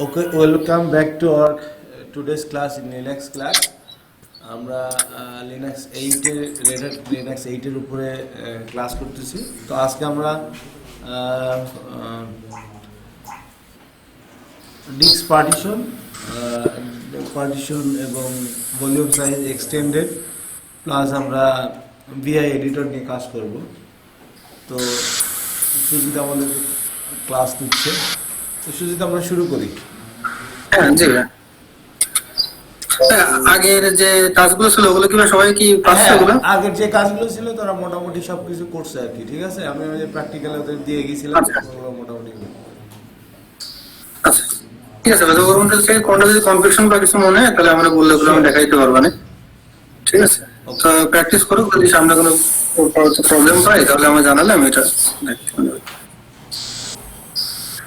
Okay, welcome back to our today's class in Linux class. আমরা Linux 8 এর red hat Linux 8 এর উপরে class করতেছি। তো আজকে আমরা ডিস্ক পার্টিশন এবং ভলিউম সাইজ এক্সটেন্ডেড প্লাস আমরা ভিআই এডিটর নিয়ে কাজ করব। তো সুজিত আমাদের ক্লাস নিচ্ছে। তো সুজিত আমরা শুরু করি। হ্যাঁ জি আগের যে কাজগুলো ছিল ওগুলো কি সবাই কি পারছে? ওগুলো আগের যে কাজগুলো ছিল তারা মোটামুটি সবকিছু করছে আর কি। ঠিক আছে, আমি ওই প্র্যাকটিক্যাল ওদের দিয়ে গেছিলাম, ওগুলো মোটামুটি। আচ্ছা ঠিক আছে, ওর মধ্যে থেকে কোনটা যদি কনফিউশন বা কিছু মনে হয় তাহলে আমরা বললে ওগুলো আমি দেখাইতে পারবো না। ঠিক আছে, তো প্র্যাকটিস করো, যদি সামনে কোনো প্রবলেম পাই তাহলে আমরা জানালে আমি এটা দেখতে পারবো।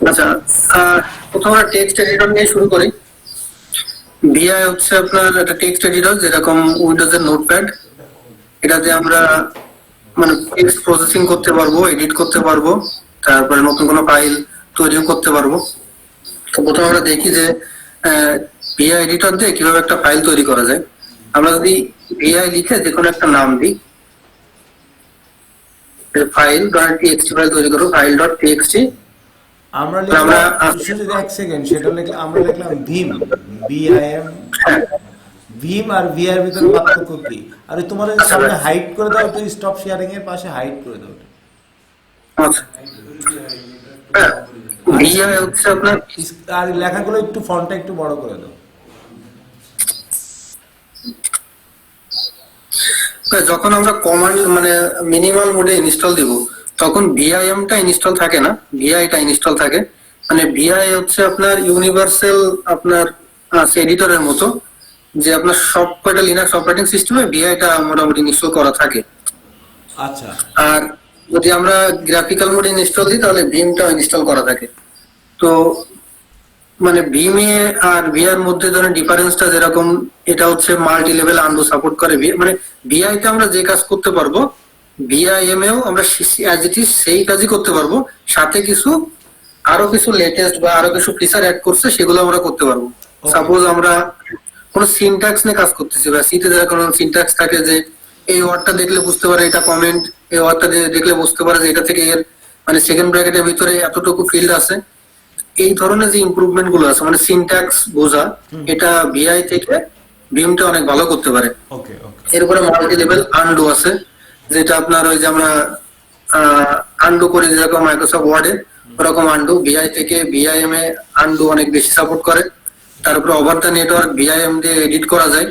আচ্ছা, প্রথমে আমরা টেক্সট এডিটর নিয়ে শুরু করি। ভিআই হচ্ছে আপনার একটা টেক্সট এডিটর, যেরকম উইন্ডোজের নোটপ্যাড। এটাতে আমরা মানে টেক্সট প্রসেসিং করতে পারবো, এডিট করতে পারবো, তারপরে নতুন কোনো ফাইল তৈরিও করতে পারবো। তো প্রথমে আমরা দেখি যে ভিআই এডিটর দিয়ে কিভাবে একটা ফাইল তৈরি করা যায়। আমরা যদি ভিআই লিখে যে কোনো একটা নাম দিই, ফাইল ডট টিএক্সটি ফাইল তৈরি করবো, ফাইল ডট টিএক্সটি। আমরা এক সেকেন্ড, সেটা লিখলাম, আমরা লিখলাম ভীম, বিআইএম। ভীম আর ভিআর ভিতরে পার্থক্য কি? আর তোমার সামনে হাইড করে দাও, তো স্টপ শেয়ারিং এর পাশে হাইড করে দাও। আচ্ছা, ভিআই হচ্ছে আপনার, আর লেখাগুলো একটু ফন্টটা একটু বড় করে দাও। যখন আমরা কমান্ড মানে মিনিমাল মোডে ইনস্টল দিব তখন ভিআইএম টা ইনস্টল থাকে না, ভিআই টা ইনস্টল থাকে। মানে ভিআই হচ্ছে আপনার ইউনিভার্সাল আপনার এডিটরের মতো, যে আপনার সব কয়টা লিনাক্স অপারেটিং সিস্টেমে ভিআই টা মোটামুটি ইনস্টল করা থাকে। আচ্ছা, আর যদি আমরা গ্রাফিক্যাল মোডে ইনস্টল দিই তাহলে ভিম টা ইনস্টল করা থাকে। তো মানে ভিমে আর ভিআর মধ্যে ধরেন ডিফারেন্সটা যেরকম, এটা হচ্ছে মাল্টি লেভেল আন্ডু সাপোর্ট করে। মানে ভিআই তে আমরা যে কাজ করতে পারবো ভিআইএম এও আমরা অ্যাজ ইট ইজ সেই কাজই করতে পারবো, সাথে আরো কিছু লেটেস্ট বা আরো কিছু ফিচার অ্যাড করছে সেগুলো আমরা করতে পারবো। সাপোজ আমরা কোনো সিনট্যাক্স নিয়ে কাজ করতেছি, বা সিতে যারা কোনো সিনট্যাক্স থাকে যে এই ওয়ার্ডটা দেখলে বুঝতে পারে এটা কমেন্ট, এই ওয়ার্ডটা দেখলে বুঝতে পারে যে এটা থেকে এর মানে সেকেন্ড ব্র্যাকেটের ভিতরে এতটুকু ফিল্ড আছে। এই ধরনের যে ইমপ্রুভমেন্ট গুলো আছে মানে সিনট্যাক্স বোঝা, এটা ভিআই থেকে ভিমটা অনেক ভালো করতে পারে। এরপরে মাল্টি লেভেল আন্ডু আছে, যেটা আপনার ওই যে আমরা আন্ডু করি যেরকম মাইক্রোসফট ওয়ার্ডে, ওরকম আন্ডু ভিআই থেকে ভিআইএম এ আন্ডু অনেক বেশি সাপোর্ট করে। তারপরে ওভার দ্য নেটওয়ার্ক ভিআইএম দিয়ে এডিট করা যায়।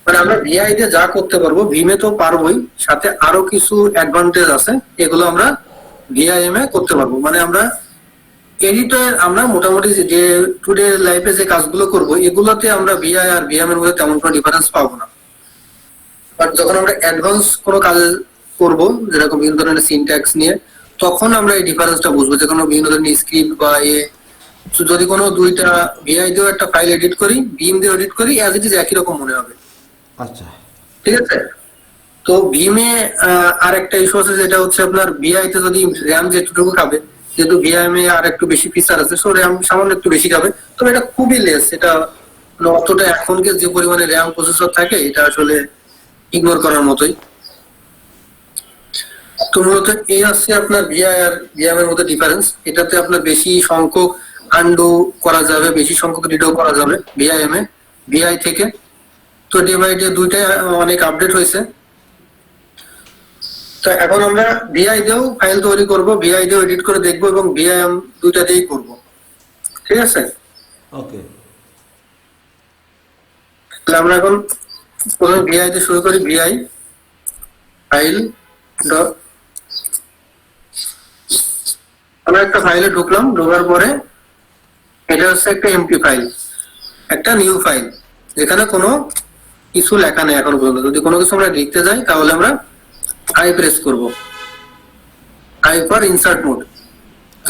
মানে আমরা ভিআই দিয়ে যা করতে পারবো ভিমে তো পারবোই, সাথে আরো কিছু অ্যাডভান্টেজ আছে, এগুলো আমরা ভিআইএম এ করতে পারবো। মানে আমরা এডিটর আমরা মোটামুটি যে টুডে লাইফে যে কাজগুলো করব এগুলোতে আমরা ভিআই আর ভিএম এর মধ্যে তেমন কোনো ডিফারেন্স পাবো না। বাট যখন আমরা অ্যাডভান্স কোনো কাজ করব, যেরকম বিভিন্ন ধরনের সিনট্যাক্স নিয়ে, তখন আমরা এই ডিফারেন্সটা বুঝবো। যে কোনো বিভিন্ন ধরনের স্ক্রিপ্ট বা যদি কোনো দুইটা ভিআই দিয়েও একটা ফাইল এডিট করি, ভিম দিয়ে এডিট করি, অ্যাজ ইট ইজ একই রকম মনে হবে। আচ্ছা, ঠিক আছে। তো ভিমে আর একটা ইস্যু আছে, যেটা হচ্ছে আপনার ভিআই তে যদি র্যাম যেটুকু খাবে, যেহেতু ভিআইএম এ আর একটু বেশি ফিচার আছে, সো র্যাম সামান্য একটু বেশি খাবে, তবে এটা খুবই লেস। এটা অতটা এখনকে যে পরিমাণে র্যাম প্রসেসর থাকে এটা আসলে ইগনোর করার মতোই। তো মূলত এই আছে আপনার ভিআই আর ভিএম এর মধ্যে ডিফারেন্স। এটাতে আপনার বেশি সংখ্যক আন্ডু করা যাবে, বেশি সংখ্যক রিডও করা যাবে ভিআইএম এ ভিআই থেকে। তো ডিভাইডে দুইটাই অনেক আপডেট হয়েছে। তো এখন আমরা ভিআই দিয়েও ফাইল তৈরি করব, ভিআই দিয়েও এডিট করে দেখবো, এবং ভিআইএম দুইটা দিয়েই করব। ঠিক আছে, ওকে। তাহলে আমরা এখন প্রথমে ভিআই দিয়ে শুরু করি। ভিআই ফাইল ডট, আমরা একটা ফাইলে ঢুকলাম, ঢোকার পরে এটা হচ্ছে একটা এমপি ফাইল, একটা নিউ ফাইল, যেখানে কোনো কিছু লেখা নেই এখন পর্যন্ত। যদি কোনো কিছু আমরা লিখতে যাই তাহলে আমরা আই প্রেস করব, I for insert mode.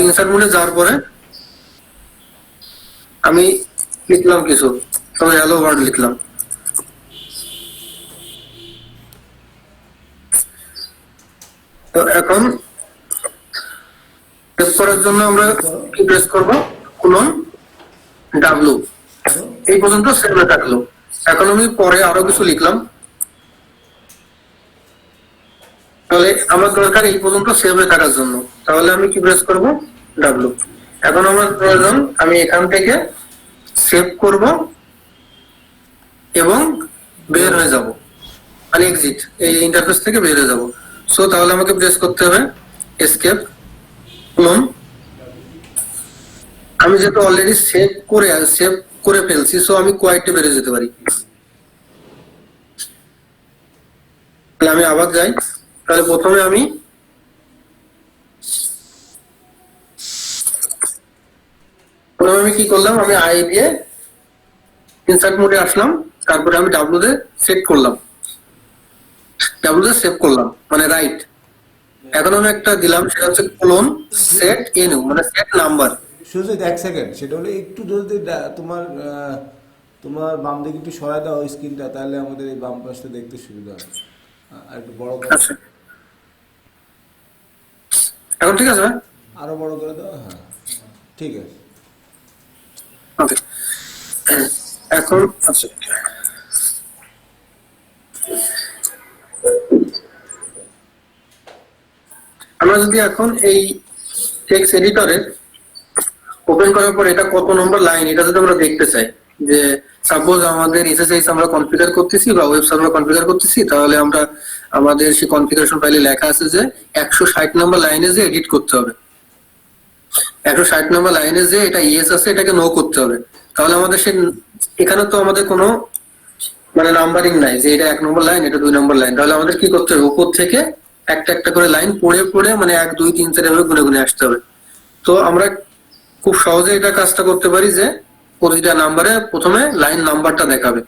Insert মোডে যাওয়ার পরে আমি লিখলাম কিছু, তবে হ্যালো ওয়ার্ড লিখলাম। তো এখন সেভ করার জন্য আমরা কি প্রেস করব, কোলন, ডাব্লু, আরো এই পর্যন্ত সেভে থাকলো। এখন আমি পরে আরো কিছু লিখলাম, তাহলে আমার দরকার এই পর্যন্ত সেভে থাকার জন্য, তাহলে আমি কি প্রেস করব, ডাব্লু। এখন আমার প্রয়োজন আমি এখান থেকে সেভ করব এবং বের হয়ে যাব, মানে এক্সিট, এই ইন্টারফেস থেকে বের হয়ে যাব। সো তাহলে আমাকে প্রেস করতে হবে এসকেপ ক্লোন। আমি যেহেতু অলরেডি সেভ করে ফেলছি, সো আমি কোয়াইটে বেরিয়ে যেতে পারি। তাহলে আমি আবার যাই, তাহলে প্রথমে আমি কি করলাম, আমি আই দিয়ে ইনসার্ট মোডে আসলাম, তারপরে আমি ডাব্লু তে সেট করলাম, ডাব্লু তে সেভ করলাম, মানে রাইট। এখন আমি একটা দিলাম, সেটা হচ্ছে ক্লোন সেট এনইউ, মানে সেট নাম্বার। সুজিত, এক সেকেন্ড, সেটা হলো একটু যদি তোমার তোমার বাম দিকে একটু সরাই দাও স্ক্রিনটা, তাহলে আমাদের এই বাম পাশটা দেখতে সুবিধা হবে। আর একটু বড় করো। আচ্ছা, এখন ঠিক আছে ভাই? আরো বড় করে দাও, হ্যাঁ ঠিক আছে। ওকে, এখন আচ্ছা, আমরা যদি এখন এই টেক্সট এডিটরে ওপেন করার পর এটা কত নম্বর লাইন, এটা যদি আমরা দেখতে চাই, যে সাপোজ আমাদের এসএসএস আমরা কনফিগার করতেছি বা ওয়েব সার্ভার কনফিগার করতেছি, তাহলে আমরা আমাদের সেই কনফিগারেশন ফাইলে লেখা আছে যে 160 নম্বর লাইনে যে এডিট করতে হবে, 160 নম্বর লাইনে যে এটা ইয়েস আছে এটাকে নো করতে হবে। তাহলে আমাদের সে এখানে তো আমাদের কোনো মানে নাম্বারিং নাই যে এটা 1 নম্বর লাইন, এটা 2 নম্বর লাইন। তাহলে আমাদের কি করতে হবে, উপর থেকে একটা একটা করে লাইন পড়ে পড়ে, মানে 1 2 3 4 এভাবে গুনে গুনে আসতে হবে। তো আমরা খুব সহজে এটা কাজটা করতে পারি যে প্রতিটা নাম্বারে প্রথমে লাইন নাম্বারটা দেখাবে।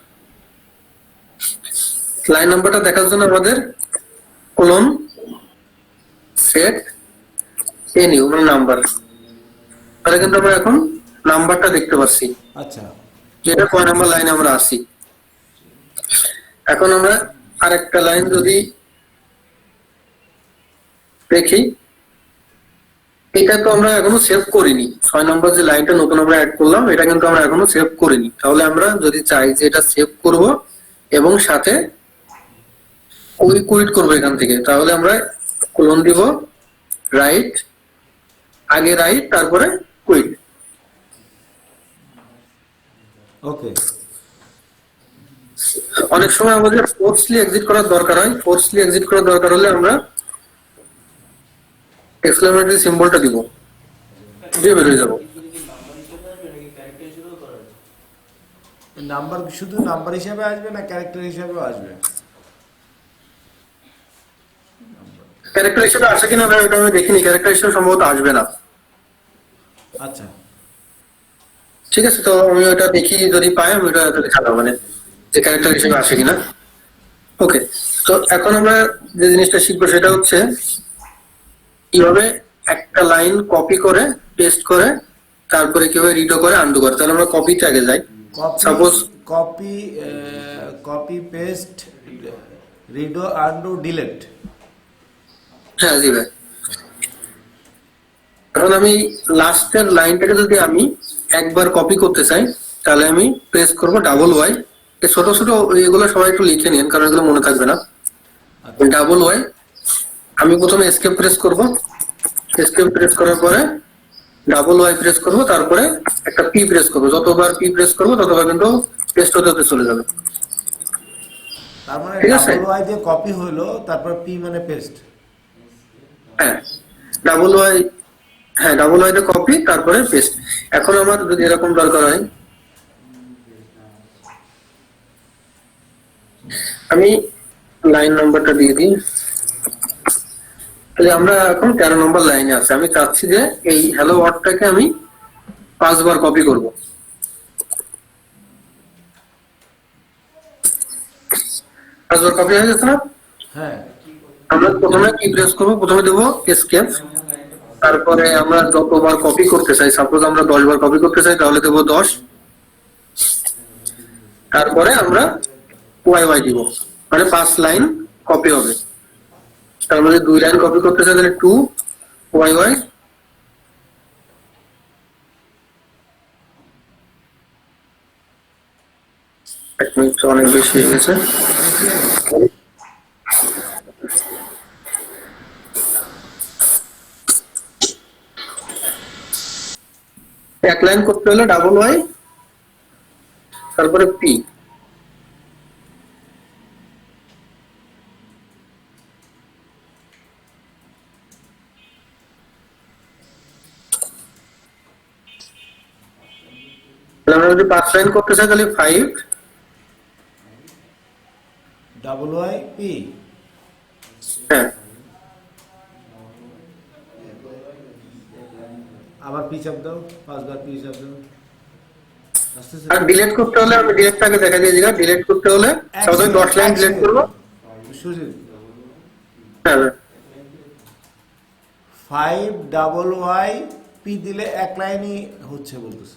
লাইন নাম্বারটা দেখার জন্য আমাদের কোলন সেট এনইউ, মানে নাম্বার। তাহলে কিন্তু আমরা এখন নাম্বারটা দেখতে পাচ্ছি, আচ্ছা, যেটা কয় নাম্বার লাইনে আমরা আসি। এখন আমরা আরেকটা লাইন যদি দেখি, এটা তো আমরা এখনো সেভ করিনি, 6 নম্বর যে লাইনটা নতুন আমরা অ্যাড করলাম, এটা কিন্তু আমরা এখনো সেভ করিনি। তাহলে আমরা যদি চাই যে এটা সেভ করব এবং সাথে কুইট করবো এখান থেকে, তাহলে আমরা কোলন দিব, রাইট, আগে রাইট তারপরে কুইট। ওকে। অনেক সময় আমাদের ফোর্সলি এক্সিট করার দরকার হয়, ফোর্সলি এক্সিট করার দরকার হলে আমরা এক্সক্লেমেটরি সিম্বলটা দিব, দিয়ে বেরিয়ে যাবো। নাম্বার শুধু নাম্বার হিসাবে আসবে না ক্যারেক্টার হিসাবেও আসবে? ক্যারেক্টার হিসেবে আসে কিনা ভাই ওটা আমি দেখিনি, ক্যারেক্টার হিসেবে সম্ভবত আসবে না। আচ্ছা, ঠিক আছে, তো আমি ওটা দেখি, যদি পাই আমি ওটা দেখাবো, মানে যে ক্যারেক্টার হিসেবে আসে কিনা। ওকে, তো এখন আমরা যে জিনিসটা শিখবো সেটা হচ্ছে কিভাবে একটা লাইন কপি করে পেস্ট করে তারপরে কিভাবে রিডও করে আন্ডু করে। তাহলে আমরা কপিতে আগে যাই। Suppose copy copy paste রিডো undo delete. হ্যাঁ জি ভাই, এখন আমি লাস্টের লাইনটাকে যদি আমি একবার কপি করতে চাই, তাহলে আমি প্রেস করব ডাবল ওয়াই। এই ছোট ছোট এগুলো সবাই একটু লিখে নিন, কারণ এগুলো মনে থাকবে না। ডাবল ওয়াই, আমি প্রথমে এসকেপ প্রেস করব, এসকেপ প্রেস করার পরে ডাবল ওয়াই প্রেস করব, তারপরে একটা পি প্রেস করব। যতবার পি প্রেস করব ততবার কিন্তু পেস্ট হতে হতে চলে যাবে। তার মানে ঠিক আছে, ডাবল ওয়াই দিয়ে কপি হলো, তারপর পি মানে পেস্ট। হ্যাঁ ডাবল ওয়াই, হ্যাঁ ডাবল ওয়াইটা কপি তারপরে পেস্ট। এখন আমার যদি এরকম দরকার হয়, আমি লাইন নাম্বারটা দিয়ে দিই। তাহলে আমরা এখন 13 নম্বর লাইনে আছে। আমি চাচ্ছি যে এই হ্যালো ওয়ার্ডটাকে আমি 5 বার কপি করব। 5 বার কপি হয়ে গেছে না? হ্যাঁ, আমরা প্রথমে কি প্রেস করব, প্রথমে দেবো এসকেপ, তারপরে আমরা যতবার কপি করতে চাই, সাপোজ আমরা 10 বার কপি করতে চাই তাহলে দেবো 10, তারপরে আমরা ওয়াই ওয়াই দিব, মানে 5 লাইন কপি হবে। তার মধ্যে 2 লাইন কপি করতে চাই তাহলে 2 ওয়াই ওয়াই, 1 মিনিট অনেক বেশি হয়ে গেছে। বেশি হয়ে গেছে। এক লাইন করতে হলে ডাবল ওয়াই তারপরে পি। আমরা যদি 5 লাইন করতে চাই তাহলে 5 ডাবল ওয়াই পি। হ্যাঁ আবার পি চাপ দাও, 5 বার পি চাপ দাও। আসতেছে। আর ডিলিট করতে হলে আমি ডিলিটটাকে দেখা দিয়ে দিলাম। ডিলিট করতে হলে সবাই 10 লাইন ডিলিট করবো। সুজিত, হ্যাঁ 5 ডাবল ওয়াই পি দিলে এক লাইনই হচ্ছে বলতেছে।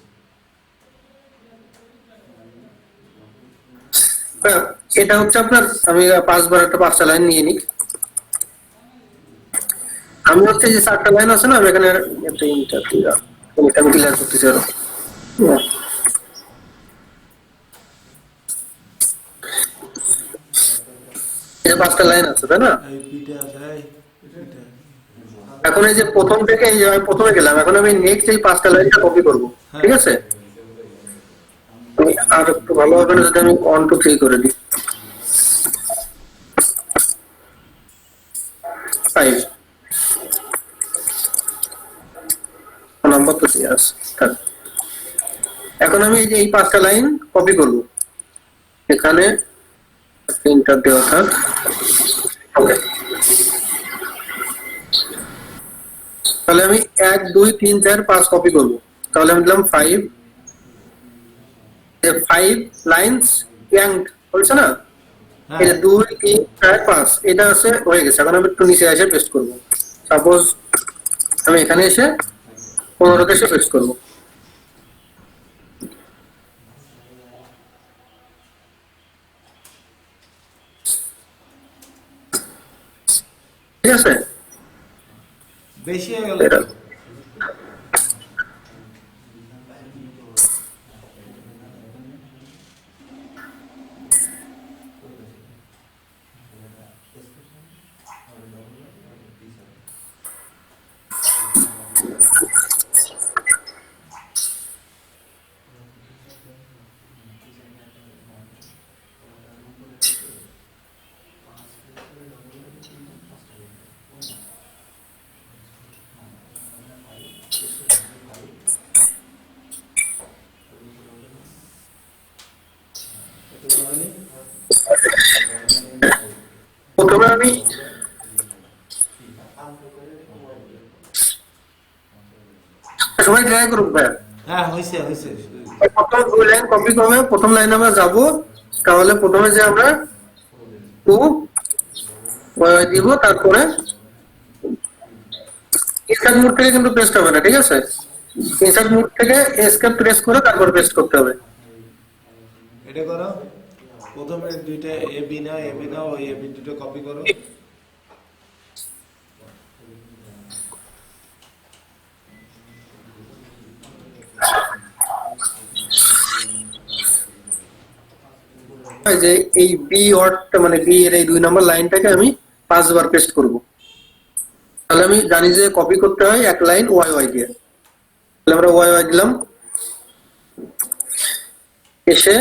হ্যাঁ, এটা হচ্ছে আপনার, আমি 5 বার একটা 5টা লাইন নিয়ে নিই। আমি হচ্ছে যে 4টা লাইন আছে না, আমি এখানে একটা ইন্টার আমি ক্লিয়ার করতেছি আরো। এই যে 5টা লাইন আছে তাই না? এই পিটা আছে, এই পিটা। এখন এই যে প্রথম থেকে এই যে আমি প্রথমে গেলাম, এখন আমি নেক্সট এই 5টা লাইনটা কপি করব, ঠিক আছে? আমি আর একটু ভালো হবে না যদি আমি 1 2 3 করে দিই। 5 নাম্বার তো ইয়াস। এখন আমি এই যে এই 5টা লাইন কপি করব, এখানে ইন্টার দেওয়া থাক। ওকে, তাহলে আমি 1 2 3 4 5 কপি করব। তাহলে আমি দিলাম 5 লাইনস ইয়াংড বলছে না, হ্যাঁ, এই যে 2 3 4 5 এটা আছে হয়ে গেছে। এখন আমি একটু নিচে এসে পেস্ট করব। সাপোজ আমি এখানে এসে 15তে এসে পেস্ট করব। ঠিক আছে, বেশি হয়ে গেল এটা তো। প্রথমে আমি সবাই ট্রাই করুন ভাই। হ্যাঁ, হয়েছে হয়েছে। প্রথম 2 লাইন কপি করবে, প্রথম লাইনে আমরা যাব, তাহলে প্রথমে যে আমরা 2 দিব, তারপরে ইনসার্ট মোড থেকে কিন্তু পেস্ট হবে না, ঠিক আছে? ইনসার্ট মোড থেকে এসকেপ প্রেস করে তারপর পেস্ট করতে হবে। এটা করো, প্রথমে দুইটা A B now, A B নাও, ওই এ বি দুটো কপি করো। এই যে এই বি ওয়ার্ডটা মানে বি এর এই 2 নম্বর লাইনটাকে আমি 5 বার পেস্ট করব। তাহলে আমি জানি যে কপি করতে হয় এক লাইন ওয়াই ওয়াই দিয়ে। তাহলে আমরা ওয়াই ওয়াই দিলাম, এসে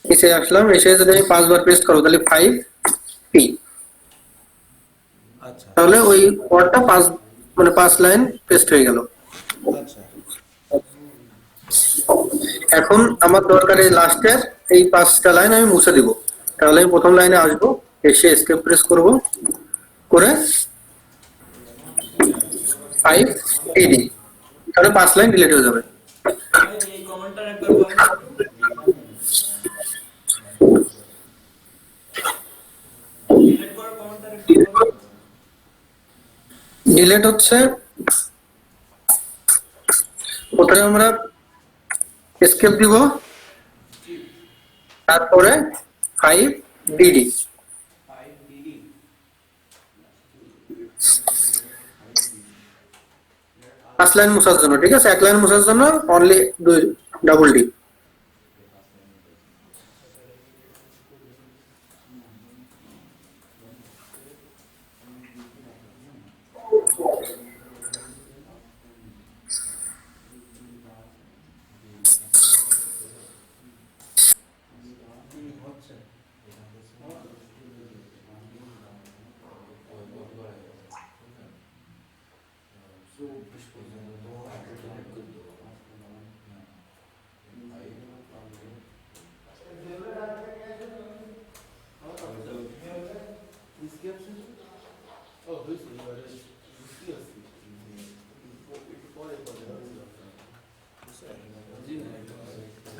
এসে আসলাম, এসে যদি আমি 5 বার পেস্ট করব তাহলে 5 পি। আচ্ছা তাহলে ওই ওয়ার্ডটা 5 মানে 5 লাইন পেস্ট হয়ে গেল। আচ্ছা। এখন আমার দরকার এই লাস্টের এই 5টা লাইন আমি মুছে দিব। তাহলে আমি প্রথম লাইনে আসবো, এসে এসকেপ প্রেস করব, করে 5 ডি, তাহলে 5 লাইন ডিলিট হয়ে যাবে। এই কমেন্টটা একবার বলো। ডিলিট করো কমেন্টটা একটু বলো। ডিলিট হচ্ছে প্রথমে আমরা এসকেপ দিব, তারপরে 5 ডিডি। 5 লাইন মুছার জন্য, ঠিক আছে? এক লাইন মুছার জন্য অনলি ডাবল ডি।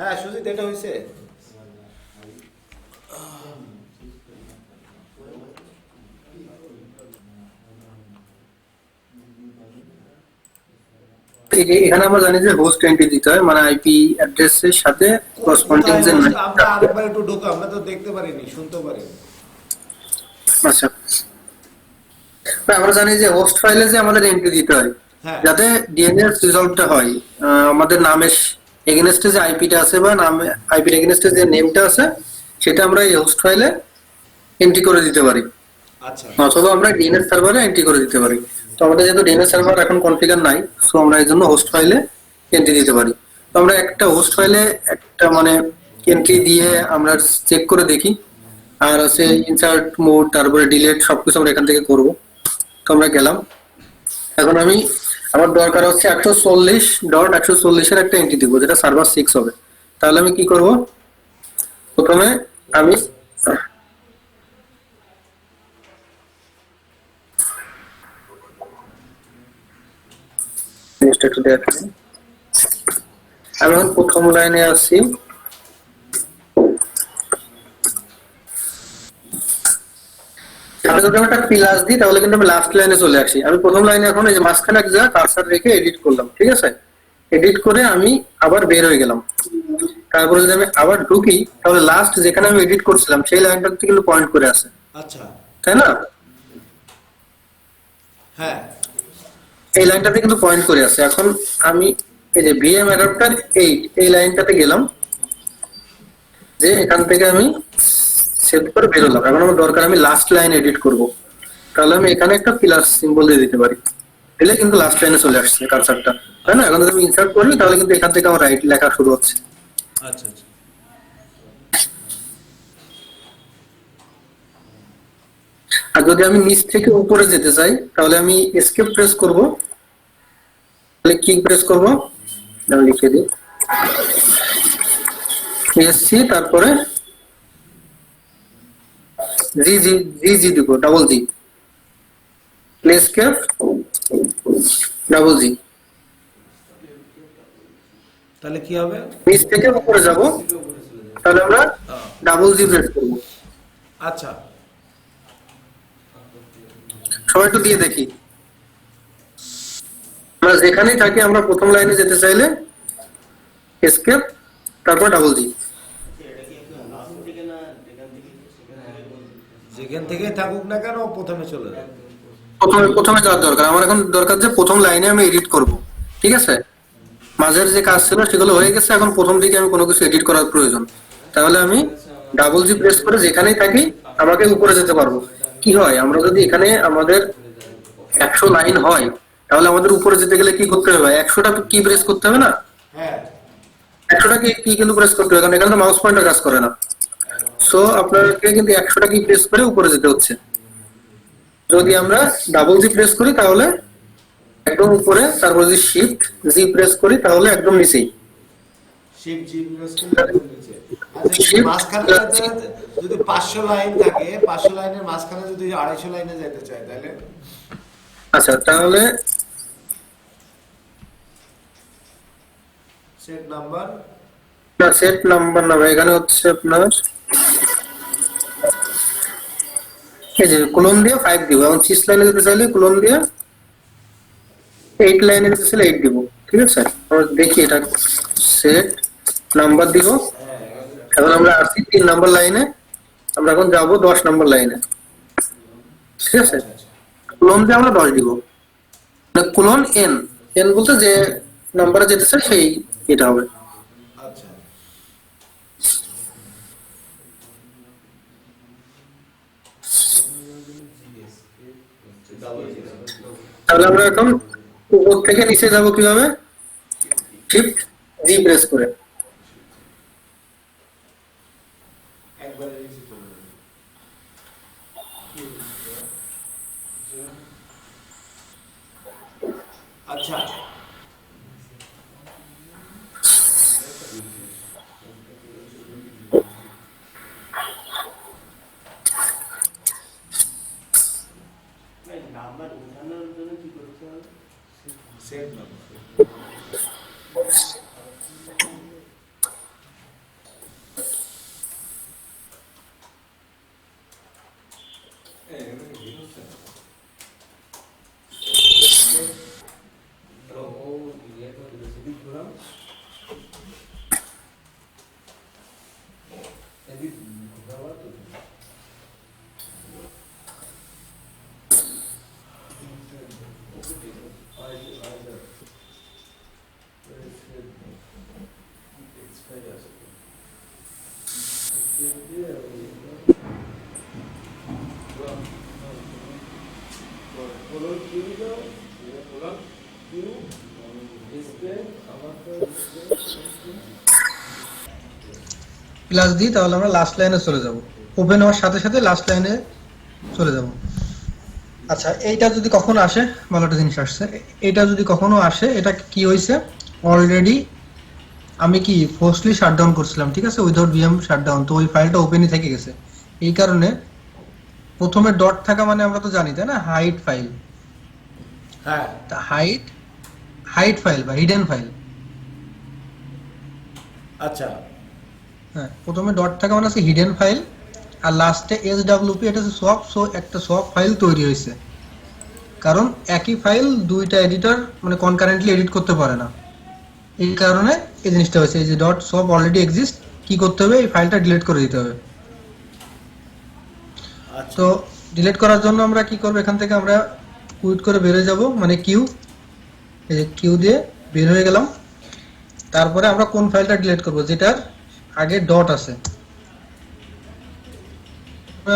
হ্যাঁ সুজিত এটা হয়েছে। এখানে আমরা জানি যে হোস্ট এন্ট্রি দিতে হয়, মানে আইপি অ্যাড্রেসের সাথে করসপন্ডিং কোথায় যে host? নাম। আমরা আরেকবার একটু ঢোকো, আমরা তো দেখতে পারিনি, শুনতে পারিনি। আচ্ছা, আমরা জানি যে হোস্ট ফাইলে যে আমাদের এন্ট্রি দিতে হয় হ্যাঁ যাতে ডিএনএস রিজলভটা হয়, আমাদের নামের এগেনস্টে যে আইপিটা আছে বা নামে আইপির এগেনস্টে যে নেমটা আছে সেটা আমরা এই হোস্ট ফাইলে এন্ট্রি করে দিতে পারি, আচ্ছা অথবা আমরা ডিএনএস সার্ভারে এন্ট্রি করে দিতে পারি। তো আমাদের যেহেতু ডিএনএস সার্ভার এখন কনফিগার নাই, সো আমরা এই জন্য হোস্ট ফাইলে এন্ট্রি দিতে পারি। তো আমরা একটা হোস্ট ফাইলে একটা মানে এন্ট্রি দিয়ে আমরা চেক করে দেখি, আর আছে ইনসার্ট মোড, তারপরে ডিলেট সবকিছু আমরা এখান থেকে করব। তো আমরা গেলাম, এখন আমি আমার দরকার হচ্ছে 140.140 এর একটা এন্ট্রি দিব যেটা সার্ভার 6 হবে। তাহলে আমি কি করব, প্রথমে আমি জিনিসটা একটু দেখেন। আমি এখন প্রথম লাইনে আছি, আমি যদি একটা প্লাস দিই তাহলে কিন্তু আমি লাস্ট লাইনে চলে আসি। আমি প্রথম লাইনে এখন এই যে মাঝখানে এক জায়গা কার্সার রেখে এডিট করলাম, ঠিক আছে? এডিট করে আমি আবার বের হয়ে গেলাম। তারপরে যদি আমি আবার ঢুকি তাহলে লাস্ট যেখানে আমি এডিট করছিলাম সেই লাইনটাতে কিন্তু পয়েন্ট করে আছে, আচ্ছা তাই না? হ্যাঁ এই লাইনটাতে কিন্তু পয়েন্ট করে আছে। এখন আমি এই যে ভিএম অ্যাডাপ্টার 8 এই লাইনটাতে গেলাম, যে এখান থেকে আমি সেভ করে বেরোলাম। এখন আমার দরকার আমি লাস্ট লাইন এডিট করব, তাহলে আমি এখানে একটা প্লাস সিম্বল দিয়ে দিতে পারি, দিলে কিন্তু লাস্ট লাইনে চলে আসছে কার্সারটা, তাই না? এখন যদি আমি ইনসার্ট করি তাহলে কিন্তু এখান থেকে আমার রাইট লেখা শুরু হচ্ছে। আচ্ছা আচ্ছা আর যদি আমি নিচ থেকে উপরে যেতে চাই তাহলে আমি এসকেপ প্রেস করব, তাহলে কি প্রেস করব, আমি লিখে দিই এসসি, তারপরে জি জি জি জি দিব, ডাবল জি, এসকেপ ডাবল জি। তাহলে কি হবে? নিচ থেকে উপরে যাব, তাহলে আমরা ডাবল জি প্রেস করব। আচ্ছা সবাই একটু দিয়ে দেখি, আমরা যেখানেই থাকি আমরা প্রথম লাইনে যেতে চাইলে এসকেপ তারপর ডাবল জি। যেখান থেকে থাকুক না কেন প্রথমে চলে যাবে। প্রথমে প্রথমে যাওয়ার দরকার, আমার এখন দরকার যে প্রথম লাইনে আমি এডিট করব, ঠিক আছে? মাঝের যে কাজ ছিল সেগুলো হয়ে গেছে, এখন প্রথম দিকে আমি কোনো কিছু এডিট করার প্রয়োজন, তাহলে আমি ডাবল জি প্রেস করে যেখানেই থাকি আমাকে উপরে যেতে পারবো। কি হয়, আমরা যদি এখানে আমাদের 100 লাইন হয় তাহলে আমাদের উপরে যেতে গেলে কি করতে হবে? 100টা কি প্রেস করতে হবে না? হ্যাঁ 100টা কি কিন্তু প্রেস করতে হবে, কারণ এখানে তো মাউস পয়েন্টার কাজ করে না। সো আপনাকে কিন্তু 100টা কি প্রেস করে উপরে যেতে হচ্ছে। যদি আমরা ডাবল জি প্রেস করি তাহলে একদম উপরে, তারপর যদি শিফট জি প্রেস করি তাহলে একদম নিচেই। শিফট জি প্রেস করলে একদম নিচে। আচ্ছা যদি Shift, মাঝখানে যদি 500 লাইন থাকে, 500 লাইনের মাঝখানে যদি 250 লাইনে যেতে চাই তাহলে? আচ্ছা, তাহলে সেট নাম্বার না, সেট নাম্বার না ভাই, এখানে হচ্ছে আপনার এই যে কোলন দিয়ে 5 দিব, এবং 6 লাইনে যেতে চাইলে কোলন দিয়ে 8 লাইনে যেতে চাইলে 8 দিব, ঠিক আছে? আমরা দেখি এটা সেট নাম্বার দিব। এখন আমরা আসছি 3 নাম্বার লাইনে, আমরা এখন যাব 10 নাম্বার লাইনে, ঠিক আছে? কোলন দিয়ে আমরা 10 দিব, কোলন এন, এন বলতে যে নাম্বারে যেতে চাই সেই এটা হবে। আচ্ছা তাহলে আমরা এখন উপর থেকে নিচে যাব কিভাবে? শিফট জি প্রেস করে। একবারে নিচে চলে যাবে। আচ্ছা সেট নাম্বার প্লাস দিই তাহলে আমরা লাস্ট লাইনে চলে যাব, ওপেন হওয়ার সাথে সাথে লাস্ট লাইনে চলে যাব। আচ্ছা, এইটা যদি কখনো আসে, ভালো একটা জিনিস আসছে, এটা যদি কখনো আসে, এটা কি হয়েছে, অলরেডি আমি কি ফোর্সলি শাটডাউন করছিলাম, ঠিক আছে, উইদাউট ভিএম শাটডাউন, তো ওই ফাইলটা ওপেনই থেকে গেছে। এই কারণে প্রথমে ডট থাকা মানে আমরা তো জানি তাই না, হাইড ফাইল, হ্যাঁ হাইড ফাইল বা হিডেন ফাইল। আচ্ছা হ্যাঁ, প্রথমে ডট থাকা মানে আছে হিডেন ফাইল, আর লাস্টে এসডব্লিউপি, এটা হচ্ছে সব, সো একটা সব ফাইল তৈরি হয়েছে। কারণ একই ফাইল দুইটা এডিটর মানে কনকারেন্টলি এডিট করতে পারে না, এই কারণে এই জিনিসটা হয়েছে। এই যে ডট সব অলরেডি এক্সিস্ট, কি করতে হবে, এই ফাইলটা ডিলিট করে দিতে হবে। আচ্ছা তো ডিলিট করার জন্য আমরা কি করব, এখান থেকে আমরা কুইট করে বেরিয়ে যাব, মানে কিউ, এই যে কিউ দিয়ে বের হয়ে গেলাম। তারপরে আমরা কোন ফাইলটা ডিলিট করব, যেটার আগে ডট আছে।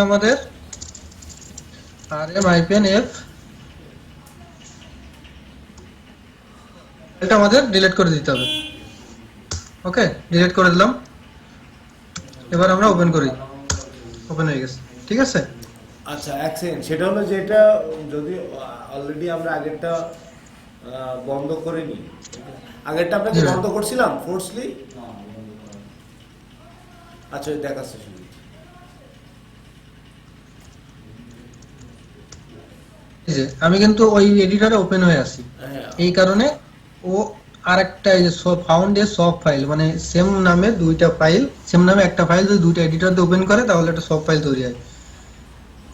আমাদের rm-f এটা আমাদের ডিলিট করে দিতে হবে। ওকে, ডিলিট করে দিলাম। এবার আমরা ওপেন করি, ওপেন হয়ে গেছে, ঠিক আছে। আচ্ছা এক সেকেন্ড, সেটা হলো যেটা যদি অলরেডি আমরা আগেরটা বন্ধ করে নিই, আগেরটা আপনাকে জি। বন্ধ করছিলাম ফোর্সলি। আচ্ছা ওই দেখাচ্ছে শুধু। এই যে আমি কিন্তু ওই এডিটরে ওপেন হয়ে আছি, হ্যাঁ এই কারণে ও আরেকটা এই যে ফাউন্ড এ সব ফাইল, মানে সেম নামে দুইটা ফাইল, সেম নামে একটা ফাইল যদি দুইটা এডিটরে ওপেন করে তাহলে একটা সব ফাইল তৈরি হয়।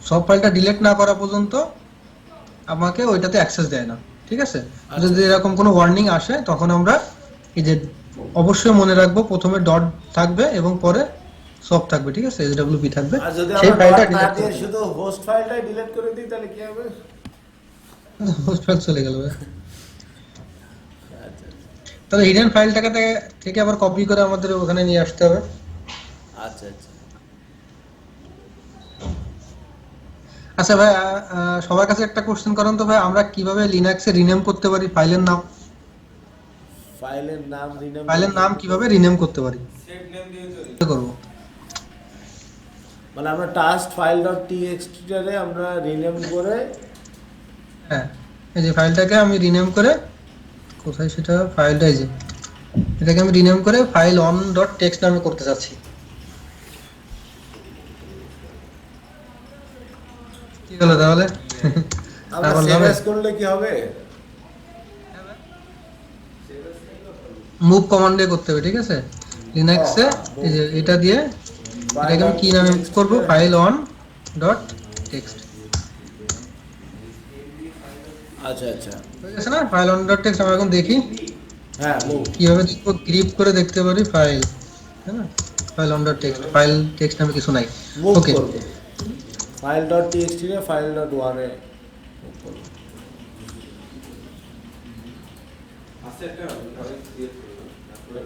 সব ফাইলটা ডিলিট না করা পর্যন্ত আমাকে ওইটাতে অ্যাক্সেস দেয় না, ঠিক আছে। যদি এরকম কোনো ওয়ার্নিং আসে তখন আমরা এই যে অবশ্যই মনে রাখবো, প্রথমে ডট থাকবে এবং পরে সব থাকবে, ঠিক আছে, এসডব্লিউপি থাকবে, আর যদি সেই আমরা ফাইলটা ডট না ডিলিট দিয়ে করে শুধু হোস্ট ফাইলটাই ডিলিট করে দিই তাহলে কি হবে? হোস্ট ফাইল চলে গেল। আচ্ছা তাহলে হিডেন ফাইলটাকে থেকে আবার কপি করে আমাদের ওখানে নিয়ে আসতে হবে। আচ্ছা আচ্ছা আচ্ছা ভাই, সবার কাছে একটা কোশ্চেন করেন তো ভাই, আমরা কিভাবে লিনাক্সে রিনেম করতে পারি ফাইলের নাম? ফাইলের নাম কিভাবে রিনেম করতে পারি? করব মানে আমরা টাস্ক ফাইল ডট টিএক্সটি টারে আমরা রিনেম করে, হ্যাঁ, এই যে ফাইলটাকে আমি রিনেম করে, কোথায় সেটা ফাইলটা, এই যে এটাকে আমি রিনেম করে ফাইল অন ডট টেক্সট নামে করতে চাচ্ছি। কি হলো তাহলে? আমরা এখন সেভ হবে? এস করলে কি হবে? মুভ কমান্ড দিয়ে করতে হবে, ঠিক আছে। লিনাক্সে এই যে এটা দিয়ে এটাকে আমি কি নামে মুভ করব, ফাইল অন ডট টেক্সট। আচ্ছা আচ্ছা হয়ে গেছে না, ফাইল অন ডট টেক্সট। আমরা এখন দেখি হ্যাঁ মুভ কিভাবে দেখবো, গ্রিপ করে দেখতে পারি ফাইল, তাই না, file on dot text, file text নামে কিছু নাই। মুভ ওকে, করব ফাইল ডট টিএক্সটি রে ফাইল ডট ওয়ানে মুভ করব।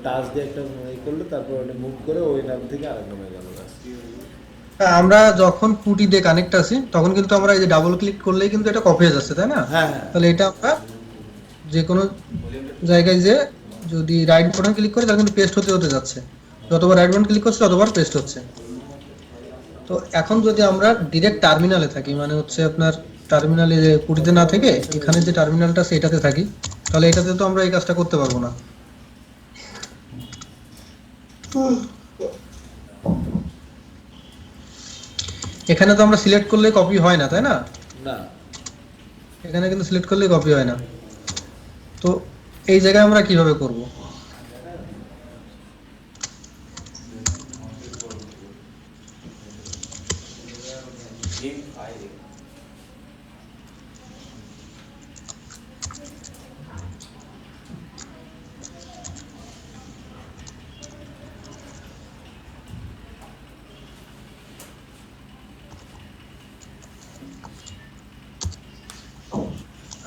টাস্ক দিয়ে একটা এই করলে তারপর ওটা মুভ করে ওই নাম থেকে আরেক নামে গেল। আমরা যখন পুটি দিয়ে কানেক্ট আছি তখন কিন্তু আমরা এই যে ডাবল ক্লিক করলেই কিন্তু এটা কপি হয়ে যাচ্ছে, তাই না। হ্যাঁ হ্যাঁ তাহলে এটা আমরা যে কোনো জায়গায় যে যদি রাইট বাটন ক্লিক করি তাহলে কিন্তু পেস্ট হতে হতে যাচ্ছে, যতবার রাইট বাটন ক্লিক করছে ততবার পেস্ট হচ্ছে। তো এখন যদি আমরা ডিরেক্ট টার্মিনালে থাকি, মানে হচ্ছে আপনার টার্মিনালে যে পুটিতে না থেকে এখানে যে টার্মিনালটা সেটাতে থাকি, তাহলে এটাতে তো আমরা এই কাজটা করতে পারবো না। এখানে তো আমরা সিলেক্ট করলে কপি হয় না, তাই না। না এখানে কিন্তু সিলেক্ট করলে কপি হয় না। তো এই জায়গায় আমরা কিভাবে করব?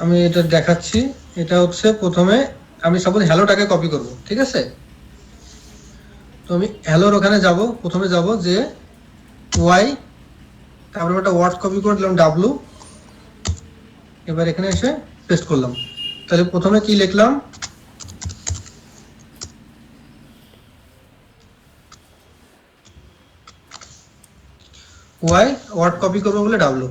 আমি এটা দেখাচ্ছি। এটা হচ্ছে প্রথমে আমি সাপোজ হ্যালোটাকে কপি করব, ঠিক আছে। তো আমি হ্যালোর ওখানে যাব, প্রথমে যাব যে ওয়াই, তারপরে একটা ওয়ার্ড কপি করে দিলাম ডাব্লু, এবার এখানে এসে পেস্ট করলাম। তাহলে প্রথমে কি লিখলাম, ওয়াই ওয়ার্ড কপি করবো বলে ডাব্লু।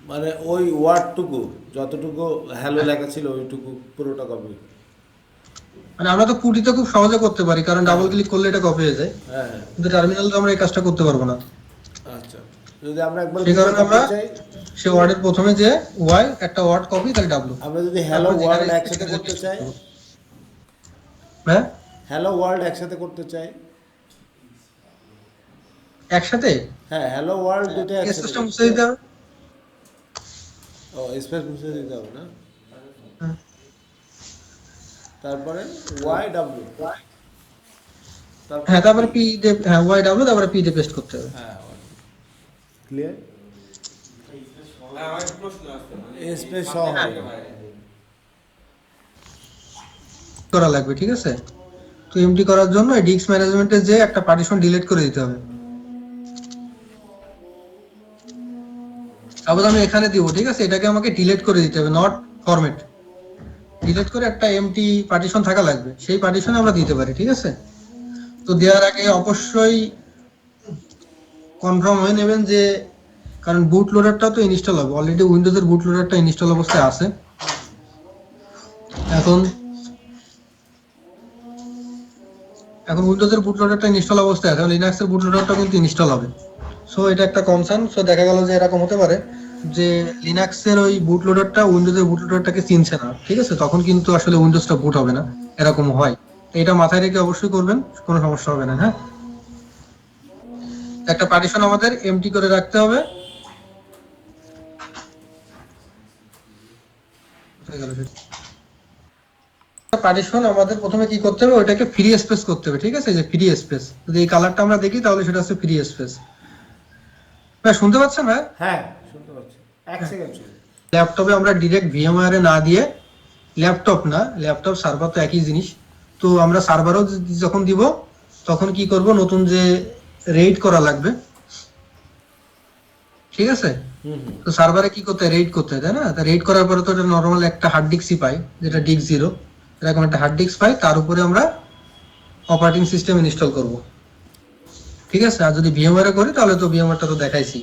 মানে ওই ওয়ার্ডটুকু যতটুকু হ্যালো লেখা ছিল ওইটুকু পুরোটা কপি। মানে আমরা তো পুটিতে খুব সহজে করতে পারি, কারণ হ্যাঁ ডাবল ক্লিক করলে এটা কপি হয়ে যায়, হ্যাঁ হ্যাঁ। কিন্তু টার্মিনালে তো আমরা এই কাজটা করতে পারবো না। আচ্ছা, যদি আমরা একবার সেই পুরো কারণে করতে আমরা চাই, সে ওয়ার্ডের প্রথমে যে ওয়াই একটা ওয়ার্ড কপি তাহলে ডাব্লু, আমরা যদি হ্যালো তারপরে যেখানে ওয়ার্ল্ড ইচ্ছে একসাথে সেখানে করতে paste চাই, করবো। হ্যাঁ হ্যালো ওয়ার্ল্ড একসাথে করতে চাই, একসাথে হ্যাঁ হ্যালো ওয়ার্ল্ড দুটো একসাথে স্পেসটা করতে মুছে দিতে হবে। ও স্পেস মুছে দিতে হবে না, হ্যাঁ। তারপরে ওয়াই ডাব্লিউ, হ্যাঁ তারপরে পি দিয়ে, হ্যাঁ ওয়াই ডাব্লু তারপরে পি দিয়ে পেস্ট করতে হবে। হ্যাঁ ক্লিয়ার, স্পেস সহ হবে না। করা লাগবে, ঠিক আছে। তো এমটি করার জন্য এই ডিস্ক ম্যানেজমেন্টে যে একটা পার্টিশন ডিলিট করে দিতে হবে। আবার আমি এখানে দিব, ঠিক আছে, এটাকে আমাকে ডিলিট করে দিতে হবে, নট ফরম্যাট। ডিলিট করে একটা এমটি পার্টিশন থাকা লাগবে, সেই পার্টিশনে আমরা দিতে পারি, ঠিক আছে। তো দেওয়ার আগে অবশ্যই কনফার্ম হয়ে নেবেন যে, কারণ বুট লোডারটা তো ইনস্টল হবে, অলরেডি উইন্ডোজের বুট লোডারটা ইনস্টল অবস্থায় আছে। এখন এখন উইন্ডোজের বুট লোডারটা ইনস্টল অবস্থায় আছে, লিনাক্সের বুট লোডারটা কিন্তু ইনস্টল হবে। সো এটা একটা কনসার্ন। সো দেখা গেল যে এরকম হতে পারে যে লিনাক্সের ওই বুট লোডারটা উইন্ডোজের বুট লোডারটাকে চিনছে না, ঠিক আছে, তখন কিন্তু আসলে উইন্ডোজটা বুট হবে না, এরকম হয়। তো এটা মাথায় রেখে অবশ্যই করবেন, কোনো সমস্যা হবে না। হ্যাঁ, একটা পার্টিশন আমাদের এমটি করে রাখতে হবে। পার্টিশন আমাদের প্রথমে কি করতে হবে, ওইটাকে ফ্রি স্পেস করতে হবে, ঠিক আছে, যে ফ্রি স্পেস, যদি এই কালারটা আমরা দেখি তাহলে সেটা হচ্ছে ফ্রি স্পেস। ভাই শুনতে পাচ্ছেন ভাই? হ্যাঁ শুনতে পাচ্ছি, এক সেকেন্ড শুনুন। ল্যাপটপে আমরা ডিরেক্ট ভিএমওয়্যার এ না দিয়ে, ল্যাপটপ না, ল্যাপটপ সার্ভার তো একই জিনিস, তো আমরা সার্ভারও যখন দিব তখন কি করব, নতুন যে রেড করা লাগবে, ঠিক আছে। তো সার্ভারে কি করতে হয়, রেড করতে হয়, তাই না। তা রেড করার পরে তো এটা নর্মাল একটা হার্ড ডিস্কই পাই, যেটা ডিস্ক 0, এরকম একটা হার্ড ডিস্ক পাই, তার উপরে আমরা অপারেটিং সিস্টেম ইনস্টল করব, ঠিক আছে। আর যদি ভিএমওয়্যারে করি তাহলে তো ভিএমওয়্যারটা তো দেখাইছি।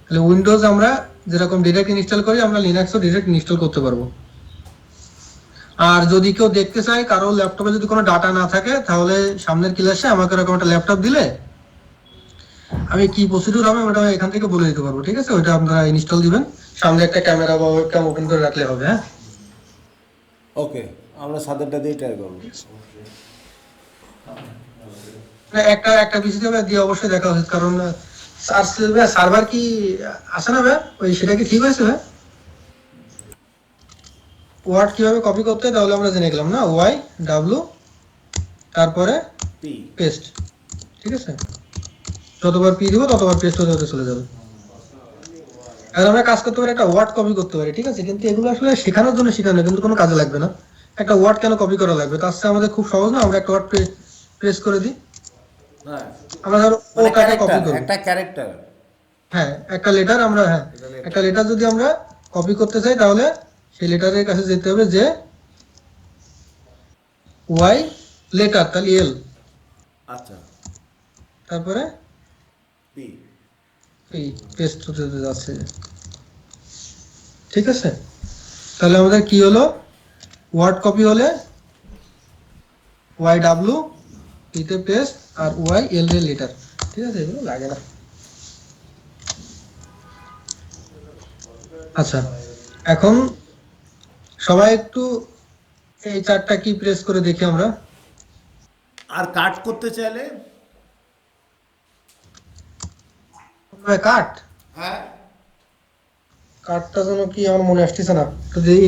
তাহলে উইন্ডোজ আমরা যেরকম ডিরেক্ট ইনস্টল করি, আমরা লিনাক্সও ডিরেক্ট ইনস্টল করতে পারবো। আর যদি কেউ দেখতে চায় কারো ল্যাপটপে যদি কোনো ডাটা না থাকে, তাহলে সামনের ক্লাসে আমাকে এরকম একটা ল্যাপটপ দিলে আমি কি প্রসিডিউর হবে ওটা এখান থেকে বলে দিতে পারবো, ঠিক আছে। ওইটা আপনারা ইনস্টল দিবেন, সামনে একটা ক্যামেরা বা ওয়েবক্যাম ওপেন করে রাখলে হবে। হ্যাঁ, ওকে, আমরা সাদেরটা দিয়ে ট্রাই করবো। একটা একটা পিসি দিয়ে অবশ্যই দেখা উচিত, কারণ সার্ভার কি আছে না ভাই, ওই সেটা কি ঠিক হয়েছে ভাই? ওয়ার্ড কিভাবে কপি করতে হয় তাহলে আমরা জেনে গেলাম না, ওয়াই ডাব্লু তারপরে পি, পেস্ট, ঠিক আছে। যতবার পি দিব ততবার পেস্ট হতে হতে চলে যাবে। আর আমরা কাজ করতে পারি, একটা ওয়ার্ড কপি করতে পারি, ঠিক আছে, কিন্তু এগুলো আসলে শেখানোর জন্য শেখানো, কিন্তু কোনো কাজে লাগবে না। একটা ওয়ার্ড কেন কপি করা লাগবে, তার সাথে আমাদের খুব সহজ না, আমরা একটা ওয়ার্ড প্রেস করে দিই, হ্যাঁ আমরা ধরো মানে ওটাকে কপি ক্যারেক্টার, করব। একটা ক্যারেক্টার, হ্যাঁ একটা লেটার আমরা, হ্যাঁ একটা লেটার যদি আমরা কপি করতে চাই তাহলে সেই লেটারের কাছে যেতে হবে, যে ওয়াই লেটার, তাহলে এল, আচ্ছা তারপরে পি, এই পেস্ট হতে হতে যাচ্ছে, ঠিক আছে। তাহলে আমাদের কি হলো, ওয়ার্ড কপি হলে ওয়াই ডাব্লু পিতে পেস্ট আর ওয়াই এল এর লেটার, ঠিক আছে, এগুলো লাগে না। আচ্ছা, এখন সবাই একটু এই চারটা কি প্রেস করে দেখি আমরা। আর কাট করতে চাইলে কাট, হ্যাঁ কাটটা যেন কি আমার মনে আসতেছে না,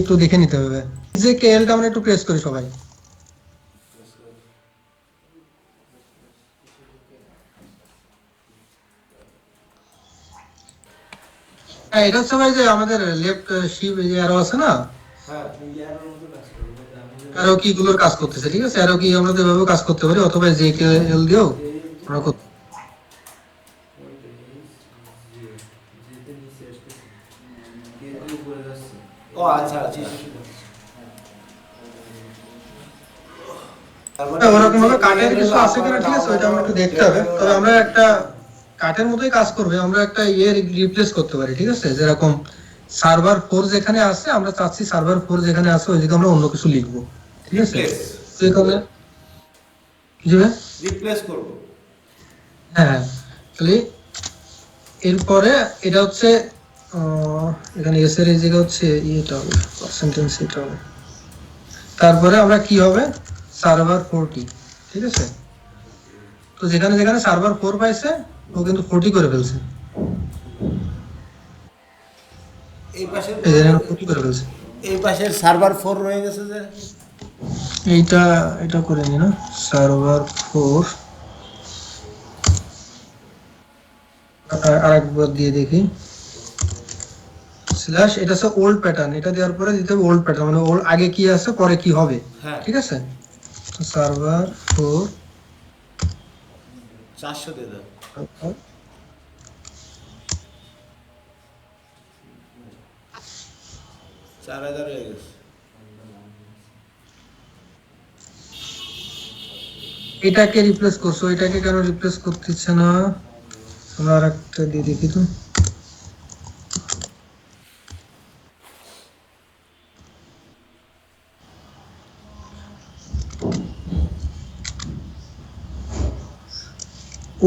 একটু দেখে নিতে হবে। যে কে এলটা আমরা একটু প্রেস করি সবাই। হ্যাঁ এটা হচ্ছে ভাই যে আমাদের লেফট শিপ যে অ্যারো আছে না, হ্যাঁ অ্যারো কি গুলোর কাজ করতেছে, ঠিক আছে। অ্যারো কি আমরা তো এভাবে কাজ করতে পারি, অথবা যে কে এল দিও আমরা করতে। ও আচ্ছা আচ্ছা, হ্যাঁ, ওরকম ভাবে কাঠের কিছু আছে কিনা ঠিক আছে, ওইটা আমরা একটু দেখতে হবে। তবে আমরা একটা কাঠের মতোই কাজ করবে, আমরা একটা ইয়ে রিপ্লেস করতে পারি, ঠিক আছে? যেরকম সার্ভার 4 যেখানে আছে, আমরা চাচ্ছি সার্ভার 4 যেখানে আছে ওই জায়গায় আমরা অন্য কিছু লিখবো, ঠিক আছে? রিপ্লেস তো এখানে কি হবে? রিপ্লেস করব। হ্যাঁ হ্যাঁ, তাহলে এরপরে এটা হচ্ছে এখানে এস এর এই জায়গা হচ্ছে ইয়েটা হবে, পার্সেন্টেজ এটা হবে। তারপরে আমরা কি হবে, সার্ভার 40, ঠিক আছে? তো যেখানে যেখানে সার্ভার 4 পাইছে ও কিন্তু 40 করে ফেলছে, এই পাশের এই জায়গায় 40 করে ফেলছে। এই পাশের সার্ভার 4 রয়ে গেছে যে, এইটা এটা করে নি না, সার্ভার 4 আরেকবার দিয়ে দেখি, স্ল্যাশ এটা হচ্ছে ওল্ড প্যাটার্ন, এটা দেওয়ার পরে দিতে হবে ওল্ড প্যাটার্ন, মানে ওল্ড আগে কি আছে পরে কি হবে, হ্যাঁ ঠিক আছে? তো সার্ভার 4 400 দিয়ে দাও। 4000 হয়ে গেছে। এটাকে রিপ্লেস করছো, এটাকে কেন রিপ্লেস করতেছে না? আমরা আরেকটা দিয়ে দেখি তো।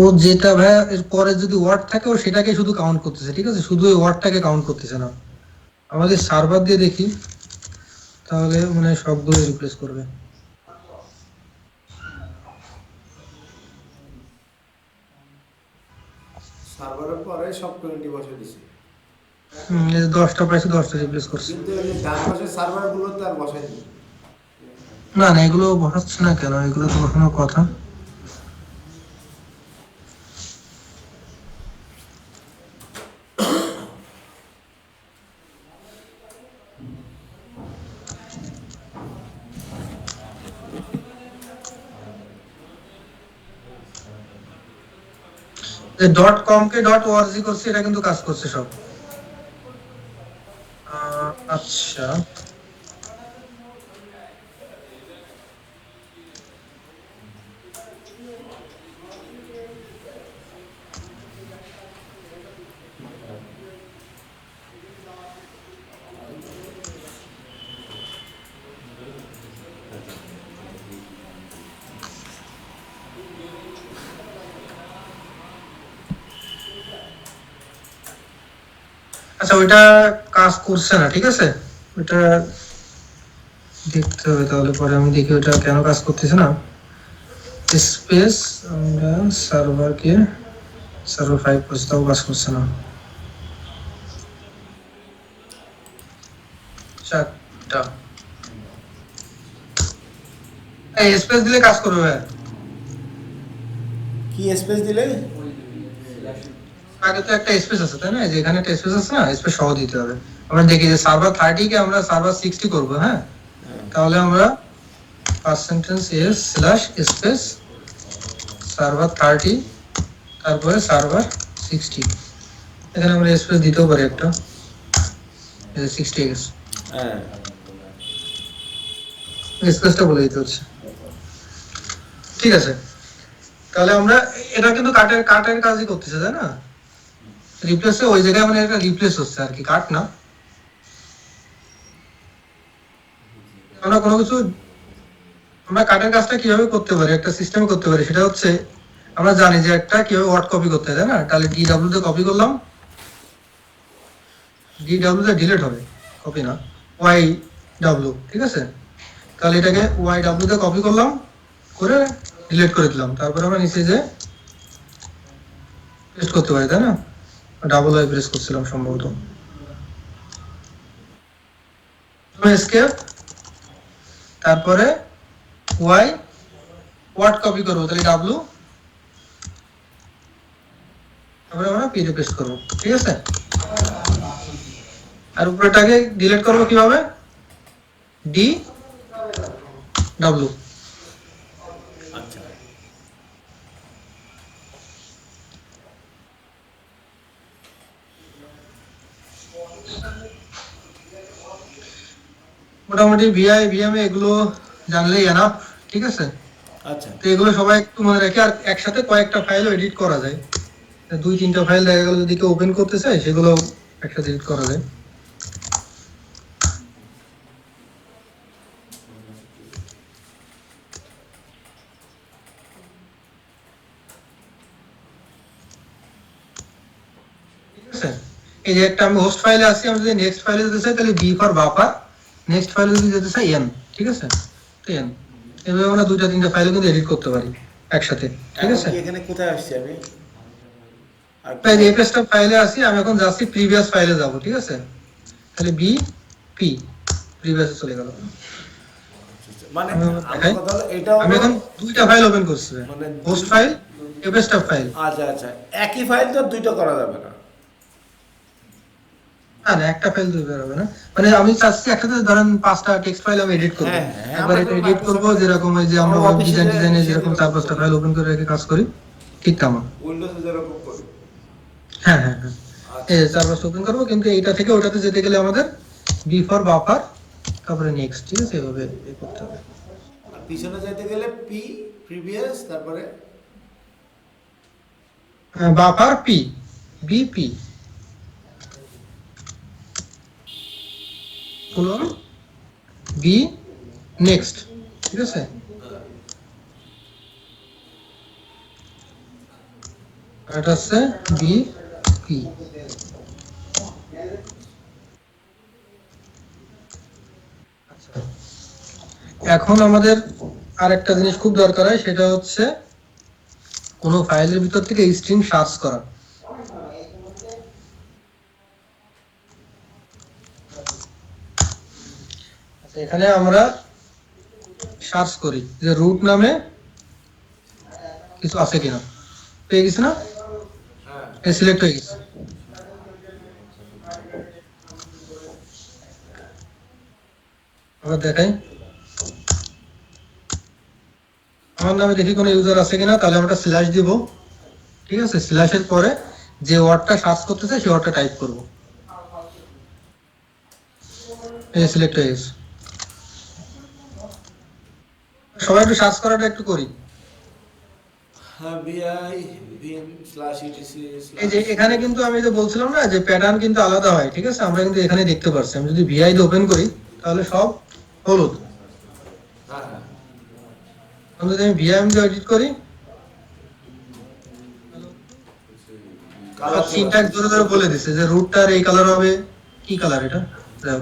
ও যেটা ভাই এর পরে যদি ওয়ার্ড থাকে ও সেটাকে শুধু কাউন্ট করতেছে, ঠিক আছে? শুধু ওই ওয়ার্ডটাকে কাউন্ট করতেছে না। আমাদের সার্ভার দিয়ে দেখি, তাহলে মানে সবগুলো রিপ্লেস করবে। সার্ভারের পরে সব 20 বসে দিছি, এই যে 10টা পাইছে, 10টা রিপ্লেস করছে। কিন্তু এই যে ডান পাশের সার্ভারগুলোতে আর বসাইনি। না না, এগুলো বসাচ্ছে না কেন? এগুলো তো বসানোর কথা। ডট কম কে ডট ওআরজি করছে, এটা কিন্তু কাজ করছে সব। আচ্ছা, আচ্ছা ওইটা কাজ করছে না, ঠিক আছে? ওইটা দেখতে হবে, তাহলে পরে আমি দেখি ওইটা কেন কাজ করতেছে না। স্পেস আমরা সার্ভারকে সার্ভার 5 করছি, তাও কাজ করছে না। 4টা এই স্পেস দিলে কাজ করবে ভাই। কি স্পেস দিলে? আগে তো একটা স্পেস আছে তাই না, যে এখানে একটা স্পেস আছে না, স্পেস সহ দিতে হবে। আমরা দেখি যে সার্ভার 30 কে আমরা সার্ভার 60 করব, হ্যাঁ? তাহলে আমরা percentage S slash space server 30 তারপরে সার্ভার 60, এখানে আমরা স্পেস দিতেও পারি একটা, 60 এক্স হ্যাঁ, স্পেসটা বলে দিতে হচ্ছে, ঠিক আছে? তাহলে আমরা এটা কিন্তু কাটের কাটের কাজই করতেছে তাই না, রিপ্লেসে ওই জায়গায় মানে এটা রিপ্লেস হচ্ছে আর কি, কাট না। আমরা কোনো কিছু আমরা কাটের কাজটা কিভাবে করতে পারি, একটা সিস্টেমে করতে পারি, সেটা হচ্ছে আমরা জানি যে একটা কিভাবে ওয়ার্ড কপি করতে হয় তাই না। তাহলে ডিডব্লিউ তে কপি করলাম, ডিডব্লিউ তে ডিলিট হবে, কপি না, ওয়াই ডাব্লিউ, ঠিক আছে? তাহলে এটাকে ওয়াই ডাব্লিউ তে কপি করলাম, করে ডিলিট করে দিলাম, তারপরে আমরা নিচে যে পেস্ট করতে পারি তাই না। ডাবল ওয়াই প্রেস করছিলাম সম্ভবত, এসকেপ, তারপরে ওয়াই ওয়ার্ড কপি করবো, তাহলে ডাব্লিউ, তারপরে আমরা পি পেস্ট করবো, ঠিক আছে? আর উপরেটাকে ডিলিট করবো কিভাবে, ডি ডাব্লিউ। আচ্ছা। মোটামুটি ভিআই ভিএম এগুলো জানলেই এনাফ, ঠিক আছে? আচ্ছা তো এগুলো সবাই একটু মনে রাখে, আর একসাথে কয়েকটা ফাইলও এডিট করা যায়। 2-3টা ফাইল দেখা গেল যদি কেউ ওপেন করতে চায় সেগুলো একসাথে এডিট করা যায়। ঠিক আছে, এই যে একটা আমি হোস্ট ফাইলে আছি, আমি যদি নেক্সট ফাইলে যেতে চাই তাহলে বি ফর বাফার, নেক্সট ফাইলে যদি যেতে চাই এন। ঠিক আছে, তো এন, এভাবে আমরা 2-3টা ফাইল কিন্তু এডিট করতে পারি একসাথে। ঠিক এখন আছে, কি এখানে কোথায় আসছি আমি? আর তাই যে এফএসটা ফাইলে আছি, আমি এখন যাচ্ছি প্রিভিয়াস ফাইলে যাব। ঠিক আছে, তাহলে বি পি প্রিভিয়াসে চলে গেল। মানে আমি আমার দেখাই, কথা হলো এটাও আমি এখন 2টা ফাইল ওপেন করছি, মানে হোস্ট ফাইল, এফএসটা ফাইল। আচ্ছা আচ্ছা, একই ফাইল তো দুইটা করা যাবে না। না না, একটা ফাইল দুই বের হবে না, মানে আমি চাচ্ছি একসাথে ধরেন 5টা টেক্সট ফাইল আমি এডিট করব। হ্যাঁ, হ্যাঁ, একবার আমরা এটা তো এডিট করব Microsoft যেরকম ওই যে আমরা আমার ওয়েব অফিসে ডিজাইন ডিজাইনে যেরকম সেরকম 4-5টা ফাইল ওপেন করে রেখে কাজ করি, ঠিক তেমন। উইন্ডোজে যেরকম করি। হ্যাঁ হ্যাঁ হ্যাঁ, এই 4-5টা ওপেন করব, কিন্তু এইটা থেকে ওটাতে যেতে গেলে আমাদের বি ফর বাফার, তারপরে নেক্সট। ঠিক আছে, এভাবে করতে হবে। আর পিছনে যাইতে গেলে পি প্রিভিয়াস, তারপরে buffer P, BP colon B next. ঠিক আছে, এটা হচ্ছে বি পি। এখন আমাদের আরেকটা জিনিস খুব দরকার হয়, সেটা হচ্ছে কোনো ফাইলের ভিতর থেকে স্ট্রিং সার্চ করা। আচ্ছা, এখানে আমরা সার্চ করি যে রুট নামে কিছু আছে কিনা, পেয়ে গেছি না, সিলেক্ট হয়ে গেছে। আমরা দেখাই আমার নামে দেখি কোনো ইউজার আছে কিনা, তাহলে আমরা স্ল্যাশ দিব। ঠিক আছে, স্ল্যাশের পরে যে ওয়ার্ডটা সার্চ করতে চাই সেই ওয়ার্ডটা টাইপ করব। এই সিলেক্ট হয়ে গেছে। সবাই একটু সার্চ করাটা একটু করি। হ্যাঁ, বিআই ভিএম স্ল্যাশ ইটিসি এই যে এখানে কিন্তু আমি যে বলছিলাম না যে প্যাটার্ন কিন্তু আলাদা হয়। ঠিক আছে, আমরা কিন্তু এখানে দেখতে পাচ্ছি, আমি যদি ভিআই দিয়ে ওপেন করি তাহলে সব হলুদ। হ্যাঁ হ্যাঁ, আমি যদি ভিআইএম দিয়ে এডিট করি, কালার সিনট্যাক্স ধরে ধরে বলে দিছে যে রুটটার এই কালার হবে। কি কালার এটা,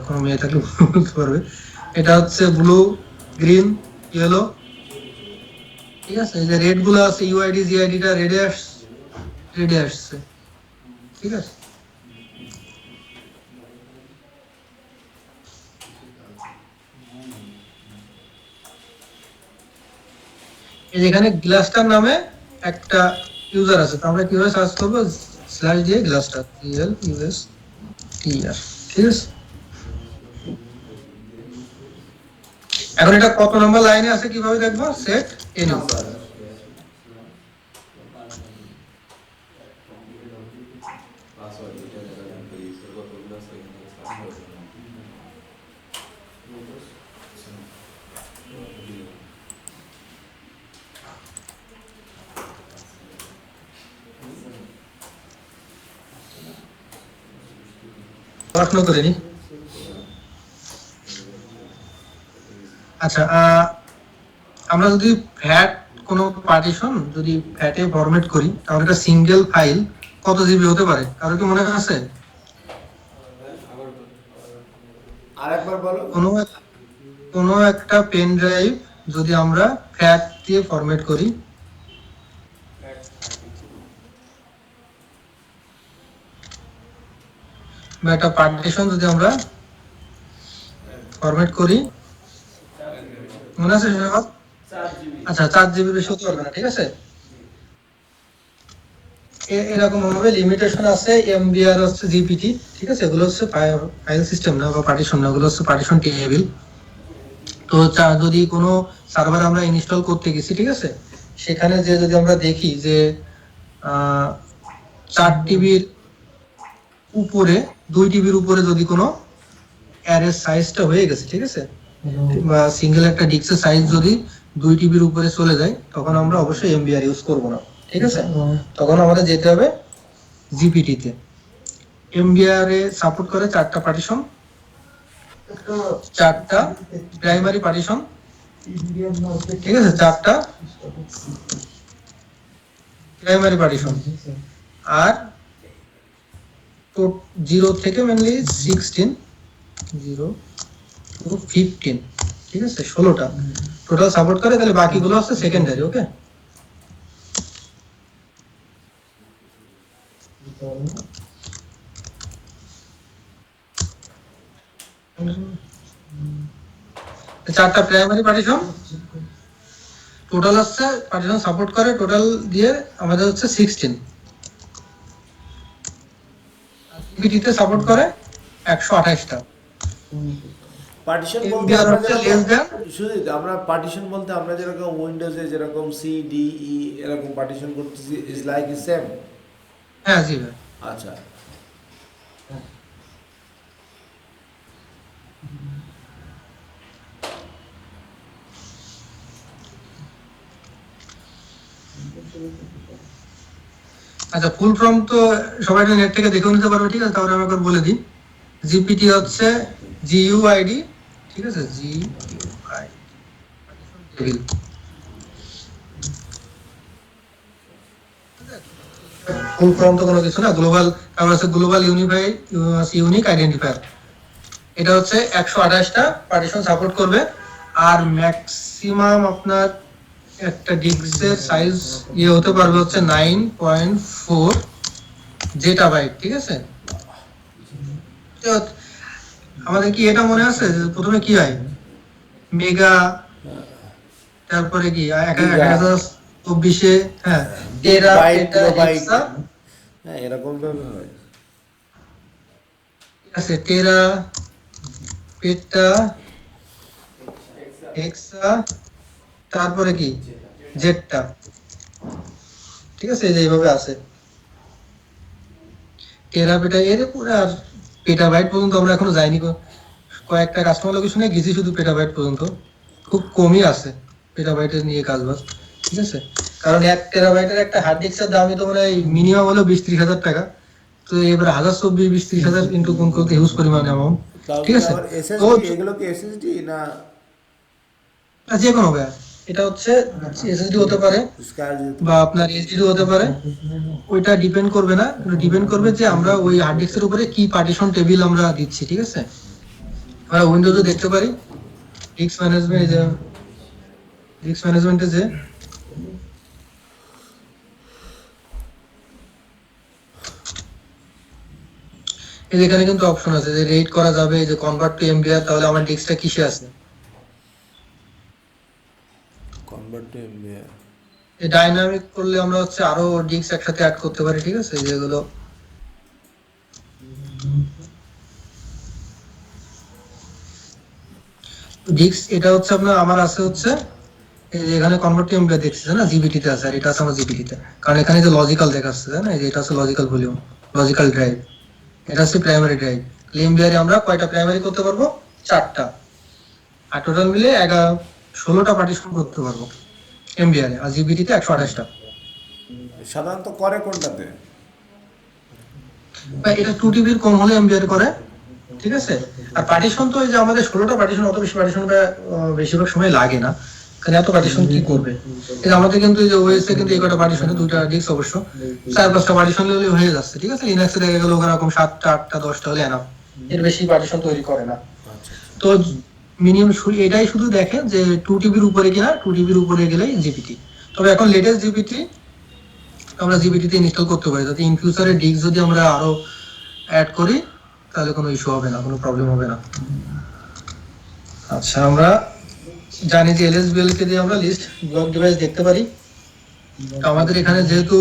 কোনো মেয়ে থাকলে বলতে পারবে। এটা হচ্ছে ব্লু, গ্রিন, ইয়েলো। ঠিক আছে, এই যে রেড গুলো আছে, ইউআইডি জিআইডি টা রেডে আসছে। ঠিক আছে, এই যেখানে গ্লাসটার নামে একটা ইউজার আছে, তো আমরা কিভাবে সার্চ করবো, স্ল্যাশ দিয়ে গ্লাসটার, জিএল ইউএস টিআর। ঠিক আছে, এখন এটা কত নম্বর লাইনে আছে কিভাবে দেখবো, সেট এনি। পড়াশোনা করে নি। আচ্ছা, আমরা যদি ফ্যাট কোনো পার্টিশন যদি ফ্যাটে ফরম্যাট করি তাহলে একটা সিঙ্গেল ফাইল কত জিবি হতে পারে, কারো কি মনে আছে? আরেকবার বলো। কোনো একটা পেন ড্রাইভ যদি আমরা ফ্যাট দিয়ে ফরম্যাট করি, বা একটা পার্টিশন যদি আমরা ফরম্যাট করি, মনে আছে সেটা? আচ্ছা, 4 জিবি বেশি হতে পারবে না। ঠিক আছে, এরকম ভাবে লিমিটেশন আছে, এমবিআর হচ্ছে জিপিটি। ঠিক আছে, এগুলো হচ্ছে ফাইল সিস্টেম না বা পার্টিশন না, এগুলো হচ্ছে পার্টিশন টেবিল। তো যদি কোনো সার্ভার আমরা ইনস্টল করতে গেছি, ঠিক আছে, সেখানে যে যদি আমরা দেখি যে 4 টিবির উপরে, 2 টিবির উপরে যদি কোনো অ্যারে সাইজটা হয়ে গেছে, ঠিক আছে, বা সিঙ্গেল একটা ডিস্কের সাইজ যদি 2 টিবির উপরে চলে যায় তখন আমরা অবশ্যই এমবিআর ইউজ করব না, ঠিক আছে? তখন আমাদের যেতে হবে জিপিটি তে। এমবিআর এ সাপোর্ট করে 4টা পার্টিশন, 4টা প্রাইমারি পার্টিশন, ঠিক আছে? 4টা প্রাইমারি পার্টিশন আর 0 থেকে মেনলি 16, 0 টু 15, ঠিক আছে? 16টা টোটাল সাপোর্ট করে, তাহলে বাকিগুলো হচ্ছে সেকেন্ডারি। ওকে, চারটা প্রাইমারি পার্টিশন টোটাল হচ্ছে, পার্টিশন সাপোর্ট করে টোটাল দিয়ে আমাদের হচ্ছে 16, জিপিটিতে সাপোর্ট করে 128টা। পার্টিশন বলতে এমবিআর আমরা হচ্ছে যেরকম লেস দ্যান, শুধু আমরা পার্টিশন বলতে আমরা যেরকম উইন্ডোজে যেরকম সি ডি ই এরকম পার্টিশন করতেছি, ইজ লাইক সেম। হ্যাঁ জি ভাই। আচ্ছা, আচ্ছা, ফুল ফর্ম তো সবাই নেট থেকে দেখেও নিতে পারবে, ঠিক আছে? তাহলে আমি একবার বলে দিই। জিপিটি হচ্ছে জিইউআইডি, ঠিক আছে? জিইউআইডি টেবিল, ফুল ফর্ম তো কোনো কিছু না, গ্লোবাল, তারপর হচ্ছে গ্লোবাল ইউনিফাইড ইউনিক আইডেন্টিফায়ার। এটা হচ্ছে 128টা পার্টিশন সাপোর্ট করবে। আর ম্যাক্সিমাম আপনার একটা ডিস্কের সাইজ ইয়ে হতে পারবে হচ্ছে 9.4 জেটাবাইট, ঠিক আছে? তো আমাদের কি এটা মনে আছে যে প্রথমে কি হয়, মেগা, তারপরে কি 1024, হ্যাঁ, টেরা, বাইট, পেটা, কিলোবাইট, হেক্সা, হ্যাঁ এরকম ভাবে হয়। ঠিক আছে? টেরা, পেটা, হেক্সা, তারপরে কি জেটটা, ঠিক আছে? এই যে এইভাবে আছে টেরা, পেটা, এর পুরো আর পেটাবাইট পর্যন্ত আমরা এখনো যাইনি। কয়েকটা কাস্টমার লোকেশনে গেছি শুধু পেটাবাইট পর্যন্ত, খুব কমই আছে পেটাবাইটের নিয়ে কাজবাজ, ঠিক আছে? কারণ 1 টেরাবাইটের একটা হার্ড ডিস্কের দামই তো মানে মিনিমাম হলো 20-30 হাজার টাকা। তো এবার 1024-20-30 হাজার কিন্তু কোন করতে হিউজ পরিমাণে অ্যামাউন্ট, তাও ঠিক কি আছে? আবার তো এসএসডি, এগুলো কি এসএসডি না যে কোনো হবে, এটা হচ্ছে এসএসডি হতে পারে স্কাই? বা আপনার এইচডিডি হতে পারে, ওইটা ডিপেন্ড করবে না, ডিপেন্ড করবে যে আমরা ওই হার্ড ডিস্কের উপরে কি পার্টিশন টেবিল আমরা দিচ্ছি, ঠিক আছে? আমরা উইন্ডোজে দেখতে পারি ডিস্ক ম্যানেজমেন্ট, যে ডিস্ক ম্যানেজমেন্টে যে এই যে এখানে কিন্তু অপশন আছে যে রেট করা যাবে, যে কনভার্ট টু এমবিআর, তাহলে আমার ডিস্কটা কিসে আছে। Convert to MBR. এই ডাইনামিক করলে আমরা হচ্ছে আরো ডিস্ক একসাথে অ্যাড করতে পারি, ঠিক আছে? যেগুলো ডিস্ক, এটা হচ্ছে আপনার আমার আছে হচ্ছে এই যে এখানে কনভার্ট টু এমবিআর দেখতেছে না, জিবিটি তে আছে, আর এটা আছে আমার জিবিটি তে। কারণ এখানে যে লজিক্যাল দেখাচ্ছে না, এই যে এটা হচ্ছে লজিক্যাল ভলিউম, লজিক্যাল ড্রাইভ, এটা হচ্ছে প্রাইমারি ড্রাইভ। এমবিআর এ আমরা কয়টা প্রাইমারি করতে পারবো? 4টা। আর টোটাল মিলে 16টা পার্টিশন করতে পারবো এমবিআর এ, আর জিবিটি তে 128টা। সাধারণত করে কোনটাতে? বা এটা 2 টিবির কম হলে এমবিআর করে, ঠিক আছে? আর পার্টিশন তো এই যে আমাদের 16টা পার্টিশন, অত বেশি পার্টিশন বেশিরভাগ সময় লাগে না, কারণ এত পার্টিশন কি করবে? এই যে আমাদের কিন্তু এই যে ওএস এ কিন্তু এই কটা পার্টিশনে 2টা ডিস্ক অবশ্য 4-5টা পার্টিশন হলে হয়ে যাচ্ছে, ঠিক আছে? লিনাক্স এ দেখা গেল এরকম 7টা 8টা 10টা হলে এনাফ, এর বেশি পার্টিশন তৈরি করে না। তো মিনিমাম এটাই শুধু দেখে যে 2 টিবির উপরে কিনা, 2 টিবির উপরে গেলেই জিপিটি। তবে এখন লেটেস্ট জিপিটি আমরা জিপিটি তে ইনস্টল করতে পারি, যাতে ইন ফিউচারে ডিস্ক যদি আমরা আরো অ্যাড করি তাহলে কোনো ইস্যু হবে না, কোনো প্রবলেম হবে না। আচ্ছা, আমরা জানি যে এলএসবিএল কে দিয়ে আমরা লিস্ট ব্লক ডিভাইস দেখতে পারি। তো আমাদের এখানে যেহেতু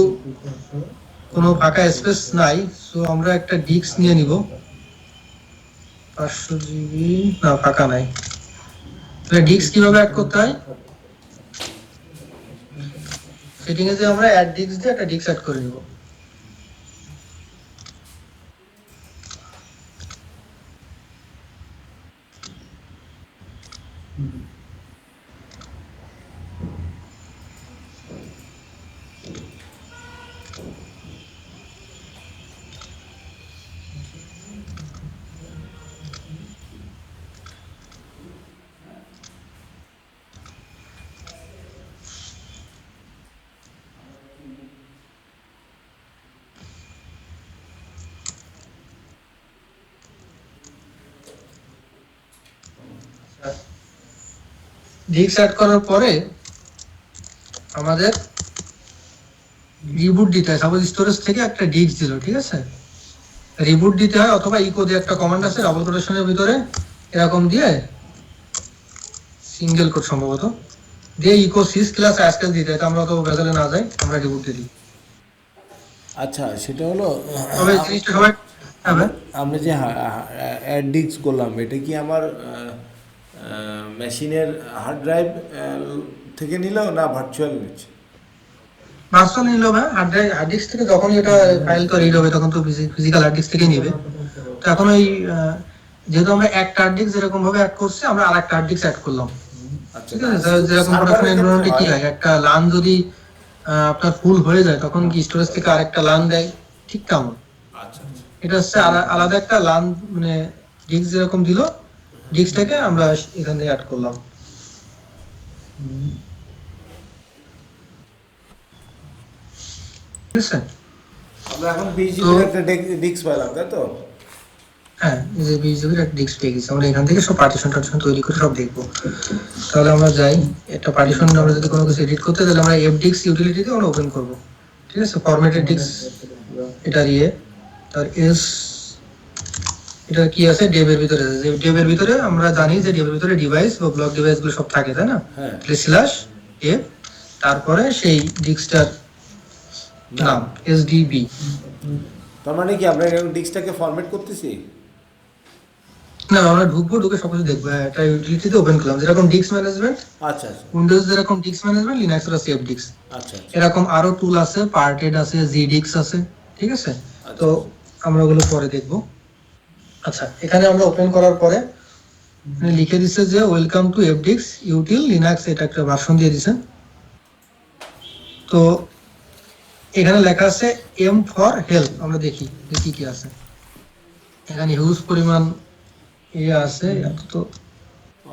কোনো ফাঁকা স্পেস নাই, সো আমরা একটা ডিস্ক নিয়ে নিব 500 জিবি, না ফাঁকা নাই। তাহলে ডিস্ক কিভাবে অ্যাড করতে হয়, সেটিং এ যে আমরা অ্যাড ডিস্ক দিয়ে একটা ডিস্ক অ্যাড করে নিব। ডিস্ক অ্যাড করার পরে আমাদের রিবুট দিতে হয়। সাপোজ স্টোরেজ থেকে একটা ডিস্ক দিল, ঠিক আছে, রিবুট দিতে হয়, অথবা ইকো দিয়ে একটা কমান্ড আছে ডাবল কোটেশনের ভিতরে এরকম দিয়ে, সিঙ্গেল কোড সম্ভবত দিয়ে ইকো সিস ক্লাস অ্যাসকেল দিতে হয়। তো আমরা অত ভেজালে না যাই, আমরা রিবুট দিয়ে দিই। আচ্ছা, সেটা হলো তবে জিনিসটা সবাই আমরা আমরা যে অ্যাড ডিস্ক করলাম, এটা কি আমার মেশিনের হার্ড ড্রাইভ থেকে নিল না ভার্চুয়াল নিচ্ছে? পার্সোনাল নিল না, হার্ড ডিস্ক থেকে যখন এটা ফাইল তো রিড হবে তখন তো ফিজিক্যাল হার্ড ডিস্ক থেকে নিবে। তো এখন ওই যেহেতু আমরা একটা হার্ড ডিস্ক যেরকম ভাবে অ্যাড করছি, আমরা আর একটা হার্ড ডিস্ক অ্যাড করলাম, আচ্ছা, ঠিক আছে। যেরকম প্রোডাকশন এনভায়রনমেন্টে কি হয়, একটা লান যদি আপনার ফুল হয়ে যায় তখন কি স্টোরেজ থেকে আরেকটা লান দেয়, ঠিক তেমন আচ্ছা, এটা হচ্ছে আলাদা একটা লান, মানে ডিস্ক যেরকম দিল ডিস্কটাকে আমরা এখান থেকে অ্যাড করলাম। ঠিক আছে, আমরা এখন 20 জিবির একটা ডিস্ক পেলাম, তাই তো? হ্যাঁ, এই যে 20 জিবির একটা ডিস্ক পেয়ে গেছি। আমরা এখান থেকে সব পার্টিশন টার্টিশন তৈরি করে সব দেখবো। তাহলে আমরা যাই, একটা পার্টিশন আমরা যদি কোনো কিছু এডিট করতে, তাহলে আমরা fdix ইউটিলিটিতে আমরা ওপেন করব, ঠিক আছে। ফরম্যাটেড ডিস্ক এটা দিয়ে, তার এস এটা কি আছে, ডেভের ভিতরে আছে। যে ডেভের ভিতরে আমরা জানি যে ডেভের ভিতরে ডিভাইস বা ব্লক ডিভাইস গুলো সব থাকে, তাই না? হ্যাঁ। তাহলে স্ল্যাশ ডেভ, তারপরে সেই ডিস্কটার নাম এসডিবি। তার মানে কি আমরা ডিস্কটাকে ফরম্যাট করতেছি? না, আমরা ঢুকবো, ঢুকে সবকিছু দেখবো। এটা ইউটিলিটিতে ওপেন করলাম, যেরকম ডিস্ক ম্যানেজমেন্ট, আচ্ছা, আচ্ছা, উইন্ডোজ যেরকম ডিস্ক ম্যানেজমেন্ট, লিনাক্সের আছে fdix। আচ্ছা, এরকম আরো টুল আছে, পার্টেড আছে, zdix আছে, ঠিক আছে। তো আমরা ওগুলো পরে দেখব। আচ্ছা, এখানে আমরা ওপেন করার পরে লিখে দিছে যে welcome to fdix util Linux, এটা একটা ভার্সন দিয়ে দিছে। তো এখানে লেখা আছে এম ফর হেল্প, আমরা দেখি যে কি কি আছে। এখানে হিউজ পরিমাণ ইয়ে আছে, এত তো।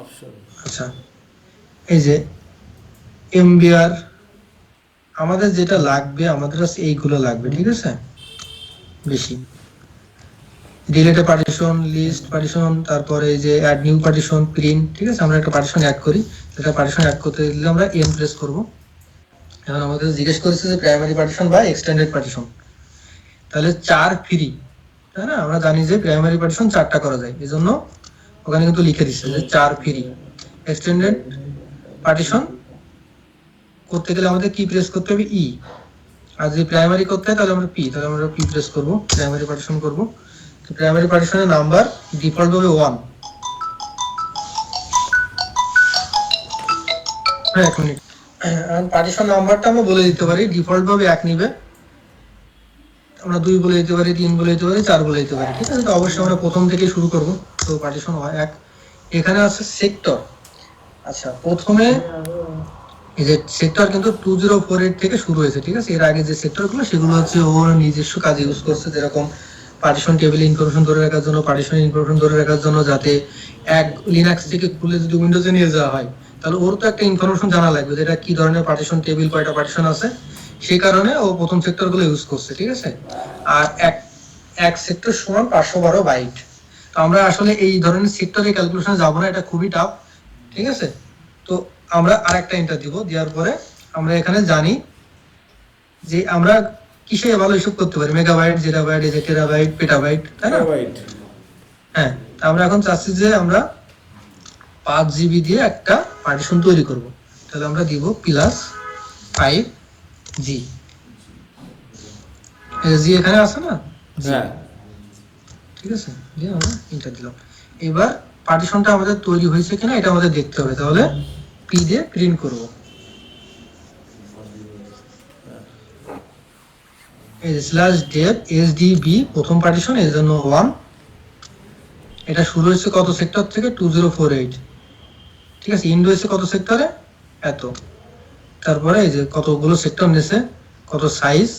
অপশন। আচ্ছা, এই যে এমবিআর, আমাদের যেটা লাগবে, আমাদের কাছে এইগুলো লাগবে, ঠিক আছে। বেশি ডিলেটে পার্টিশন, লিস্ট পার্টিশন, তারপরে এই যে অ্যাড নিউ পার্টিশন, প্রিন্ট, ঠিক আছে। আমরা একটা পার্টিশন অ্যাড করি, এটা পার্টিশন অ্যাড করতে দিলে আমরা এন প্রেস করব। এখন আমাদের জিজ্ঞেস করেছে যে প্রাইমারি পার্টিশন বা এক্সটেন্ডেড পার্টিশন, তাহলে 4 ফ্রি, তাই না? আমরা জানি যে প্রাইমারি পার্টিশন 4টা করা যায়, এজন্য ওখানে কিন্তু লিখে দিচ্ছে যে 4 ফ্রি। এক্সটেন্ডেড পার্টিশন করতে গেলে আমাদের কি প্রেস করতে হবে, ই। আর যদি প্রাইমারি করতে হয় তাহলে আমরা পি, তাহলে আমরা পি প্রেস করব, প্রাইমারি পার্টিশন করব। তো প্রাইমারি পার্টিশনের নাম্বার ডিফল্ট ভাবে 1। হ্যাঁ, 1 মিনিট। পার্টিশন নাম্বারটা আমরা বলে দিতে পারি, ডিফল্ট ভাবে 1 নিবে, আমরা 2 বলে দিতে পারি, 3 বলে দিতে পারি, 4 বলে দিতে পারি, ঠিক আছে। তো অবশ্যই আমরা প্রথম থেকে শুরু করব। তো পার্টিশন হয় 1। এখানে আছে সেক্টর। আচ্ছা, প্রথমে এই যে সেক্টর কিন্তু 2048 থেকে শুরু হয়েছে, ঠিক আছে। এর আগে যে সেক্টরগুলো সেগুলো হচ্ছে ওর নিজস্ব কাজে ইউজ করছে, যেরকম পার্টিশন টেবিল ইনফরমেশন ধরে রাখার জন্য, পার্টিশন ইনফরমেশন ধরে রাখার জন্য, যাতে এক লিনাক্স থেকে খুলে যদি উইন্ডোজে নিয়ে যাওয়া হয় তাহলে ওর তো একটা ইনফরমেশন জানা লাগবে, যেটা কি ধরনের পার্টিশন টেবিল, কয়টা পার্টিশন আছে, সেই কারণে ও প্রথম সেক্টরগুলো ইউজ করছে, ঠিক আছে। আর এক সেক্টর সমান 512 বাইট। তো আমরা আসলে এই ধরনের সেক্টরে ক্যালকুলেশনে যাব না, এটা খুবই টাফ, ঠিক আছে। তো আমরা আরেকটা এন্টার দিব, দেওয়ার পরে আমরা এখানে জানি যে আমরা কিসে ভালো হিসাব করতে পারি, মেগাবাইট, জেটাবাইট, এই যে টেরাবাইট, পেটাবাইট, তাই না? রাইট। হ্যাঁ, তা আমরা এখন চাচ্ছি যে আমরা 5 জিবি দিয়ে একটা পার্টিশন তৈরি করব। তাহলে আমরা দিব +5 জি, জি এখানে আছে না, হ্যাঁ, ঠিক আছে। দিয়ে আমরা এন্টার দিলাম। এবার পার্টিশনটা আমাদের তৈরি হয়েছে কিনা এটা আমাদের দেখতে হবে, তাহলে পি দিয়ে প্রিন্ট করব। /dev sdb প্রথম পার্টিশন, এর জন্য 1। এটা শুরু হয়েছে কত সেক্টর থেকে, 2048, ঠিক আছে। ইন্ড হয়েছে কত সেক্টরে, এত। তারপরে এই যে কতগুলো সেক্টর নেছে, কত সাইজ,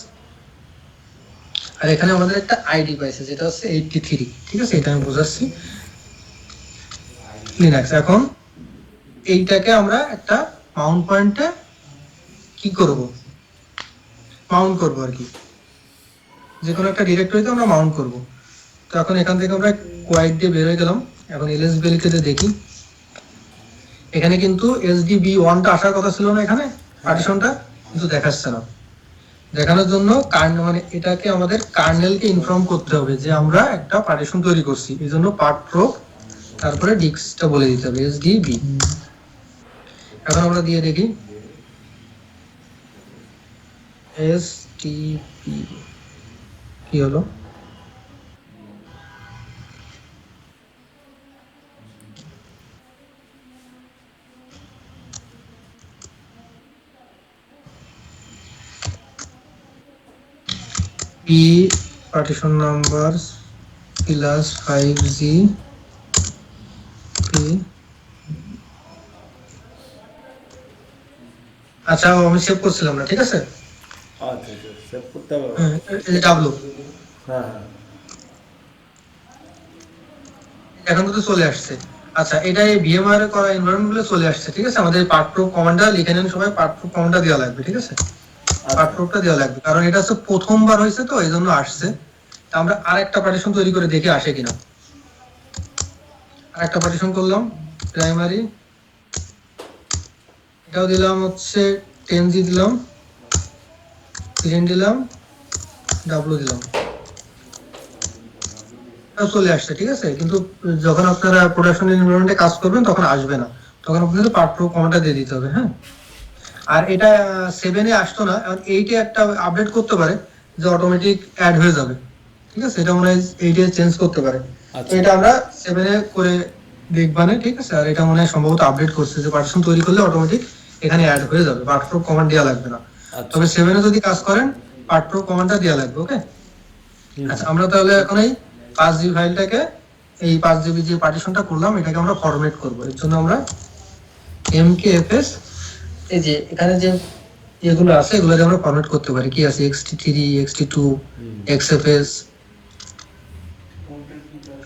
আর এখানে আমাদের একটা আইডি পাইছে যেটা হচ্ছে 83, ঠিক আছে। এটা আমি বোঝাচ্ছি লিনাক্স। এখন এইটাকে আমরা একটা মাউন্ট পয়েন্টে কি করব, মাউন্ট করব আর কি, যে কোনো একটা ডিরেক্টরিতে আমরা মাউন্ট করব। তো এখন এখান থেকে আমরা কোয়াইট দিয়ে বের হয়ে গেলাম। এখন এলএসবিএল কে দেখি, এখানে কিন্তু SDB1টা আসার কথা ছিল না এখানে পার্টিশনটা, কিন্তু দেখাচ্ছে না। দেখানোর জন্য মানে এটাকে আমাদের কার্নেলকে ইনফর্ম করতে হবে যে আমরা একটা পার্টিশন তৈরি করছি, এই জন্য পার্ট প্রোব তারপরে ডিস্কটা বলে দিতে হবে SDB। এখন আমরা দিয়ে দেখি STP কি হলো। P partition numbers plus 5G P। আচ্ছা আমি সেভ করছিলাম না, ঠিক আছে। আচ্ছা সেভ করতে হবে। এই ডাব্লু হ্যাঁ হ্যাঁ এখন কিন্তু চলে আসছে। আচ্ছা এটা এই ভিএমআর এ করা এনভায়রনমেন্ট গুলো চলে আসছে, ঠিক আছে। আমাদের পার্ট প্রুফ কমান্ডটা লিখে নেন সবাই, পার্ট প্রুফ কমান্ডটা দেওয়া লাগবে, ঠিক আছে। পার্ট প্রুফটা দেওয়া লাগবে কারণ এটা হচ্ছে প্রথমবার হয়েছে তো এই জন্য আসছে। তা আমরা আরেকটা পার্টিশন তৈরি করে দেখি আসে কিনা। আরেকটা পার্টিশন করলাম প্রাইমারি, এটাও দিলাম হচ্ছে 10G দিলাম, 3 দিলাম, ডাব্লু দিলাম, চলে আসছে, ঠিক আছে। কিন্তু যখন আপনারা প্রোডাকশন এনভায়রনমেন্টে কাজ করবেন তখন আসবে না, তখন আপনাদের পার্ট প্রো কমান্ডটা দিয়ে দিতে হবে, হ্যাঁ। আর এটা 7 এ আসতো না, এখন 8 এ একটা আপডেট করতে পারে যে অটোমেটিক অ্যাড হয়ে যাবে, ঠিক আছে। এটা মনে হয় 8 এ চেঞ্জ করতে পারে। তো এটা আমরা 7 এ করে দেখবানে, ঠিক আছে। আর এটা মনে হয় সম্ভবত আপডেট করছে যে পার্টিশন তৈরি করলে অটোমেটিক এখানে অ্যাড হয়ে যাবে, পার্ট প্রো কমান্ড দেওয়া লাগবে না। তবে 7 এ যদি কাজ করেন পার্ট প্রো কমান্ডটা দেওয়া লাগবে, ওকে। আচ্ছা আমরা তাহলে এখন এই 5GB ফাইলটাকে, এই 5GB যে পার্টিশনটা করলাম এটাকে আমরা ফরম্যাট করব। এর জন্য আমরা mkfs, এই যে এখানে যে এগুলো আছে এগুলোকে আমরা ফরম্যাট করতে পারি। কি আছে ext3, ext2, xfs,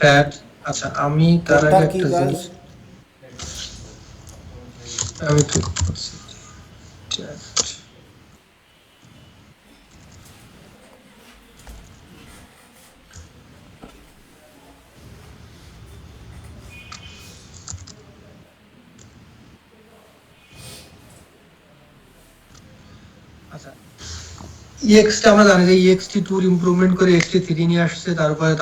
fat। আচ্ছা আমি তার আগে একটা জিনিস আমি ঠিক করছি। আচ্ছা ext আমরা জানি যে ext2 এর ইমপ্রুভমেন্ট করে ext3 নিয়ে আসছে,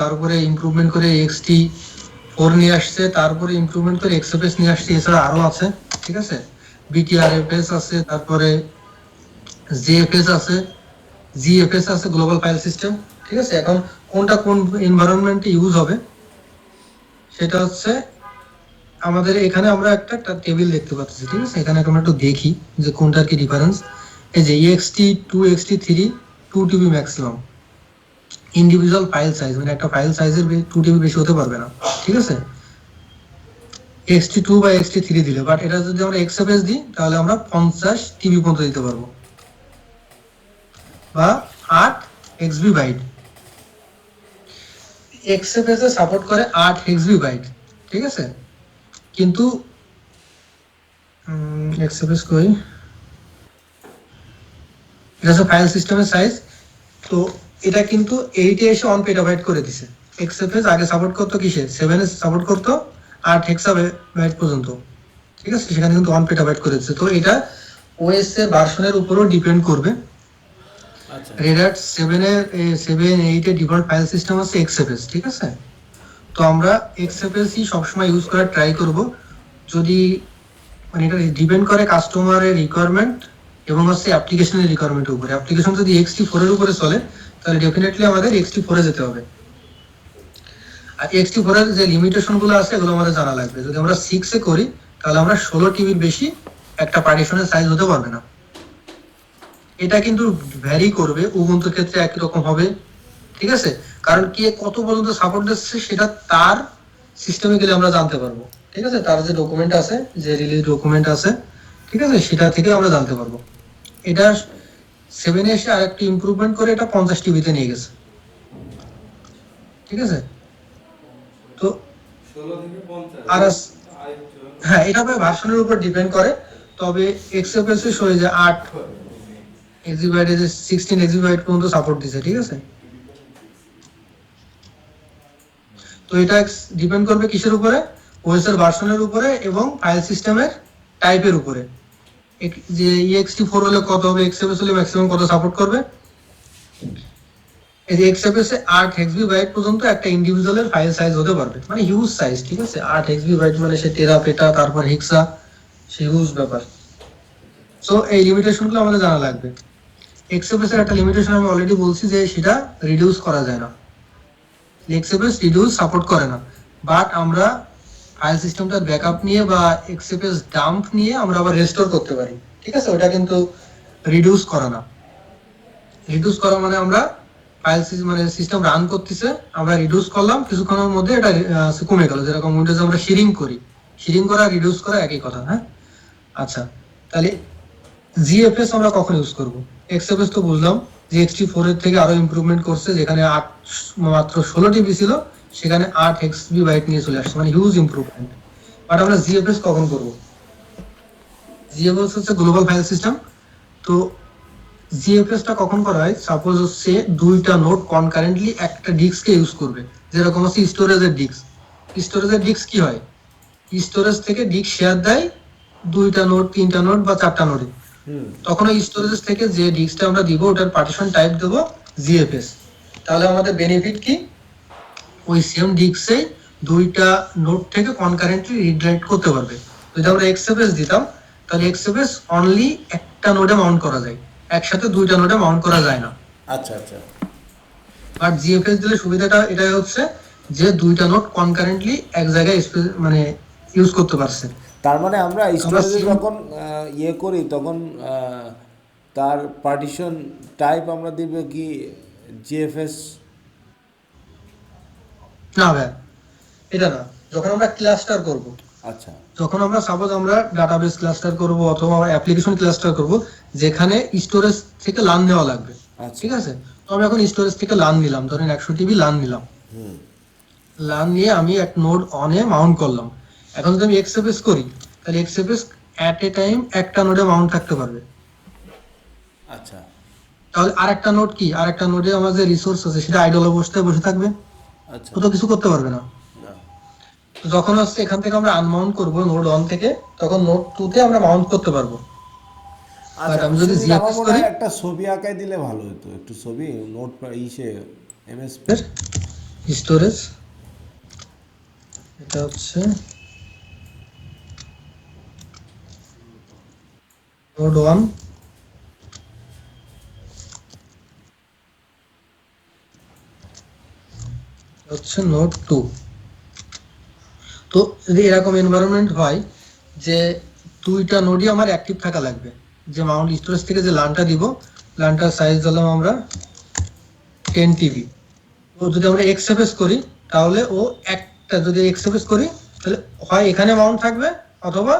তারপরে ইমপ্রুভমেন্ট করে ext4 নিয়ে আসছে, তারপরে ইমপ্রুভমেন্ট করে xfs নিয়ে আসছে। এছাড়া আরো আছে, ঠিক আছে। btrfs আছে, তারপরে jfs আছে, gfs আছে, গ্লোবাল ফাইল সিস্টেম, ঠিক আছে। এখন কোনটা কোন এনভায়রনমেন্টে ইউজ হবে সেটা হচ্ছে আমাদের এখানে আমরা একটা টেবিল দেখতে পাচ্ছি, ঠিক আছে। এখানে আমরা একটু দেখি যে কোনটার কি ডিফারেন্স। এই যে ext2 ext3 2TB maximum, individual file size মানে একটা ফাইল সাইজের 2TB বেশি হতে পারবে না, ঠিক আছে। ext2 বা ext3 দিলে, বাট এটা যদি আমরা xfs দিই তাহলে আমরা 50TB পর্যন্ত দিতে পারবো, বা 8 XB বাইট। xfs এ সাপোর্ট করে 8 XB বাইট, ঠিক আছে। কিন্তু xfs কই, এটা হচ্ছে ফাইল সিস্টেমের সাইজ। তো এটা কিন্তু 8 এ এসে 1 পেটাবাইট করে দিছে। xfs আগে সাপোর্ট করতো কিসে, 7 এ সাপোর্ট করতো 8 হেক্সাবাইট পর্যন্ত, ঠিক আছে। সেখানে কিন্তু 1 পেটাবাইট করে দিচ্ছে। তো এটা ওএস এর ভার্সনের উপরও ডিপেন্ড করবে। রেড হ্যাট 7 এর 7 8 এর ডিফল্ট ফাইল সিস্টেম হচ্ছে xfs, ঠিক আছে। তো আমরা xfs ই সবসময় ইউজ করার ট্রাই করব। যদি মানে এটা ডিপেন্ড করে কাস্টমারের রিকোয়ারমেন্ট এবং হচ্ছে অ্যাপ্লিকেশনের রিকোয়ারমেন্টের উপরে। অ্যাপ্লিকেশন যদি ext4 এর উপরে চলে তাহলে ডেফিনেটলি আমাদের ext4 এ যেতে হবে। আর ext4 এর যে লিমিটেশন গুলো আছে এগুলো আমাদের জানা লাগবে। যদি আমরা 6 এ করি তাহলে আমরা 16TB বেশি একটা পার্টিশনের সাইজ হতে পারবে না। এটা কিন্তু ভ্যারি করবে, উবুন্টুর ক্ষেত্রে একই রকম হবে, ঠিক আছে। কারণ কে কত পর্যন্ত সাপোর্ট দিচ্ছে সেটা তার সিস্টেমে গেলে আমরা জানতে পারবো, ঠিক আছে। তার যে ডকুমেন্ট আছে, যে রিলিজ ডকুমেন্ট আছে, ঠিক আছে, সেটা থেকে আমরা জানতে পারবো। এটা 7 এ এসে আরেকটু ইমপ্রুভমেন্ট করে এটা 50TB তে নিয়ে গেছে, ঠিক আছে। তো 16 থেকে 50 আর হ্যাঁ এটা ভার্সনের উপর ডিপেন্ড করে। তবে xfs এ হয়ে যায় 8 XB বাইট, 16 XB বাইট পর্যন্ত সাপোর্ট দিছে, ঠিক আছে। তো এটা ডিপেন্ড করবে কিসের উপরে, ওএস এর ভার্সনের উপরে এবং ফাইল সিস্টেমের টাইপের উপরে। যে ext4 হলে কত হবে, xfs হলে ম্যাক্সিমাম কত সাপোর্ট করবে। এই যে xfs এ 8 হেক্সবি বাইট পর্যন্ত একটা ইন্ডিভিজুয়ালের ফাইল সাইজ হতে পারবে, মানে হিউজ সাইজ, ঠিক আছে। 8 হেক্সবি বাইট মানে সে টেরা পেটা তারপর হেক্সা, সে হিউজ ব্যাপার। সো এই লিমিটেশনগুলো আমাদের জানা লাগবে। xfs এর একটা লিমিটেশন আমি অলরেডি বলছি যে সেটা রিডিউস করা যায় না, xfs রিডিউস সাপোর্ট করে না। বাট আমরা ফাইল সিস্টেমটার ব্যাকআপ নিয়ে বা xfs ডাম্প নিয়ে আমরা আবার রেস্টোর করতে পারি, ঠিক আছে। ওটা কিন্তু রিডিউস করা না। রিডিউস করা মানে আমরা ফাইল মানে সিস্টেম রান করতেছে, আমরা রিডিউস করলাম, কিছুক্ষণের মধ্যে এটা কমে গেল, যেরকম উইন্ডোজে আমরা শেয়ারিং করি। শেয়ারিং করা রিডিউস করা একই কথা, হ্যাঁ। আচ্ছা, তাহলে জিএফএস আমরা কখন ইউজ করব? এক্সএফএস তো বুঝলাম যে ext4 এর থেকে আরো ইমপ্রুভমেন্ট করছে, যেখানে মাত্র 16 টিবি ছিল সেখানে 8 হেক্সবি বাইট নিয়ে চলে আসছে, মানে হিউজ ইমপ্রুভমেন্ট। বাট আমরা জিএফএস কখন করব? জিএফএস হচ্ছে গ্লোবাল ফাইল সিস্টেম। তো জিএফএস টা কখন করা হয়? সাপোজ হচ্ছে দুইটা নোড কনকারেন্টলি একটা ডিস্ককে ইউজ করবে, যেরকম হচ্ছে স্টোরেজের ডিস্ক। স্টোরেজের ডিস্ক কি হয়? স্টোরেজ থেকে ডিস্ক শেয়ার দেয় দুইটা নোড, তিনটা নোড বা চারটা নোডে। তখন ওই স্টোরেজ থেকে যে ডিস্কটা আমরা দিব ওটার পার্টিশন টাইপ দেব জিএফএস। তাহলে আমাদের বেনিফিট কি? ওই সেম ডিস্কে দুইটা নোড থেকে কনকারেন্টলি রিড রাইট করতে পারবে। যদি আমরা এক্সএফএস দিতাম তাহলে এক্সএফএস অনলি একটা নোডে মাউন্ট করা যায়, একসাথে দুইটা নোডে মাউন্ট করা যায় না। আচ্ছা আচ্ছা। আর জিএফএস দিলে সুবিধাটা এটাই হচ্ছে যে দুইটা নোড কনকারেন্টলি এক জায়গায় মানে ইউজ করতে পারছে। তার মানে আমরা স্টোরেজে sim- যখন ইয়ে করি তখন তার পার্টিশন টাইপ আমরা দিব কি জিএফএস? না ভাই, এটা না। যখন আমরা ক্লাস্টার করব, আচ্ছা যখন আমরা সাপোজ আমরা ডাটাবেস ক্লাস্টার করব অথবা অ্যাপ্লিকেশন ক্লাস্টার করব, যেখানে স্টোরেজ থেকে লান নেওয়া লাগবে, আচ্ছা। ঠিক আছে। তো আমি এখন স্টোরেজ থেকে লান নিলাম, ধরেন 100 টিবি লান নিলাম। লান নিয়ে আমি এক নোড অনে মাউন্ট করলাম। এখন যদি আমি এক্সএফএস করি তাহলে এক্সএফএস এট এ টাইম একটা নোডে মাউন্ট থাকতে পারবে। আচ্ছা তাহলে আরেকটা নোড কি, আরেকটা নোডে আমার যে রিসোর্স আছে সেটা আইডল অবস্থায় বসে থাকবে, আচ্ছা। ও তো কিছু করতে পারবে না। না। তো যখন হচ্ছে এখান থেকে আমরা আনমাউন্ট করব নোড 1 থেকে, তখন নোড 2 তে আমরা মাউন্ট করতে পারবো। আচ্ছা, আমি যদি সুনীল, আমার GFS মনে হয় করি- একটা ছবি আঁকায় দিলে ভালো হতো, একটু ছবি নোট ইসে এমএস। স্টোরেজ এটা হচ্ছে নোড 1, হচ্ছে নোড 2। তো যদি এরকম এনভায়রনমেন্ট হয় যে দুইটা নোডই আমার অ্যাক্টিভ থাকা লাগবে, যে মাউন্ট স্টোরেজ থেকে যে লানটা দিব, লানটার সাইজ দিলাম আমরা 10 টিবি। তো যদি আমরা এক্সএফএস করি তাহলে ও একটা, যদি এক্সএফএস করি তাহলে হয় এখানে মাউন্ট থাকবে অথবা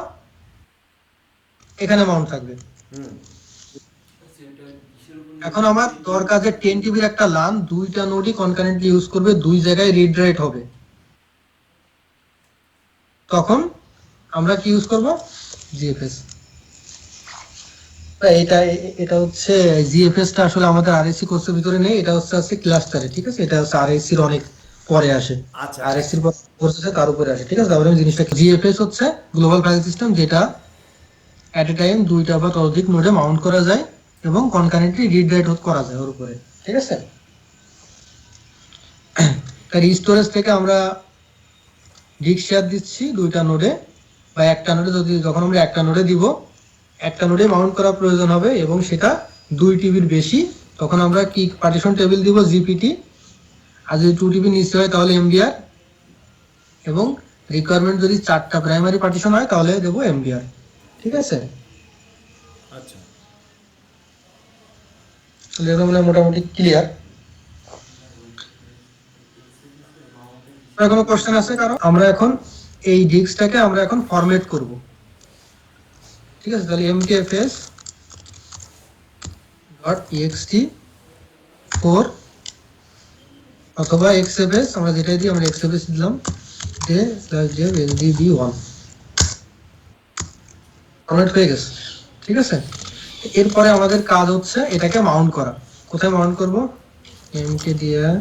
এখানে মাউন্ট থাকবে। এখন আমার দরকার যে 10 টিবির একটা লান দুইটা নোডই কনকারেন্টলি ইউজ করবে, দুই জায়গায় রিড রাইট হবে, তখন আমরা কি ইউজ করব? জিএফএস। এটা এটা হচ্ছে জিএফএস টা আসলে আমাদের আরএসসি কোর্সের ভিতরে নেই, এটা হচ্ছে আছে ক্লাস্টারে, ঠিক আছে। এটা হচ্ছে আরএসসি এর অনেক পরে আসে, আচ্ছা। আরএসসি এর কোর্স আছে তার উপরে আসে, ঠিক আছে। তারপরে আমি জিনিসটা, জিএফএস হচ্ছে গ্লোবাল ফাইল সিস্টেম, যেটা এট এ টাইম দুইটা বা ততোধিক নোডে মাউন্ট করা যায় এবং কনকারেন্টলি রিড রাইট করা যায় ওর উপরে, ঠিক আছে। তার স্টোরেজ থেকে আমরা ডিস্ক শেয়ার দিচ্ছি দুইটা নোডে বা একটা নোডে, যদি যখন আমরা একটা নোডে দিব একটা নোডে মাউন্ট করা প্রয়োজন হবে এবং সেটা 2 টিবির বেশি, তখন আমরা কি পার্টিশন টেবিল দিব? জিপিটি। আর যদি 2 টিবি নিচে হয় তাহলে এমবিআর, এবং রিকোয়ারমেন্ট যদি 4টা প্রাইমারি পার্টিশন হয় তাহলে দেবো এমবিআর, ঠিক আছে। আচ্ছা তাহলে এরকম মোটামুটি ক্লিয়ার। কোনো কোশ্চেন আছে কারণ? আমরা এখন এই ডিস্কটাকে আমরা এখন ফরম্যাট করব, ঠিক আছে। তাহলে mkfs .ext4 অথবা xfs, আমরা যেটাই দিই, আমরা xfs দিলাম /dev/sdb1, ফরম্যাট হয়ে গেছে, ঠিক আছে। এরপরে আমাদের কাজ হচ্ছে এটাকে মাউন্ট করা। কোথায় মাউন্ট করব? mkdir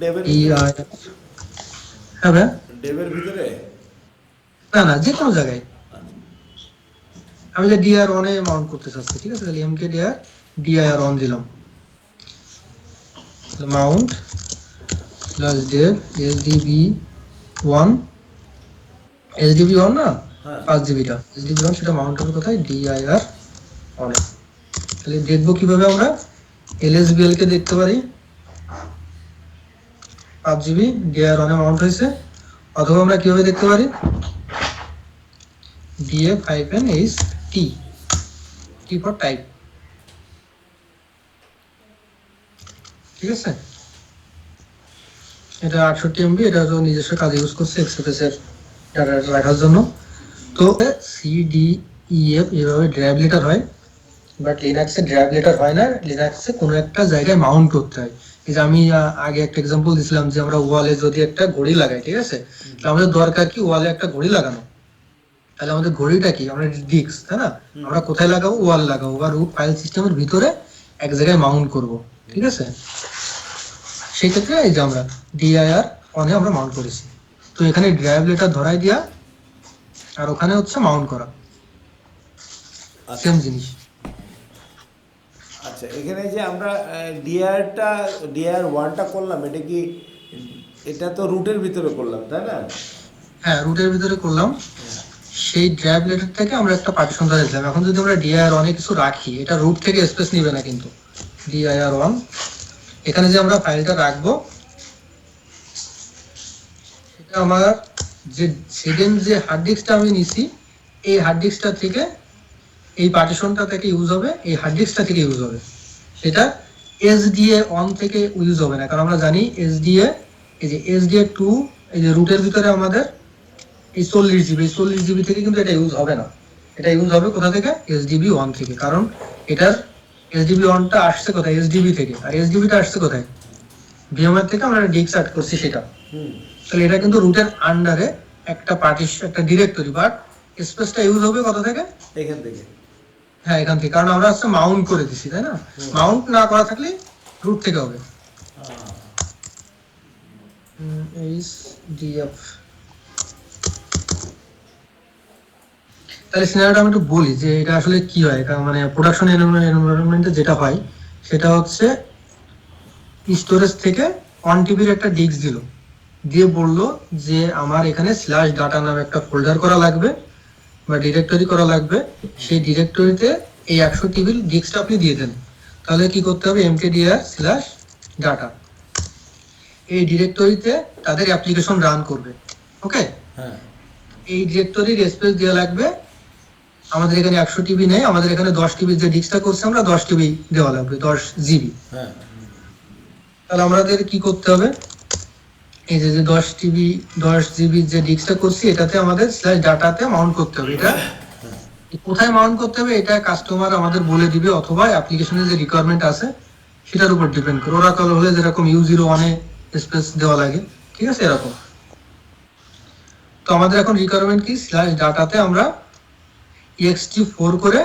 ডেভের /ei, হ্যাঁ ভাই, ডেভের ভিতরে না না, যে কোনো জায়গায়। আমি যে ডিআর ওয়ানে মাউন্ট করতে চাচ্ছি, ঠিক আছে, তাহলে এমকে ডিআর ওয়ান দিলাম, Mount plus Dave SDB one, SDB one না, হ্যাঁ 5 জিবিটা এসডিবি ওয়ান, সেটা মাউন্ট হবে কোথায়, ডিআইআর ওয়ানে। তাহলে দেখবো কিভাবে আমরা এলএসবিএল কে দেখতে পারি, 5 জিবি ডিআর ওয়ানে মাউন্ট হয়েছে, অথবা আমরা কিভাবে দেখতে পারি, DF hyphen H T, T for type, ঠিক আছে। এটা 68 MB, এটা তো নিজস্ব কাজে ইউজ করছে এক্সএফএস এর ডাটা রাখার জন্য। তো সিডিইএফ এভাবে ড্রাইভ লেটার হয়, বাট লিনাক্সে ড্রাইভ লেটার হয় না, লিনাক্সে কোনো একটা জায়গায় মাউন্ট করতে হয়। এই যে আমি আগে একটা এক্সাম্পল দিছিলাম যে আমরা ওয়ালে যদি একটা ঘড়ি লাগাই, ঠিক আছে, তাহলে আমাদের দরকার কি ওয়ালে একটা ঘড়ি লাগানো, তাহলে আমাদের ঘড়িটা কি, আমরা ডিস্ক, তাই না, আমরা কোথায় লাগাবো, ওয়াল লাগাবো বা রুট ফাইল সিস্টেমের ভিতরে এক জায়গায় মাউন্ট করব, ঠিক আছে। সেই ক্ষেত্রে এই যে আমরা ডিআইআর ওয়ানে আমরা মাউন্ট করেছি। তো এখানে ড্রাইভ লেটার ধরাই দিয়া আর ওখানে হচ্ছে মাউন্ট করা, সেম জিনিস। আচ্ছা, এখানে যে আমরা ডিআর ওয়ানটা করলাম, এটা কি, এটা তো রুটের ভিতরে করলাম তাই না? হ্যাঁ, রুটের ভিতরে করলাম, সেই ড্রাইভ লেটার থেকে আমরা একটা পার্টিশন ধরে দিলাম। এখন যদি আমরা ডিআইআর ওয়ানে কিছু রাখি, এটা রুট থেকে স্পেস নিবে না কিন্তু, ডিআইআর ওয়ান এখানে যে আমরা ফাইলটা রাখবো, সেটা আমার যে সেকেন্ড যে হার্ড ডিস্কটা আমি নিছি, এই হার্ড ডিস্কটা থেকে, এই পার্টিশনটা থেকে ইউজ হবে, এই হার্ড ডিস্কটা থেকে ইউজ হবে, সেটা এসডিএ অন থেকে ইউজ হবে না, কারণ আমরা জানি এসডিএ, এই যে এসডিএ টু, এই যে রুটের ভিতরে আমাদের এই 40 জিবি, 40 জিবি থেকে কিন্তু এটা ইউজ হবে না, এটা ইউজ হবে কোথা থেকে, এসডিবি ওয়ান থেকে, কারণ এটার এসডিবি ওয়ানটা আসছে কোথায়, এসডিবি থেকে, আর এসডিবিটা আসছে কোথায়, ভিএমআর থেকে আমরা ডিস্ক অ্যাড করছি সেটা। তাহলে এটা কিন্তু রুটের আন্ডারে একটা পার্টিশন, একটা ডিরেক্টরি, বাট স্পেসটা ইউজ হবে কোথা থেকে, এখান থেকে। হ্যাঁ এখান থেকে, কারণ আমরা হচ্ছে মাউন্ট করে দিছি, তাই না, মাউন্ট না করা থাকলে রুট থেকে হবে। এইচডিএফ, তাহলে সিনারিওটা আমি একটু বলি যে এটা আসলে কি হয়, মানে প্রোডাকশন এনভায়রনমেন্টে যেটা হয় সেটা হচ্ছে স্টোরেজ থেকে 1 TBর একটা ডিস্ক দিল, দিয়ে বললো যে আমার এখানে স্ল্যাশ ডাটা নামে একটা ফোল্ডার করা লাগবে বা ডিরেক্টরি করা লাগবে, সেই ডিরেক্টরিতে এই 100 TBর ডিস্কটা আপনি দিয়ে দেন। তাহলে কি করতে হবে, mkdir স্ল্যাশ ডাটা, এই ডিরেক্টরিতে তাদের অ্যাপ্লিকেশন রান করবে, ওকে। হ্যাঁ এই ডিরেক্টরির স্পেস দেওয়া লাগবে, আমাদের এখানে 100 TB নেই, আমাদের এখানে 10 TBর যে ডিস্কটা করছে আমরা 10 TB দেওয়া লাগবে, 10 GB। হ্যাঁ তাহলে আমাদের কি করতে হবে, এই যে 10 GB যে ডিস্কটা করছি এটাতে আমাদের স্ল্যাশ ডাটাতে মাউন্ট করতে হবে। এটা কোথায় মাউন্ট করতে হবে এটা কাস্টমার আমাদের বলে দিবে, অথবা অ্যাপ্লিকেশনের যে রিকোয়ারমেন্ট আছে সেটার উপর ডিপেন্ড করে। ওরাকল হলে যেরকম U01 এ স্পেস দেওয়া লাগে, ঠিক আছে, এরকম। তো আমাদের এখন রিকোয়ারমেন্ট কি, স্ল্যাশ ডাটাতে আমরা ext4 করে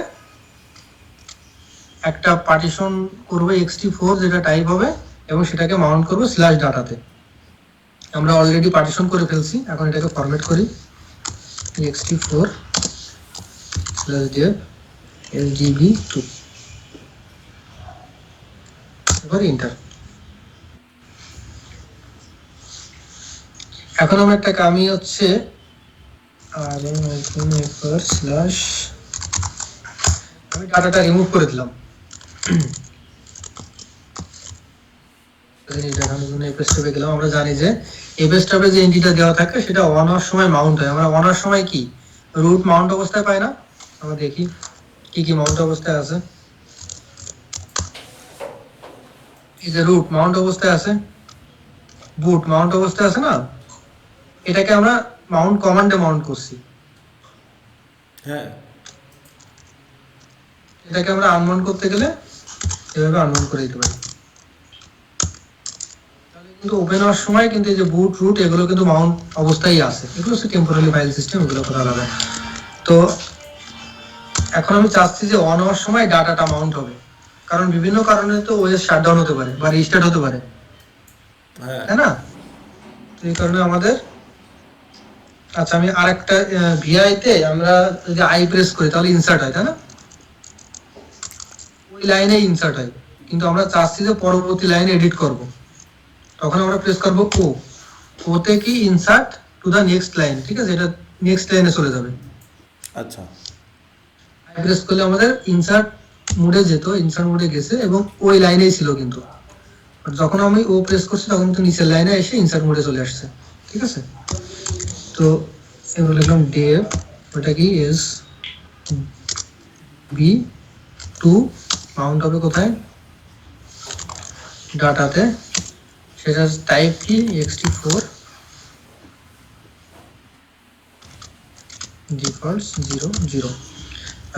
একটা পার্টিশন করব, ext4 যেটা টাইপ হবে, এবং সেটাকে মাউন্ট করব স্ল্যাশ ডাটাতে। আমরা অলরেডি পার্টিশন করে ফেলছি, এখন এটাকে ফরম্যাট করি, ext4 /dev lgb2, এবার এন্টার। এখন আমরা একটা কামি হচ্ছে আমি ডাটাটা রিমুভ করে দিলাম, গেলাম। আমরা জানি যে এফএস ট্যাবে যে এন্ট্রিটা দেওয়া থাকে সেটা অন হওয়ার সময় মাউন্ট হয়। আমরা অন হওয়ার সময় কি রুট মাউন্ট অবস্থায় পাই না, আমরা দেখি কি কি মাউন্ট অবস্থায় আছে। এই যে রুট মাউন্ট অবস্থায় আছে, বুট মাউন্ট অবস্থায় আছে না, এটাকে আমরা মাউন্ট কমান্ডে মাউন্ট করছি। হ্যাঁ এটাকে আমরা আনমাউন্ট করতে গেলে এভাবে আনমাউন্ট করে দিতে পারি। তাহলে কিন্তু ওপেন হওয়ার সময় কিন্তু এই যে বুট রুট এগুলো কিন্তু মাউন্ট অবস্থায় আছে, এগুলো হচ্ছে টেম্পোরারি ফাইল সিস্টেম, এগুলো কথা আলাদা। তো এখন আমি চাচ্ছি যে অন হওয়ার সময় ডাটাটা মাউন্ট হবে, কারণ বিভিন্ন কারণে তো ওএস শাটডাউন হতে পারে বা রিস্টার্ট হতে পারে, হ্যাঁ তাই না। তো এই কারণে আমাদের আচ্ছা আমি আরেকটা ভিআই তে আমরা যদি আই প্রেস করি তাহলে ইনসার্ট হয় তাই না, ওই লাইনে ইনসার্ট হয়, কিন্তু আমরা চাচ্ছি যে পরবর্তী লাইনে এডিট করব, তখন আমরা প্রেস করব ও, ওতে কি insert to the next line, ঠিক আছে, এটা নেক্সট লাইনে চলে যাবে। আচ্ছা আই প্রেস করলে আমাদের ইনসার্ট মোডে যেত, ইনসার্ট মোডে গেছে এবং ওই লাইনেই ছিল কিন্তু, আর যখন আমি ও প্রেস করছি তখন কিন্তু নিচের লাইনে এসে ইনসার্ট মোডে চলে আসছে, ঠিক আছে। তো এবার লিখলাম ডেভ, ওটা কি এস বি টু, মাউন্ট হবে কোথায়, ডাটাতে, সেটা টাইপ কি ext4 ডিফল্ট 00।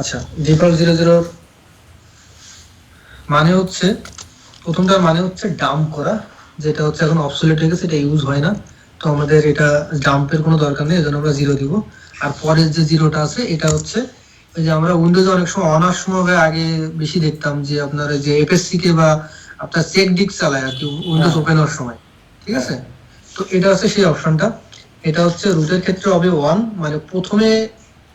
আচ্ছা ডিফল্ট 00 মানে হচ্ছে, প্রথমটার মানে হচ্ছে ডাম্প করা, যেটা হচ্ছে এখন অবসোলেট হয়ে গেছে, এটা ইউজ হয় না, তো আমাদের এটা ডাম্পের কোনো দরকার নেই, এজন্য আমরা 0 দিব। আর পরের যে 0টা আছে এটা হচ্ছে ওই যে আমরা উইন্ডোজে অনেক সময় অনার সময় আগে বেশি দেখতাম যে আপনার ওই যে এফএসসি কে বা আপনার চেক ডিক চালায় আর কি উইন্ডোজ ওপেন হওয়ার সময়, ঠিক আছে। তো এটা হচ্ছে সেই অপশনটা, এটা হচ্ছে রুটের ক্ষেত্রে হবে 1, মানে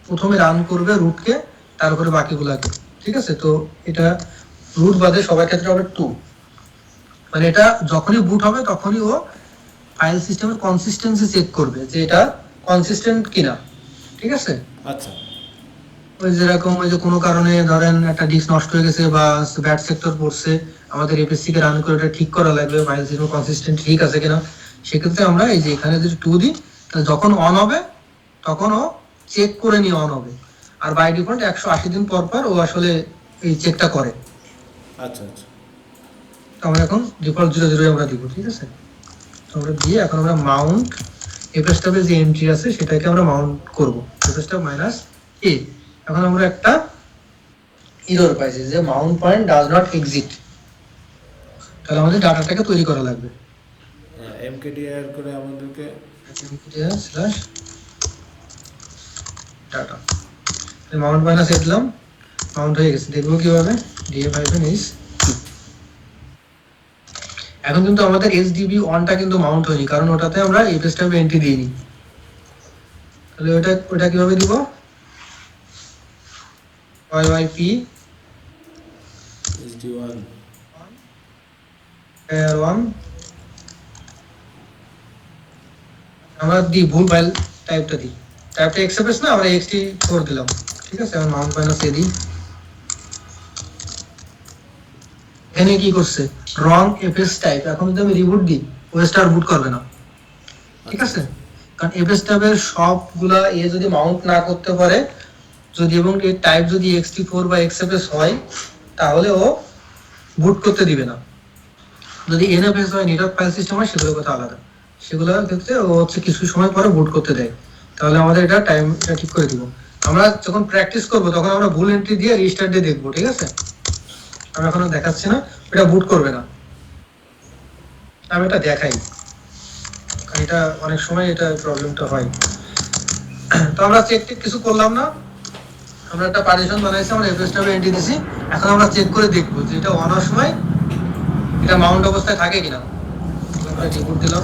প্রথমে রান করবে রুটকে, তারপরে বাকিগুলাকে, ঠিক আছে। তো এটা রুট বাদে সবার ক্ষেত্রে হবে 2, মানে এটা যখনই বুট হবে তখনই ও ফাইল সিস্টেমের কনসিস্টেন্সি চেক করবে যে এটা কনসিস্টেন্ট কিনা, ঠিক আছে। আচ্ছা ওই যেরকম ওই যে কোনো কারণে ধরেন একটা ডিস্ক নষ্ট হয়ে গেছে বা ব্যাড সেক্টর পড়ছে, আমাদের এপিএসসি কে রান করে এটা ঠিক করা লাগবে, ফাইল সিস্টেম কনসিস্টেন্ট ঠিক আছে কিনা, সেক্ষেত্রে আমরা এই যে এখানে যদি 2 দিই, তাহলে যখন অন হবে তখন ও চেক করে নিয়ে অন হবে, আর বাই ডিফল্ট 180 দিন পর পর ও আসলে এই চেকটা করে। আচ্ছা আচ্ছা তো আমরা এখন ডিফল্ট 00 আমরা দিব, ঠিক আছে। তো আমরা দিয়ে এখন আমরা মাউন্ট এফএসটাবে যে এন্ট্রি আছে সেটাকে আমরা মাউন্ট করব, এফএসটা মাইনাস এ। এখন আমরা একটা এরর পাইছি যে Mount point does not exit, তাহলে আমাদের ডাটাটাকে তৈরি করা লাগবে, এমকেডিআর করে আমাদেরকে ডাটা মাউন্ট মাইনাস এ দিলাম, মাউন্ট হয়ে গেছে, দেখবো কিভাবে df-is। এখন কিন্তু আমাদের এসডিবি অনটা কিন্তু মাউন্ট হয়নি, কারণ ওটাতে আমরা এফএসটাবে এন্ট্রি দিইনি, তাহলে ওটা কিভাবে দিব, yyp SD1 1 আমরা দিই ভুল ফাইল টাইপটা দিই, টাইপটা এক্সএফএস না, আমরা ext4 দিলাম, ঠিক আছে। এখন মাউন্ট মাইনাস এ দিই, এখানে কি করছে রং এফএস টাইপ, এখন যদি আমি রিবুট দিই ওএসটা আর বুট করবে না, ঠিক আছে। কারণ এফএস টাইপের সবগুলা এ যদি মাউন্ট না করতে পারে, যদি এবং এর টাইপ যদি ext4 বা xfs হয়, তাহলে ও বুট করতে দিবে না। যদি এনএফএস হয় নেটওয়ার্ক ফাইল সিস্টেম হয় সেগুলোর কথা আলাদা, সেগুলোর ক্ষেত্রে ও হচ্ছে কিছু সময় পরে বুট করতে দেয়, তাহলে আমাদের এটা টাইমটা ঠিক করে দিব। আমরা যখন প্র্যাকটিস করব তখন আমরা ভুল এন্ট্রি দিয়ে রিস্টার্ট দিয়ে দেখবো, ঠিক আছে। আমি এখনো দেখাচ্ছি না, এটা বুট করবে না, আমি এটা দেখাই, কারণ এটা অনেক সময় এটা প্রবলেমটা হয়। তো আমরা চেক টেক কিছু করলাম না, আমরা একটা পার্টিশন বানাইছি, আমরা এফএসটাবে এন্ট্রি দিছি, এখন আমরা চেক করে দেখবো যে এটা অন হওয়ার সময় এটা মাউন্ট অবস্থায় থাকে কিনা। আমরা রিপোর্ট দিলাম,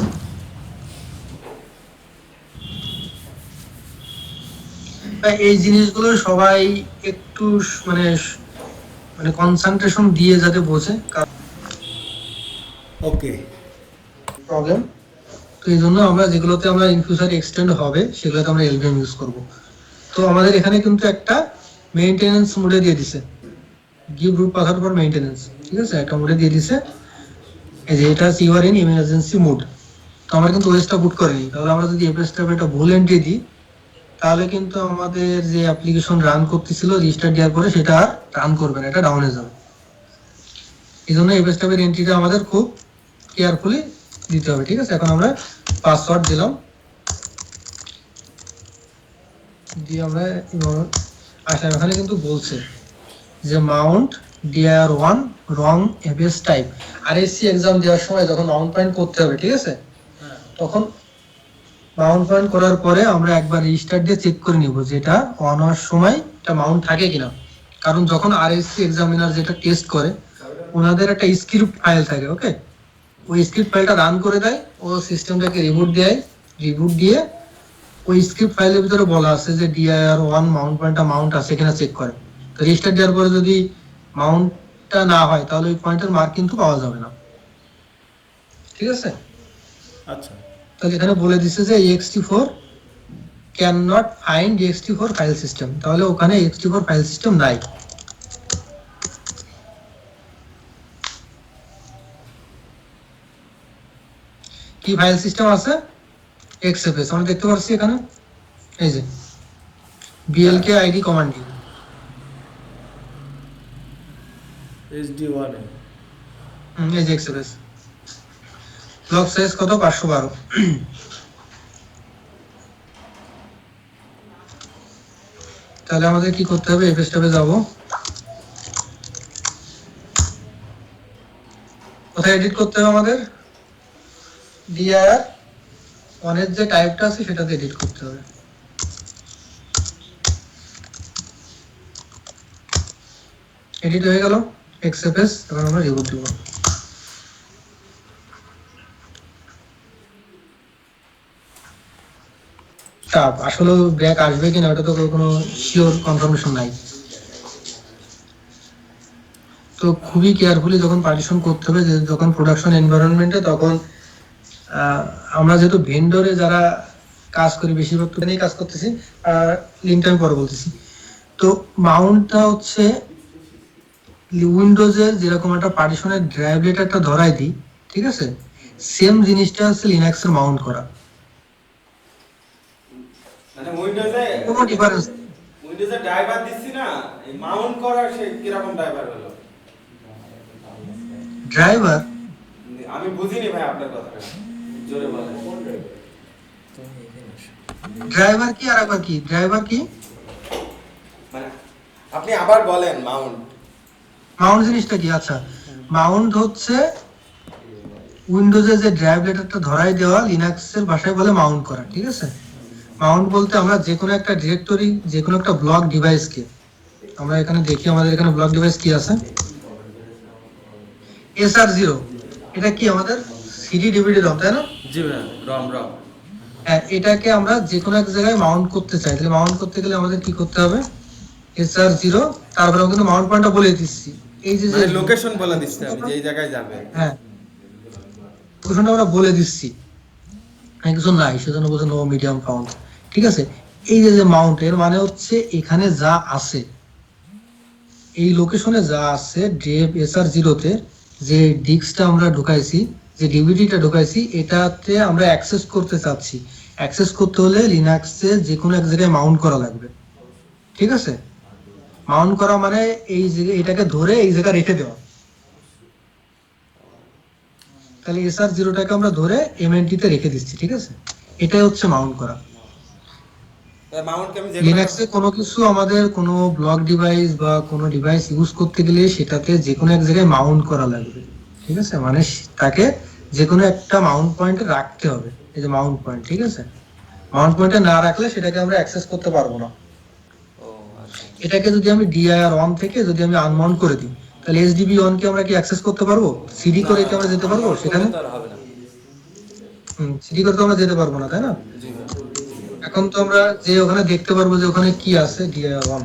এই জিনিসগুলো সবাই একটু মানে মানে কনসেন্ট্রেশন দিয়ে যাতে বোঝে, ওকে প্রবলেম। তো এই জন্য আমরা যেগুলোতে আমরা ইন ফিউচার এক্সটেন্ড হবে সেগুলোতে আমরা এলভিএম ইউজ করব। তো আমাদের এখানে কিন্তু একটা মেইনটেনেন্স মোডে দিয়ে দিছে, give root password for maintenance, ঠিক আছে, একটা মোডে দিয়ে দিছে, এই যে এটা ইউআর ইন ইমার্জেন্সি মোড। তো আমরা কিন্তু ওএসটা বুট করিনি, তাহলে আমরা যদি এফএসটা এটা ভুল এন্ট্রি দিই, তাহলে কিন্তু আমাদের যে অ্যাপ্লিকেশন রান করতেছিল রিস্টার্ট দেওয়ার পরে সেটা আর রান করবে না, এটা ডাউনে যাবে। এই জন্য এফএসটাবের এন্ট্রিটা আমাদের খুব কেয়ারফুলি দিতে হবে, ঠিক আছে। এখন আমরা পাসওয়ার্ড দিলাম, দিয়ে আমরা আসলাম, এখানে কিন্তু বলছে যে মাউন্ট dir1 রং এফএস টাইপ, আরএসসি এক্সাম দেওয়ার সময় যখন মাউন্ট পয়েন্ট করতে হবে, ঠিক আছে, তখন মাউন্ট পয়েন্ট করার পরে আমরা একবার রিস্টার্ট দিয়ে চেক করে নিব যে এটা অন হওয়ার সময় এটা মাউন্ট থাকে কিনা। কারণ যখন আরএসসি এক্সামিনার যেটা টেস্ট করে ওনাদের একটা স্ক্রিপ্ট ফাইল থাকে, ওকে, ওই স্ক্রিপ্ট ফাইলটা রান করে দেয়, ও সিস্টেমটাকে রিবুট দেয়, রিবুট দিয়ে ওই স্ক্রিপ্ট ফাইলের ভিতরে বলা আছে যে dir1 মাউন্ট পয়েন্টটা মাউন্ট আছে কিনা চেক করে। তো রেজিস্টার দেওয়ার পরে যদি মাউন্টটা না হয় তাহলে ওই পয়েন্টের মার্ক কিন্তু পাওয়া যাবে না, ঠিক আছে? আচ্ছা, তাহলে এখানে বলে দিছে যে ext4 can not find ext4 file system, তাহলে ওখানে ext4 ফাইল সিস্টেম নাই। কি ফাইল সিস্টেম আছে? xfs আমরা দেখতে পাচ্ছি এখানে, এই যে blk id কমান্ড। SD1 এ এই যে xfs ব্লক সাইজ কত? 512। তাহলে আমাদের কি করতে হবে? এফএস ট্যাবে যাব, কোথায় এডিট করতে হবে আমাদের? dir1 এর যে টাইপটা আছে সেটাতে এডিট করতে হবে। এডিট হয়ে গেল xfs, এখন আমরা রিবুট দিব। চাপ আসলে ব্যাক আসবে কিনা ওটা তো কোনো শিওর কনফার্মেশন নাই। তো খুবই কেয়ারফুলি যখন পার্টিশন করতে হবে, যে যখন প্রোডাকশন এনভায়রনমেন্টে, তখন আমরা যেহেতু ভেন্ডরে যারা কাজ করি বেশিরভাগ তো নিয়ে কাজ করতেছি, লিঙ্কটা আমি পরে বলতেছি। তো মাউন্টটা হচ্ছে উইন্ডোজের যেরকম একটা পার্টিশনের ড্রাইভ লেটারটা ধরাই দিই, ঠিক আছে? সেম জিনিসটা হচ্ছে লিনাক্সের মাউন্ট করা, মানে উইন্ডোজে কোনো ডিফারেন্স। উইন্ডোজে ড্রাইভার দিচ্ছি না, এই মাউন্ট করার সে কিরকম ড্রাইভার হলো? ড্রাইভার আমি বুঝিনি ভাই আপনার কথাটা, জোরে বলেন। ড্রাইভার কি আর একবার কি? ড্রাইভার কি? মানে আপনি আবার বলেন মাউন্ট। মাউন্ট জিনিসটা কি? আচ্ছা, মাউন্ট হচ্ছে উইন্ডোজে যে ড্রাইভ লেটারটা ধরাই দেওয়া, লিনাক্সের ভাষায় বলে মাউন্ট করা, ঠিক আছে? মাউন্ট বলতে আমরা যে কোনো একটা ডিরেক্টরি, যে কোনো একটা ব্লক ডিভাইসকে, আমরা এখানে দেখি আমাদের এখানে ব্লক ডিভাইস কি আছে, SR0, এটা কি আমাদের সিডি ডিভিডি রম, তাই না? জি ভাই, রম রম। হ্যাঁ, এটাকে আমরা যে কোনো এক জায়গায় মাউন্ট করতে চাই, তাহলে মাউন্ট করতে গেলে আমাদের কি করতে হবে? SR0, তারপরে আমরা কিন্তু মাউন্ট পয়েন্টটা বলে দিচ্ছি, এই যে মানে লোকেশন বলে দিচ্ছি আমি যে এই জায়গায় যাবে। হ্যাঁ, লোকেশনটা আমরা বলে দিচ্ছি, কিছু নাই, সেজন্য বলছে নো মিডিয়াম ফাউন্ড, ঠিক আছে? এই যে যে মাউন্ট, এর মানে হচ্ছে এখানে যা আছে, এই লোকেশনে যা আছে ডেভ SR0 তে, যে ডিস্কটা আমরা ঢুকাইছি, যে ডিভিডিটা ঢুকাইছি, এটাতে আমরা অ্যাক্সেস করতে চাচ্ছি। অ্যাক্সেস করতে হলে লিনাক্সে যে কোনো এক জায়গায় মাউন্ট করা লাগবে, ঠিক আছে? মাউন্ট করা মানে এই যে এটাকে ধরে এই জায়গায় রেখে দেওয়া। তাহলে SR0টাকে আমরা ধরে MNT তে রেখে দিচ্ছি, ঠিক আছে? এটাই হচ্ছে মাউন্ট করা। মাউন্টকে আমি যে লিনাক্সে কোনো কিছু আমাদের কোনো ব্লক ডিভাইস বা কোনো ডিভাইস ইউজ করতে গেলে সেটাতে যে কোনো এক জায়গায় মাউন্ট করা লাগবে, ঠিক আছে? মানে তাকে যে কোনো একটা মাউন্ট পয়েন্টে রাখতে হবে, এই যে মাউন্ট পয়েন্ট, ঠিক আছে? মাউন্ট পয়েন্টে না রাখলে সেটাকে আমরা অ্যাক্সেস করতে পারবো না। ও আচ্ছা। এটাকে যদি আমি dir1 থেকে যদি আমি আনমাউন্ট করে দিই, তাহলে SDB1 কে আমরা কি অ্যাক্সেস করতে পারবো? সিডি করে কি আমরা যেতে পারবো সেখানে? তো আর হবে না। সিডি করে তো আমরা যেতে পারবো না, তাই না? জি ভাই। এখন তো আমরা যে ওখানে দেখতে পারবো যে ওখানে কি আছে dir1,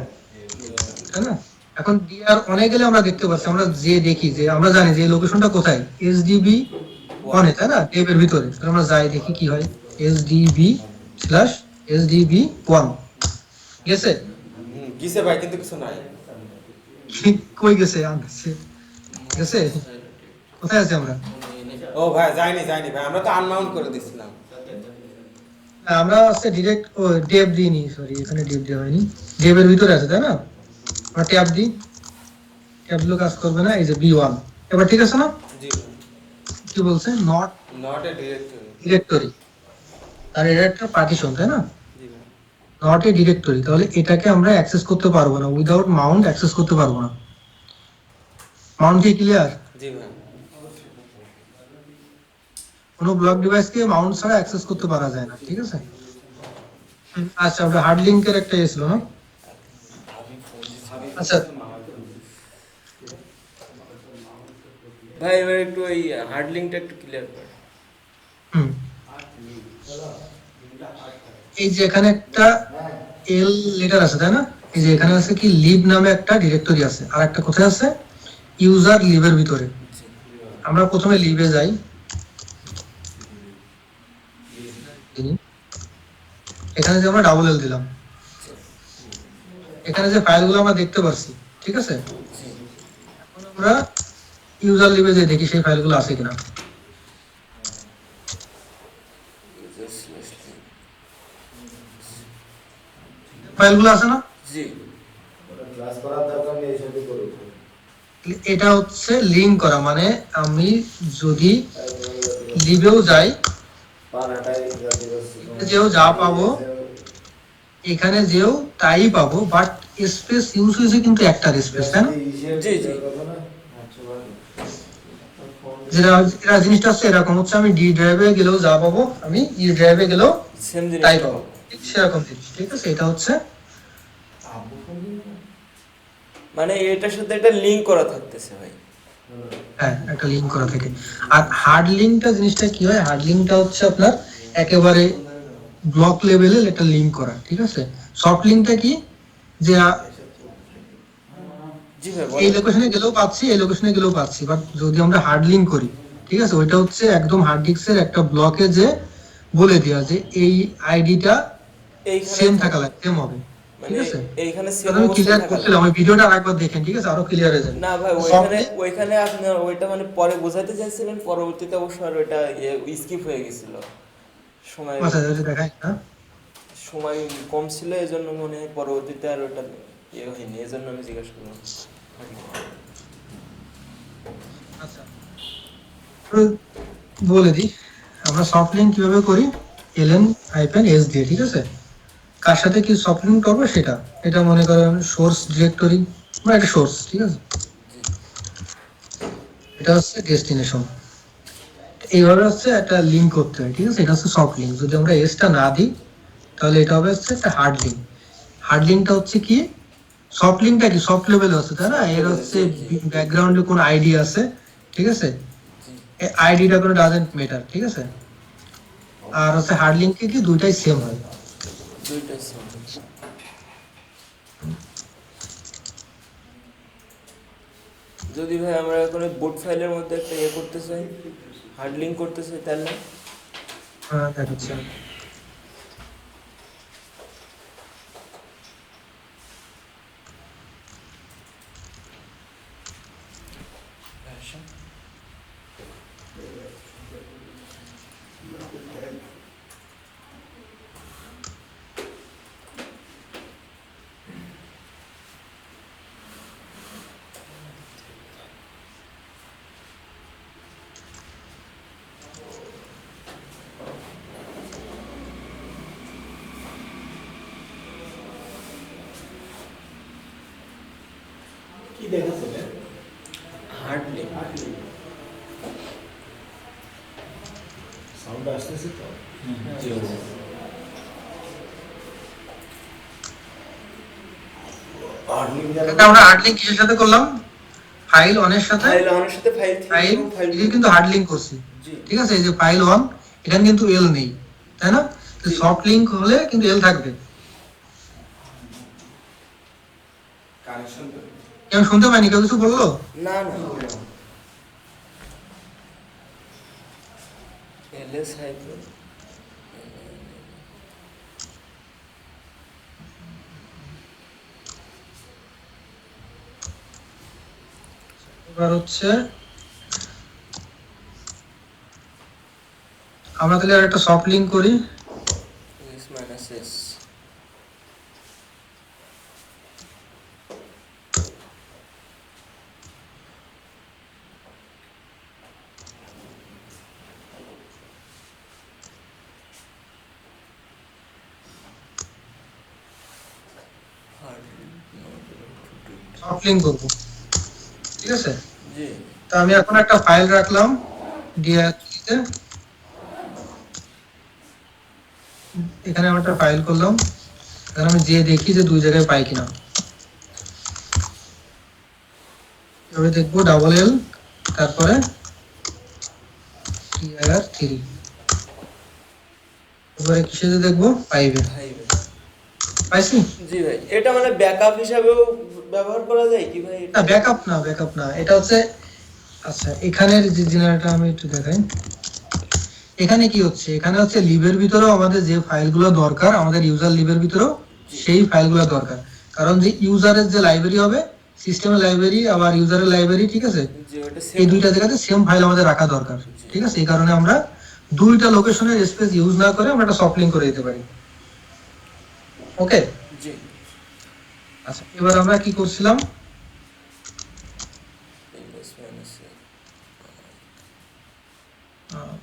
তাই না? এখন dir1 এ গেলে আমরা দেখতে পাচ্ছি, আমরা যে দেখি যে আমরা জানি যে লোকেশনটা কোথায়, SDB1 এ, তাই না? টেপের ভিতরে। তাহলে আমরা যাই দেখি কি হয়, SDB/SDB1 গেছে? গিসে ভাই, কিন্তু কিছু নাই। কই গেছে? আনছে গেছে? কোথায় আছে আমরা? ও ভাই, যাইনি যাইনি ভাই, আমরা তো আনমাউন্ট করে দিছিলাম। আমরা হচ্ছে ডিরেক্ট ও ডেপ দিইনি, সরি, এখানে ডেপ দেওয়া হয়নি, ডেপের ভিতরে আছে, তাই না? আমরা ট্যাব দিই, ট্যাব দিলেও কাজ করবে না, এই যে B1, এবার ঠিক আছে না? জি ভাই। কি বলছে? Not not a directory. Directory, আর এটা একটা পার্টিশন, তাই না? জি ভাই। নট এ ডিরেক্টরি, তাহলে এটাকে আমরা অ্যাক্সেস করতে পারবো না, উইদাউট মাউন্ট অ্যাক্সেস করতে পারবো না। মাউন্ট কি ক্লিয়ার? জি ভাই। কোনো ব্লক ডিভাইসকে মাউন্ট ছাড়া অ্যাক্সেস করতে পারা যায় না, ঠিক আছে? আচ্ছা, আমরা হার্ড লিংকের একটা এসলো না? আচ্ছা, ভাই এবার একটু ওই হার্ড লিঙ্কটা একটু ক্লিয়ার কর। হুম, এই যে এখানে একটা এল লেটার আছে তাই না, এই যে এখানে আছে কি লিব নামে একটা ডিরেক্টরি আছে, আর একটা কোথায় আছে ইউজার লিবের ভিতরে। আমরা প্রথমে লিবে যাই, এখানে যে আমরা ডাবল এল দিলাম, এখানে যে ফাইলগুলো আমরা দেখতে পাচ্ছি, ঠিক আছে, এখন আমরা ইউজার লিবে যে দেখি সেই ফাইলগুলো আছে কিনা। ফাইলগুলো আছে না, জি ক্লাস করার দরকার নেই, এসবই করুন। এটা হচ্ছে লিঙ্ক করা, মানে আমি যদি লিবেও যাই যেও যা পাবো এখানে যেও তাই পাবো, বাট স্পেস ইউজ হয়েছে কিন্তু একটা স্পেস, তাই না? জি জি যেটা এরা জিনিসটা হচ্ছে এরকম হচ্ছে, আমি ডি ড্রাইভে গেলেও যা পাবো আমি ই ড্রাইভে গেলেও সেম তাই জিনিস পাবো, ঠিক সেরকম জিনিস, ঠিক আছে। এটা হচ্ছে মানে এটার সাথে একটা লিংক করা থাকতেছে ভাই। হ্যাঁ একটা লিঙ্ক করা থাকে। আর হার্ড লিঙ্কটা জিনিসটা কি হয়, হার্ড লিঙ্কটা হচ্ছে আপনার একেবারে ব্লক লেভেলে একটা লিঙ্ক করা, ঠিক আছে। সফট লিঙ্কটা কি, যে জি ভাই এই বলেন। লোকেশনে গেলেও পাচ্ছি এই লোকেশনে গেলেও পাচ্ছি, বাট যদি আমরা হার্ড লিঙ্ক করি, ঠিক আছে, ওইটা হচ্ছে একদম হার্ড ডিস্কের একটা ব্লকে যে বলে দেওয়া যে এই আইডিটা এইখানে সেম থাকা লাগে, সেম হবে, ঠিক মানে আছে। এইখানে সেম আমি অবস্থায় ক্লিয়ার থাকা করছিলাম, ওই ভিডিওটা আরেকবার দেখেন, ঠিক আছে, আরো ক্লিয়ার হয়ে যাবে। না ভাই Soft ওইখানে link- ওইখানে আপনার ওইটা মানে পরে বোঝাতে চাইছিলেন, পরবর্তীতে অবশ্য আর ওইটা স্কিপ হয়ে গেছিল, সময় আচ্ছা আচ্ছা, দেখাই না, সময় কম ছিল, এজন্য মনে হয় পরবর্তীতে আর ওটা হয়নি, এজন্য আমি জিজ্ঞাসা করলাম। আচ্ছা তো বলে দিই আমরা সফট লিঙ্ক কিভাবে করি, ln-s দিয়ে, ঠিক আছে। কার সাথে কি সফট লিঙ্ক করবো সেটা, এটা মনে করেন সোর্স ডিরেক্টরি বা একটা সোর্স, ঠিক আছে, এটা হচ্ছে ডেস্টিনেশন, এইভাবে হচ্ছে একটা লিঙ্ক করতে হয়, ঠিক আছে। এটা হচ্ছে সফট লিঙ্ক, যদি আমরা এসটা না দিই তাহলে এটা হবে হচ্ছে একটা হার্ড লিঙ্ক। হার্ড লিঙ্কটা হচ্ছে কি, সফট লিঙ্কটা কি সফট লেভেলে আছে তাই না, এর হচ্ছে ব্যাকগ্রাউন্ডে কোনো আইডি আছে, ঠিক আছে, আইডিটা কোনো ডাজেন্ট ম্যাটার, ঠিক আছে। আর হচ্ছে হার্ড লিঙ্কে কি দুইটাই সেম হয়। দুইটাই সেম। যদি ভাই আমরা এখন বুট ফাইলের মধ্যে একটা করতে চাই, হার্ড লিংক করতে চাই, তাহলে হ্যাঁ দেখাচ্ছি আমি। কি দেখাচ্ছে রে? Hard link. সাউন্ড আসতেছে তো? জি এটা আমরা হার্ড লিঙ্ক কিসের সাথে করলাম, ফাইল অনের সাথে, ফাইল অনের সাথে ফাইল ফাইল ফাইল এটা কিন্তু হার্ড লিঙ্ক করছি, জি ঠিক আছে। এই যে ফাইল 1 এখানে কিন্তু এল নেই, তাই না, তো সফট লিঙ্ক হলে কিন্তু এল থাকবে। কানেকশন তো কেউ শুনতে পাইনি, কেউ কিছু বললো? না না এলএস হাইড্রো এবার হচ্ছে আমরা তাহলে আর একটা সফট লিঙ্ক করি, S minus S soft link করবো, ঠিক আছে। জি তো আমি এখন একটা ফাইল রাখলাম ডিআরটিতে, এখানে আমি একটা ফাইল করলাম, এখানে আমি যে দেখি যে দুই জায়গায় পাই কিনা, এবারে দেখবো ডাবল এল তারপরে TIR3, এবারে কিসে দেখবো, পাইবে, ফাইভে। পাইছি। জি ভাই, এটা মানে ব্যাকআপ হিসাবেও ব্যবহার করা যায় কি ভাই না এটা? ব্যাকআপ না, ব্যাকআপ না, এটা হচ্ছে, আচ্ছা এখানের যে জেনারেটর আমি একটু দেখাই। এখানে কি হচ্ছে, এখানে হচ্ছে লিভের ভিতরেও আমাদের যে ফাইলগুলো দরকার, আমাদের ইউজার লিভের ভিতরেও সেই ফাইলগুলো দরকার। কারণ যে ইউজারের যে লাইব্রেরি হবে, সিস্টেমের লাইব্রেরি আবার ইউজারের লাইব্রেরি, ঠিক আছে, যে ওটা এই সেম। দুইটা জায়গাতে সেম ফাইল আমাদের রাখা দরকার, ঠিক আছে। এই কারণে আমরা দুইটা লোকেশনের স্পেস ইউজ না করে আমরা একটা সফট লিঙ্ক করে দিতে পারি। ওকে, জি। আচ্ছা এবার আমরা কি করছিলাম, ls minus a। আহ,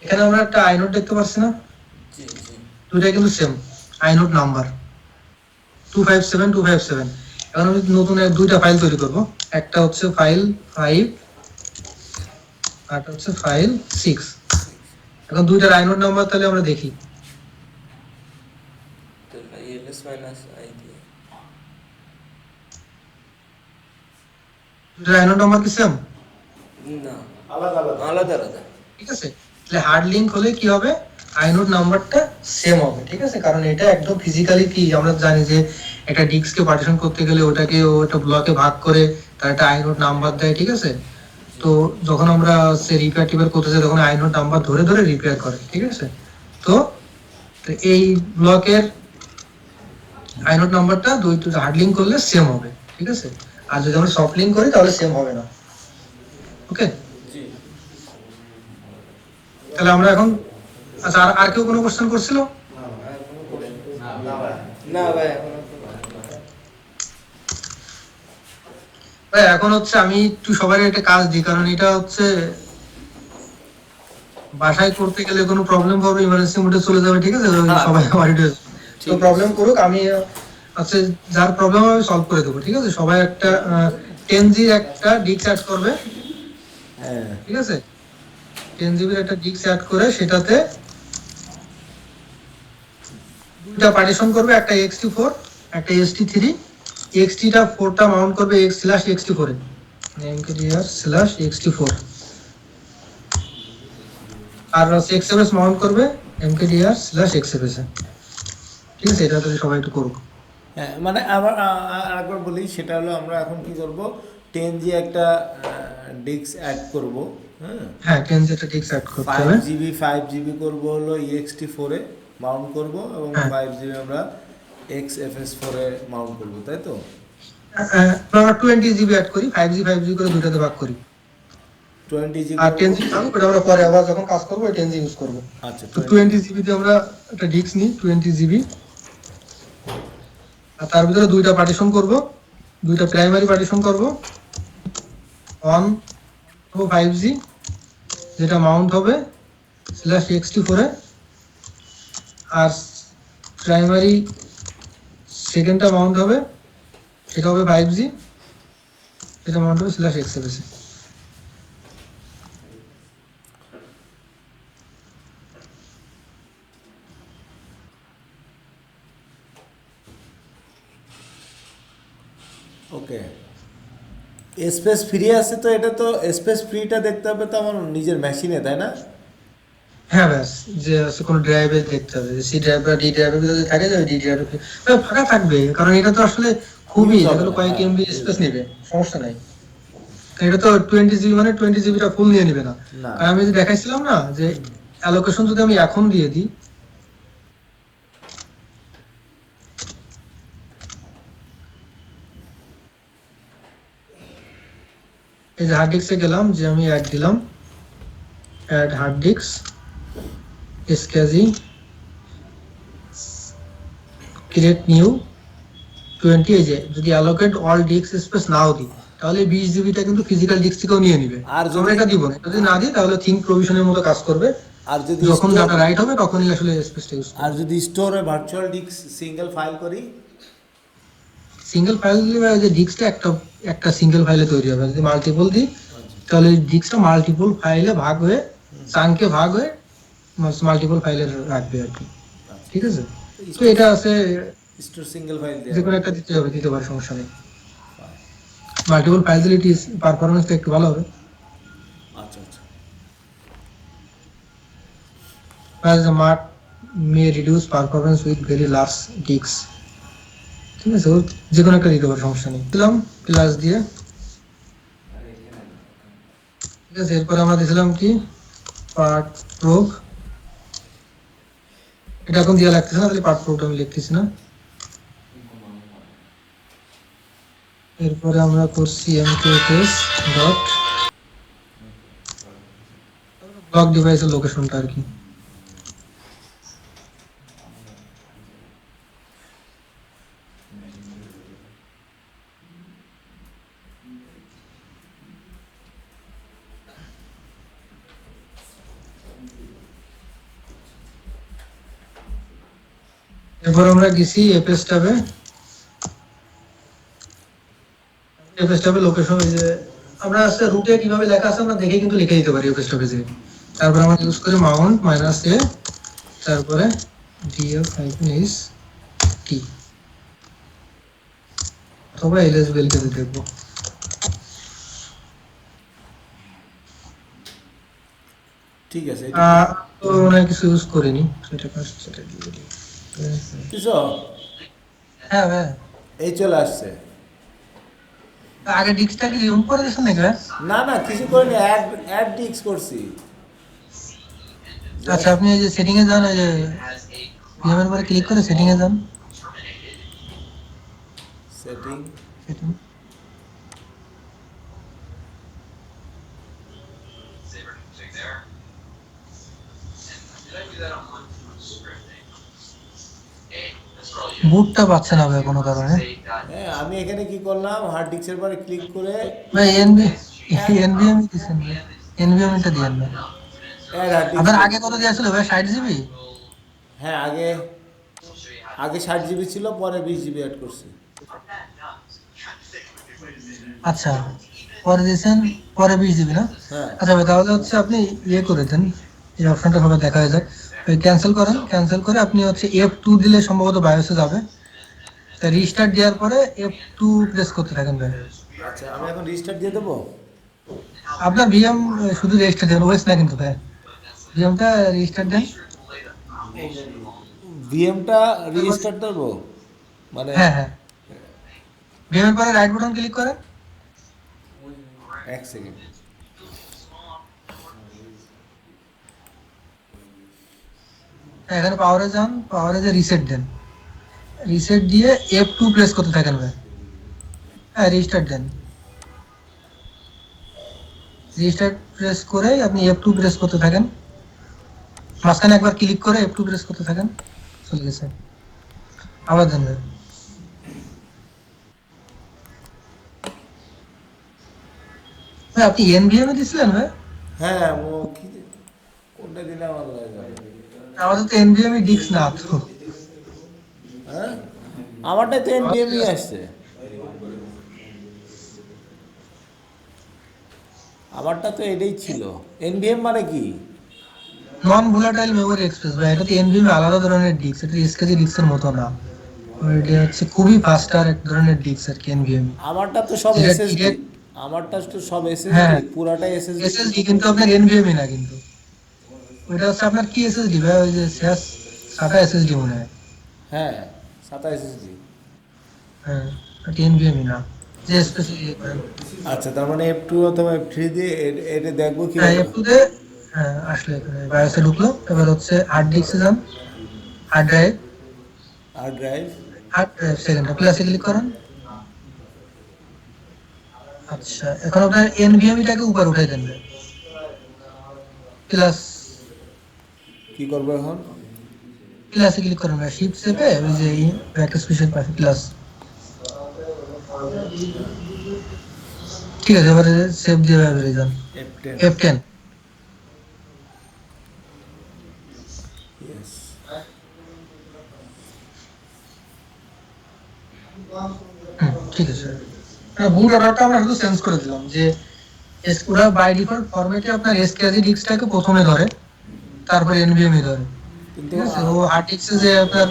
এখানে আমরা একটা আইনোড দেখতে পাচ্ছি না, জি জি। দুইটা কিন্তু সেম আইনোড নাম্বার 257 এখন আমি নতুন দুইটা ফাইল তৈরি করব, একটা হচ্ছে ফাইল 5 আর একটা হচ্ছে ফাইল 6। এখন দুইটার আইনোড নাম্বার তাহলে আমরা দেখি, তাহলে ls minus i দিয়ে। দুইটার আইনোড নাম্বার কি সেম? না, আলাদা আলাদা। আলাদা আলাদা। ঠিক আছে, তাহলে হার্ড লিংক হলে কি হবে, আইনোড নাম্বারটা সেম হবে, ঠিক আছে। কারণ এটা একদম ফিজিক্যালি কি আমরা জানি যে একটা ডিস্ককে পার্টিশন করতে গেলে ওটাকে ও একটা ব্লকে ভাগ করে তার একটা আইনোড নাম্বার দেয়, ঠিক আছে। তো যখন আমরা সে রিপেয়ার টিপেয়ার করতে যাই তখন আইনোড নাম্বার ধরে ধরে রিপেয়ার করে, ঠিক আছে। তো তো এই ব্লকের আইনোড নাম্বারটা দুইটা হার্ড লিংক করলে সেম হবে, ঠিক আছে। আর যদি আমরা সফট লিংক করি তাহলে সেম হবে না। ওকে, জি। তাহলে আমরা এখন, আচ্ছা আর কেউ কোনো কোশ্চেন করছিল? আর কোনো প্রশ্ন? না ভাই, এখনো ভাই এখন হচ্ছে আমি একটু সবাই একটা কাজ দিই, কারণ এটা হচ্ছে বাসায় করতে গেলে কোনো প্রবলেম হবে, ইমার্জেন্সি মোডে চলে যাবে, ঠিক আছে। সবাই বাড়িতে তো প্রবলেম করুক, আমি আচ্ছা যার প্রবলেম আমি সলভ করে দেবো, ঠিক আছে। সবাই একটা 10G একটা ডিস্ক অ্যাড করবে, হ্যাঁ ঠিক আছে। 10 GB একটা ডিস্ক অ্যাড করে সেটাতে দুইটা পার্টিশন করবে, একটা ext4 একটা st3। ext টা 4টা মাউন্ট করবে x/ext4 এ, mkdir/ext4, আর xfs মাউন্ট করবে mkdir/xfs এ, ঠিক আছে। এটা তাহলে সবাই একটু করুক। হ্যাঁ, মানে আবার আরেকবার বলি, সেটা হলো আমরা এখন কি করব, 10G একটা ডিস্ক অ্যাড করব, হ্যাঁ, হ্যাঁ 10 একটা ডিস্ক অ্যাড করতে হবে। 5GB করব হলো ext4 এ মাউন্ট করব, এবং হ্যাঁ। 5GB আমরা xfs4 এ মাউন্ট করব, তাই তো? আমরা 20 GB অ্যাড করি, 5G করে দুটাতে ভাগ করি, 20GB আর 10 GB থাকুক, ওটা আমরা পরে আবার যখন কাজ করবো 10G ইউজ করব। আচ্ছা, তো 20 GB তে আমরা একটা ডিস্ক নিই 20 GB, আর তার ভিতরে দুইটা পার্টিশন করব, দুইটা প্রাইমারি পার্টিশন করব, 1 ও 5G যেটা মাউন্ট হবে /ext4 এ, আর প্রাইমারি সেকেন্ডটা মাউন্ট হবে, সেটা হবে 5G, সেটা মাউন্ট হবে /xfs এ। ওকে, স্পেস ফ্রি আছে তো, এটা তো স্পেস ফ্রিটা দেখতে হবে তো আমার নিজের মেশিনে, তাই না? হ্যাঁ ব্যাস, যে আছে কোন ড্রাইভে দেখতে হবে, সি ড্রাইভ বা ডি ড্রাইভের ভিতরে থাকে যাবে, ডি ড্রাইভে ফাঁকা থাকবে, কারণ এটা তো আসলে খুবই, Use হবে এগুলো না, কয়েক হ্যাঁ। এমবি স্পেস নেবে, সমস্যা নাই। কারণ এটা তো 20 GB মানে 20 GB টা ফুল নিয়ে নেবে না। না। কারণ আমি যে দেখাইছিলাম না যে অ্যালোকেশন যদি আমি এখন দিয়ে দিই, এই যে হার্ড ডিস্কে গেলাম, যে আমি অ্যাড দিলাম, অ্যাড হার্ড ডিস্ক স্ক্যাজি ক্রিয়েট নিউ 20, এই যে যদি অ্যালোকেট অল ডিস্ক স্পেস নাও দিই তাহলে 20 GB টা কিন্তু ফিজিক্যাল ডিস্ক থেকেও নিয়ে নিবে। আর যদি- আমরা এটা দিব না, যদি না দিই তাহলে থিঙ্ক প্রভিশনের মতো কাজ করবে, আর যদি যখন store- ডাটা রাইট হবে তখনই আসলে স্পেসটা ইউজ আর যদি স্টোরে ভার্চুয়াল ডিস্ক সিঙ্গেল ফাইল করি, সিঙ্গেল ফাইল দিলে যে ডিস্কটা একটা সিঙ্গেল ফাইলে তৈরি হবে। যদি মাল্টিপল দিই তাহলে ডিস্কটা মাল্টিপল ফাইলে ভাগ হয়ে, চাঙ্কে ভাগ হয়ে মাল্টিপল ফাইলে রাখবে আর কি, ঠিক আছে। তো এটা আছে, স্টোর সিঙ্গেল ফাইল দিয়ে যে কোনো একটা দিতে হবে, দিতে পারে, সমস্যা নেই। মাল্টিপল ফাইল দিলে পারফরমেন্সটা একটু ভালো হবে। whereas the mark may reduce performance with very large disks. ঠিক আছে, ও যে কোনো একটা দিতে পারে, সমস্যা নেই। দিলাম ক্লাস দিয়ে, ঠিক আছে। এরপরে আমরা দিয়েছিলাম কি পার্ট প্রোব, এটা এখন দেওয়া লাগতেছে না, তাহলে পার্ট প্রোবটা আমি লিখতেছি না। এরপরে আমরা করছি mqs ডট ব্লক ডিভাইসের লোকেশনটা আর কি। এরপর আমরা গেছি এফএস ট্যাবে, এফএস ট্যাবে লোকেশন, এই যে আমরা আসলে রুটে কিভাবে লেখা আছে আমরা দেখে কিন্তু লিখে দিতে পারি এফএস ট্যাবে যে। তারপর আমরা ইউজ করি মাউন্ট -a, তারপরে df-s t অথবা lsbl কে দেখবো। ঠিক আছে, তো অনেক কিছু ইউজ করিনি, সেটা ফার্স্ট সেটা দিয়ে দিই। কিছু হ্যাঁ ভাই, এই চলে আসছে। আগে ডিস্কটা কি রিমুভ করে দিয়েছেন নাকি ভাই? না না, কিছু করিনি, অ্যাড ডিক্স করছি। আচ্ছা, আপনি এই যে সেটিং এ যান, এই যে ভিএম এর উপরে ক্লিক করে সেটিং এ যান। সেটিং, সেটিং বুটটা পাচ্ছে না ভাই কোনো কারণে। হ্যাঁ আমি এখানে কি করলাম, হার্ড ডিস্কের পরে ক্লিক করে ভাই এনভিএম দিছেন, এনভিএম টা দিয়েন না। অ্যাড হার্ড আপনার ডিস্ক। আগে কত দিয়েছিল ভাই, 60 জিবি? হ্যাঁ আগে 60 জিবি ছিল, পরে 20 জিবি অ্যাড করছি। আচ্ছা, পরে দিয়েছেন, পরে 20 জিবি না? হ্যাঁ আচ্ছা ভাই, তাহলে হচ্ছে আপনি ইয়ে করে দেন, এই অপশনটা ভাবে দেখা হয়ে যায়, ক্যান্সেল করেন। ক্যান্সেল করে আপনি হচ্ছে F2 দিলে সম্ভবত বায়োসে যাবে, তা রিস্টার্ট দেওয়ার পরে F2 প্রেস করতে থাকেন ভাই। আচ্ছা, আমি এখন রিস্টার্ট দিয়ে দেবো। আপনার ভিএম শুধু রেজিস্টার দেন, ওএস না কিন্তু ভাই, ভিএমটা রেজিস্টার দেন। ভিএমটা রিস্টার্ট দেবো মানে? হ্যাঁ হ্যাঁ, ভিএমের পরে রাইট বাটন ক্লিক করেন। এক সেকেন্ড। এখানে পাওয়ারে যান, পাওয়ারে যে রিসেট দেন, রিসেট দিয়ে F2 প্রেস করতে থাকেন ভাই। হ্যাঁ, রিস্টার্ট দেন, রিস্টার্ট প্রেস করে আপনি F2 প্রেস করতে থাকেন, মাঝখানে একবার ক্লিক করে F2 প্রেস করতে থাকেন, চলে গেছে। আবার দেন ভাই। ভাই আপনি এনভিএম এ দিছিলেন ভাই? হ্যাঁ কোনটা দিলে আমার লাগে? আমাদের তো এনভিএম এ ডিস্ক না তো। হ্যাঁ, আমারটা তো এনভিএমই আসছে। আমারটা তো এটাই ছিল। এনভিএম মানে কি? নন ভোলাটাইল মেমোরি এক্সপ্রেস ভাই, এটা তো এনভিএম আলাদা ধরনের ডিস্ক, এটা এসকেজি ডিস্কের মতো না, এটা হচ্ছে খুবই ফাস্টার এক ধরনের ডিস্ক আর কি এনভিএম। আমারটা তো সব যেটা এসএসডি। direct- আমারটা তো সব হ্যাঁ। এসএসডি, পুরাটাই এসএসডি। এসএসডি কিন্তু আপনার এনভিএমই না কিন্তু, ওইটা হচ্ছে আপনার কি এসএসডি ভাই, ওই যে শেষ সাটা এসএসডি মনে হয়। হ্যাঁ, SATA এসএসডি। হ্যাঁ, এটা এনভিএমই না, যে স্পেসিফিক করেন। আচ্ছা, তার মানে F2 অথবা F3 দিয়ে এটা দেখবো কি? হ্যাঁ, F2 তে আসলে এখানে বায়োসে ঢুকলো, এবার হচ্ছে হার্ড ডিস্কে যান, হার্ড ড্রাইভ, হার্ড ড্রাইভ। সেকেন্ডটা প্লাসে ক্লিক করেন। আচ্ছা, এখন আপনার এনভিএমটাকে উপরে উঠাই দেন প্লাস, কি করবো এখন? প্লাসে ক্লিক করেন, শিফট চেপে ওই যে ব্র্যাকেট স্পেশাল পাশে প্লাস। ঠিক আছে, এবারে সেভ দিয়ে বেরিয়ে যান, F10। F10। Yes. ঠিক আছে, বুট অর্ডারটা আমরা শুধু চেঞ্জ করে দিলাম যে ওরা বাই ডিফল্ট ফরম্যাটে আপনার এসকেজি ডিস্কটাকে প্রথমে ধরে, তারপর এনভিএমই ধরে। কিন্তু ঠিক আছে, ও হার্ড ডিস্কে যে আপনার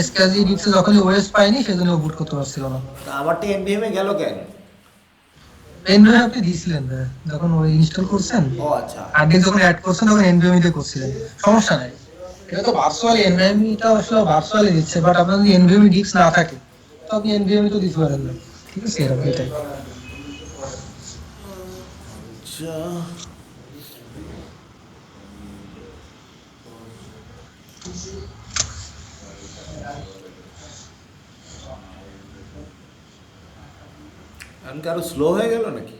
এসকেজি ডিস্কে যখনই ওএস পায়নি সেজন্য বুট করতে পারছিল না। আমারটা এনভিএম এ গেল কেন? এনভিএম আপনি দিয়েছিলেন ভাই, যখন ওই ইনস্টল করছেন, ও আচ্ছা। হার্ড ডিস্ক যখন অ্যাড করছেন তখন এনভিএমই তে করছিলেন, সমস্যা নাই। এটা তো ভার্চুয়াল এনভিএমইটা আসলে ভার্চুয়ালি দিচ্ছে, বাট আপনার যদি এনভিএমই ডিস্ক না থাকে তো আপনি এনভিএমই তো দিতে পারেন না, ঠিক আছে এরকম এটাই। আচ্ছা, এখন কি আরো স্লো হয়ে গেল নাকি?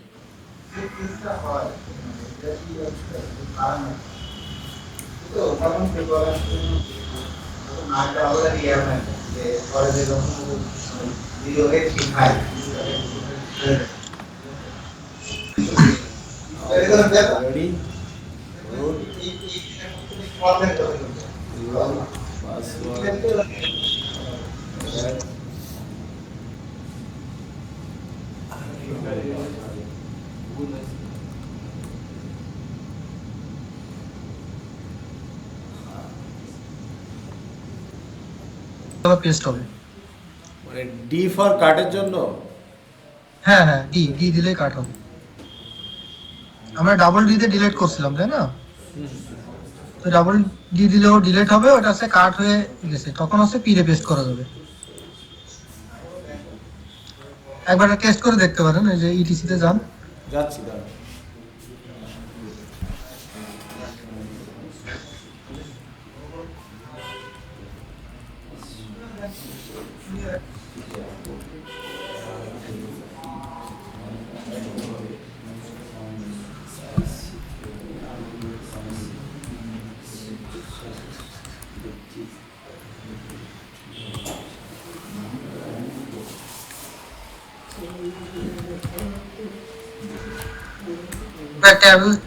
Ready? Good. Password. Right. Paste হবে। মানে ডি ফর কাটের জন্য। হ্যাঁ হ্যাঁ, ডি ডি দিলে কাট হবে। আমরা ডাবল ডি তে ডিলিট করছিলাম তাই না, তো ডাবল ডি দিলেও ডিলিট হবে, ওটা হচ্ছে কাট হয়ে গেছে, তখন হচ্ছে পি রে পেস্ট করা যাবে। একবার টেস্ট করে দেখতে পারেন, এই যে ইটিসি তে যান। যাচ্ছি দাঁড়া।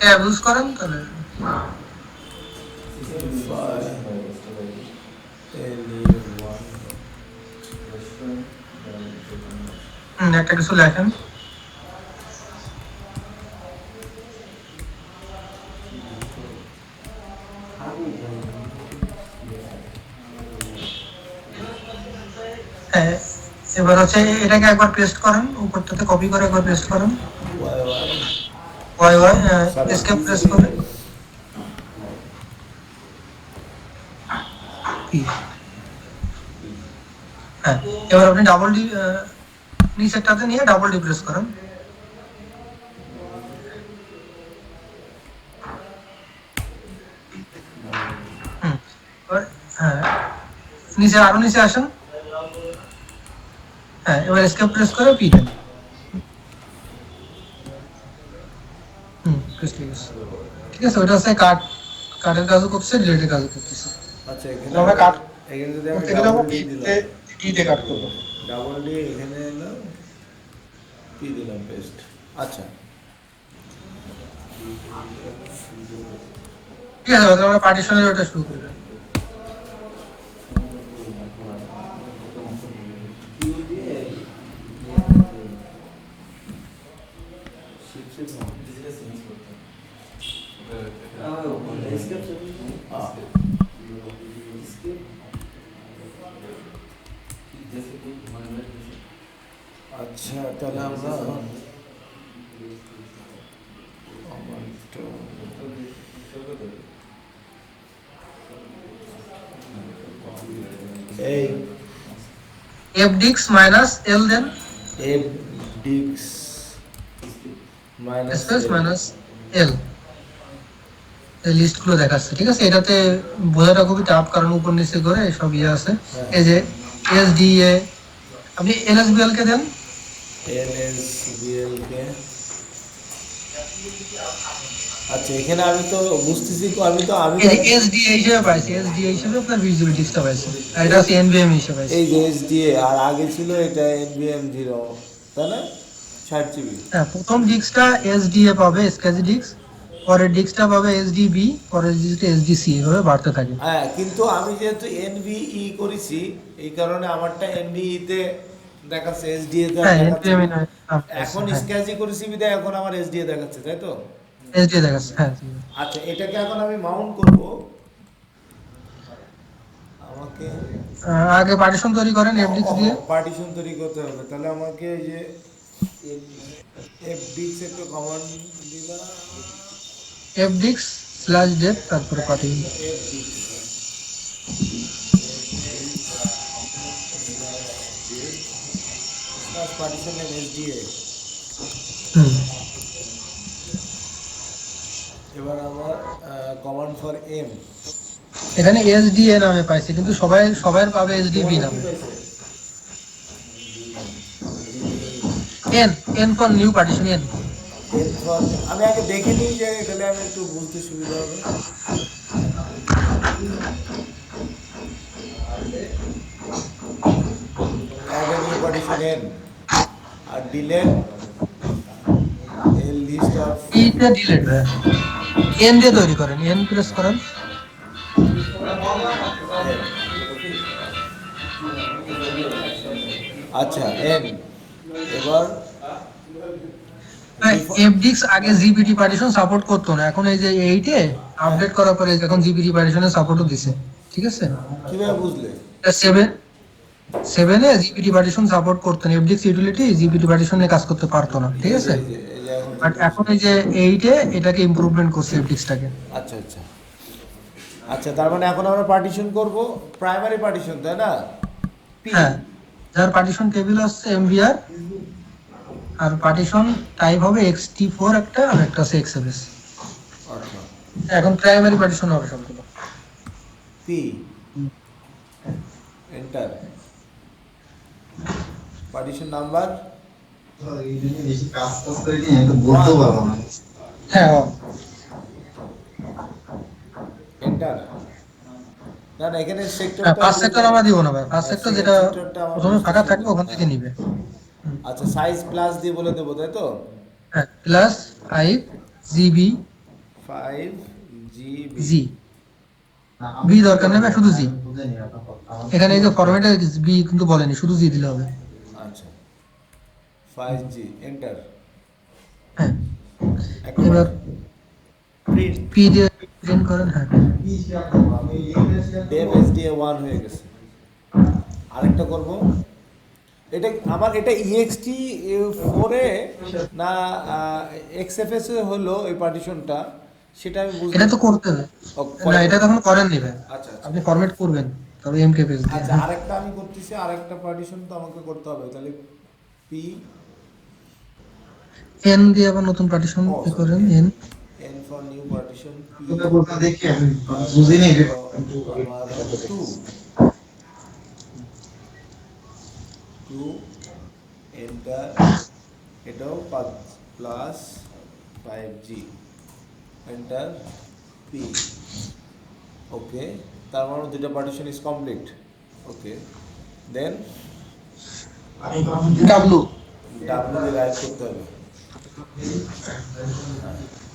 ট্যাব ইউজ করেন তাহলে একটা কিছু লেখেন। হ্যাঁ, এবার হচ্ছে এটাকে একবার পেস্ট করেন, উপরটাতে কপি করে একবার পেস্ট করেন। ওয়াই ওয়াই এসকেপ প্রেস করে হ্যাঁ, এবার আপনি ডাবল ডি নিচেরটাতে নিয়ে ডাবল ডি প্রেস করেন। হ্যাঁ, নিচে আরো নিচে আসেন। হ্যাঁ, এবার এসকেপ প্রেস করে পি দেন। ঠিক আছে, ওটা হচ্ছে কাটের কাজও করছে, ডিলেটের কাজও করতেছে। আচ্ছা, এখানে আমরা কাট এখানে যদি আমি করতে গেলে ডাবল আমরা ডি দিলাম, ডি তে কাট করব। ডাবল ডি এখানে এলাম, পি দিলাম পেস্ট। আচ্ছা, ঠিক আছে, আমরা পার্টিশনের ওটা শুরু করি। আচ্ছা, তাহলে আমরা এই এফ ডিক্স মাইনাস এল দেন, এফ ডিক্স মাইনাস স্পেস মাইনাস এল, এই লিস্টগুলো দেখাচ্ছে। ঠিক আছে, এটাতে বোঝাটা খুবই টাফ, কারণ উপর নিচে করে সব ইয়ে আছে। এই যে এস ডি এ, আপনি এল এস বি এল কে দেন, এলএসবিএল কে। আচ্ছা, এখানে আমি তো বুঝতেছি, আমি এই যে এস ডি এ হিসেবে পাইছি, এস ডি এ হিসেবে আপনার ভিজুয়াল ডিস্কটা পাইছি, আর এটা হচ্ছে এনভিএম হিসেবে পাইছি। এই যে এসডিএ, আর আগে ছিল এটা এনভিএম 0, তাই না? 60 জিবি। হ্যাঁ, প্রথম ডিস্কটা এস ডি এ পাবে, স্কেচ ডিস্ক, পরের ডিস্কটা পাবে এস ডি বি, পরের ডিস্কটা এস ডি সি, এভাবে বাড়তে থাকে। হ্যাঁ, কিন্তু আমি যেহেতু এনভিই করেছি, এই কারণে আমারটা এনভিই তে দেখাচ্ছে, এসডিএ তে হ্যাঁ, দেখাচ্ছে এনভিএম না। এখন স্ক্যাচই করেছি বিধায় এখন আমার এসডিএ দেখাচ্ছে, তাই তো? এস ডি এ দেখাচ্ছে, হ্যাঁ। আচ্ছা, এটাকে এখন আমি মাউন্ট করব। আমাকে আগে পার্টিশন তৈরি করেন এফ ডিক্স দিয়ে। পার্টিশন তৈরি করতে হবে, তাহলে আমাকে এই যে এফ ডিক্স একটা কমান্ড দিলাম, এফ ডিক্স স্ল্যাশ ডেপ, তারপরে পার্টিশন। এফ ডিক্স পার্টিশন নেম এসডিএ। হুম। এবার আমার কমান্ড ফর এম। এখানে এসডিএ নামে পাইছে, কিন্তু সবাই পাবে এসডিবি নামে। N, N for new partition, N. এরপর আমি আগে দেখে নিই যে তাহলে আমি একটু বুঝতে সুবিধা হবে। Add a new partition N আর ডিলেট এ লিস্ট অফ। এইটা ডিলিট ভাই, এন দিয়ে তৈরি করেন, এন প্রেস করেন। আচ্ছা এন। এবার এফডিক্স আগে জিপিটি পার্টিশন সাপোর্ট করতো না, এখন এই যে 8 এ আপডেট করার পরে এখন জিপিটি পার্টিশনের সাপোর্টও দিছে, ঠিক আছে। কিভাবে বুঝলে? 7 এ জিপিটি পার্টিশন সাপোর্ট করতো না, এফডিক্স ইউটিলিটি জিপিটি পার্টিশনে কাজ করতে পারতো না, ঠিক আছে। এই যে এখন বাট এখন এই যে 8 এ এটাকে ইমপ্রুভমেন্ট করছে এফডিক্সটাকে। আচ্ছা আচ্ছা আচ্ছা, তার মানে এখন আমরা পার্টিশন করব প্রাইমারি পার্টিশন, তাই না? P। হ্যাঁ, যার পার্টিশন টেবিল হচ্ছে এমভিআর, আর পার্টিশন টাইপ হবে এক্সটি4 একটা, আর একটা আছে এক্সএফএস। আচ্ছা এখন প্রাইমারি পার্টিশন হবে সবগুলো। P enter. পার্টিশন নাম্বার হ্যাঁ, এন্টার। না না, এখানে সেক্টর। ফার্স্ট সেক্টর আমরা দিব না ভাই, ফার্স্ট সেক্টর যেটা প্রথমে ফাঁকা থাকবে ওখান থেকে নিবে। আচ্ছা, সাইজ প্লাস দিয়ে বলে দেবো, তাই তো? হ্যাঁ, প্লাস 5 জিবি 5 GB। জি, বি দরকার নেই ভাই, শুধু জি। এখানে এই যে ফরম্যাটে বি কিন্তু বলেনি, শুধু জি দিলে হবে। আচ্ছা 5G এন্টার। হ্যাঁ, এবার এবার প্রিন্ট পি দিয়ে প্রিন্ট করেন। হ্যাঁ, ডেভ এসডিএ 1 হয়ে গেছে। আরেকটা করব, এটা আমার এটা ইএক্সটি 4 এ না এক্সএফএস এ হলো এই পার্টিশনটা, সেটা আমি বুঝতে। এটা তো করতে হবে না, এটা তখন করেননি ভাই, আচ্ছা আচ্ছা আপনি ফরম্যাট করবেন তবে এমকে পেজ দিয়ে। আচ্ছা, আরেকটা আমি করতেছি, আরেকটা পার্টিশন তো আমাকে করতে হবে, তাহলে পি এন দিয়ে আবার নতুন পার্টিশন করেন, N. N for new partition P দেখি আমি বুঝিনি। 2 এন্টার। এটাও প্লাস 5G এন্টার পি। ওকে, তার মানে দুটো partition is complete. Okay, then W. W দিয়ে রাইট করতে হবে।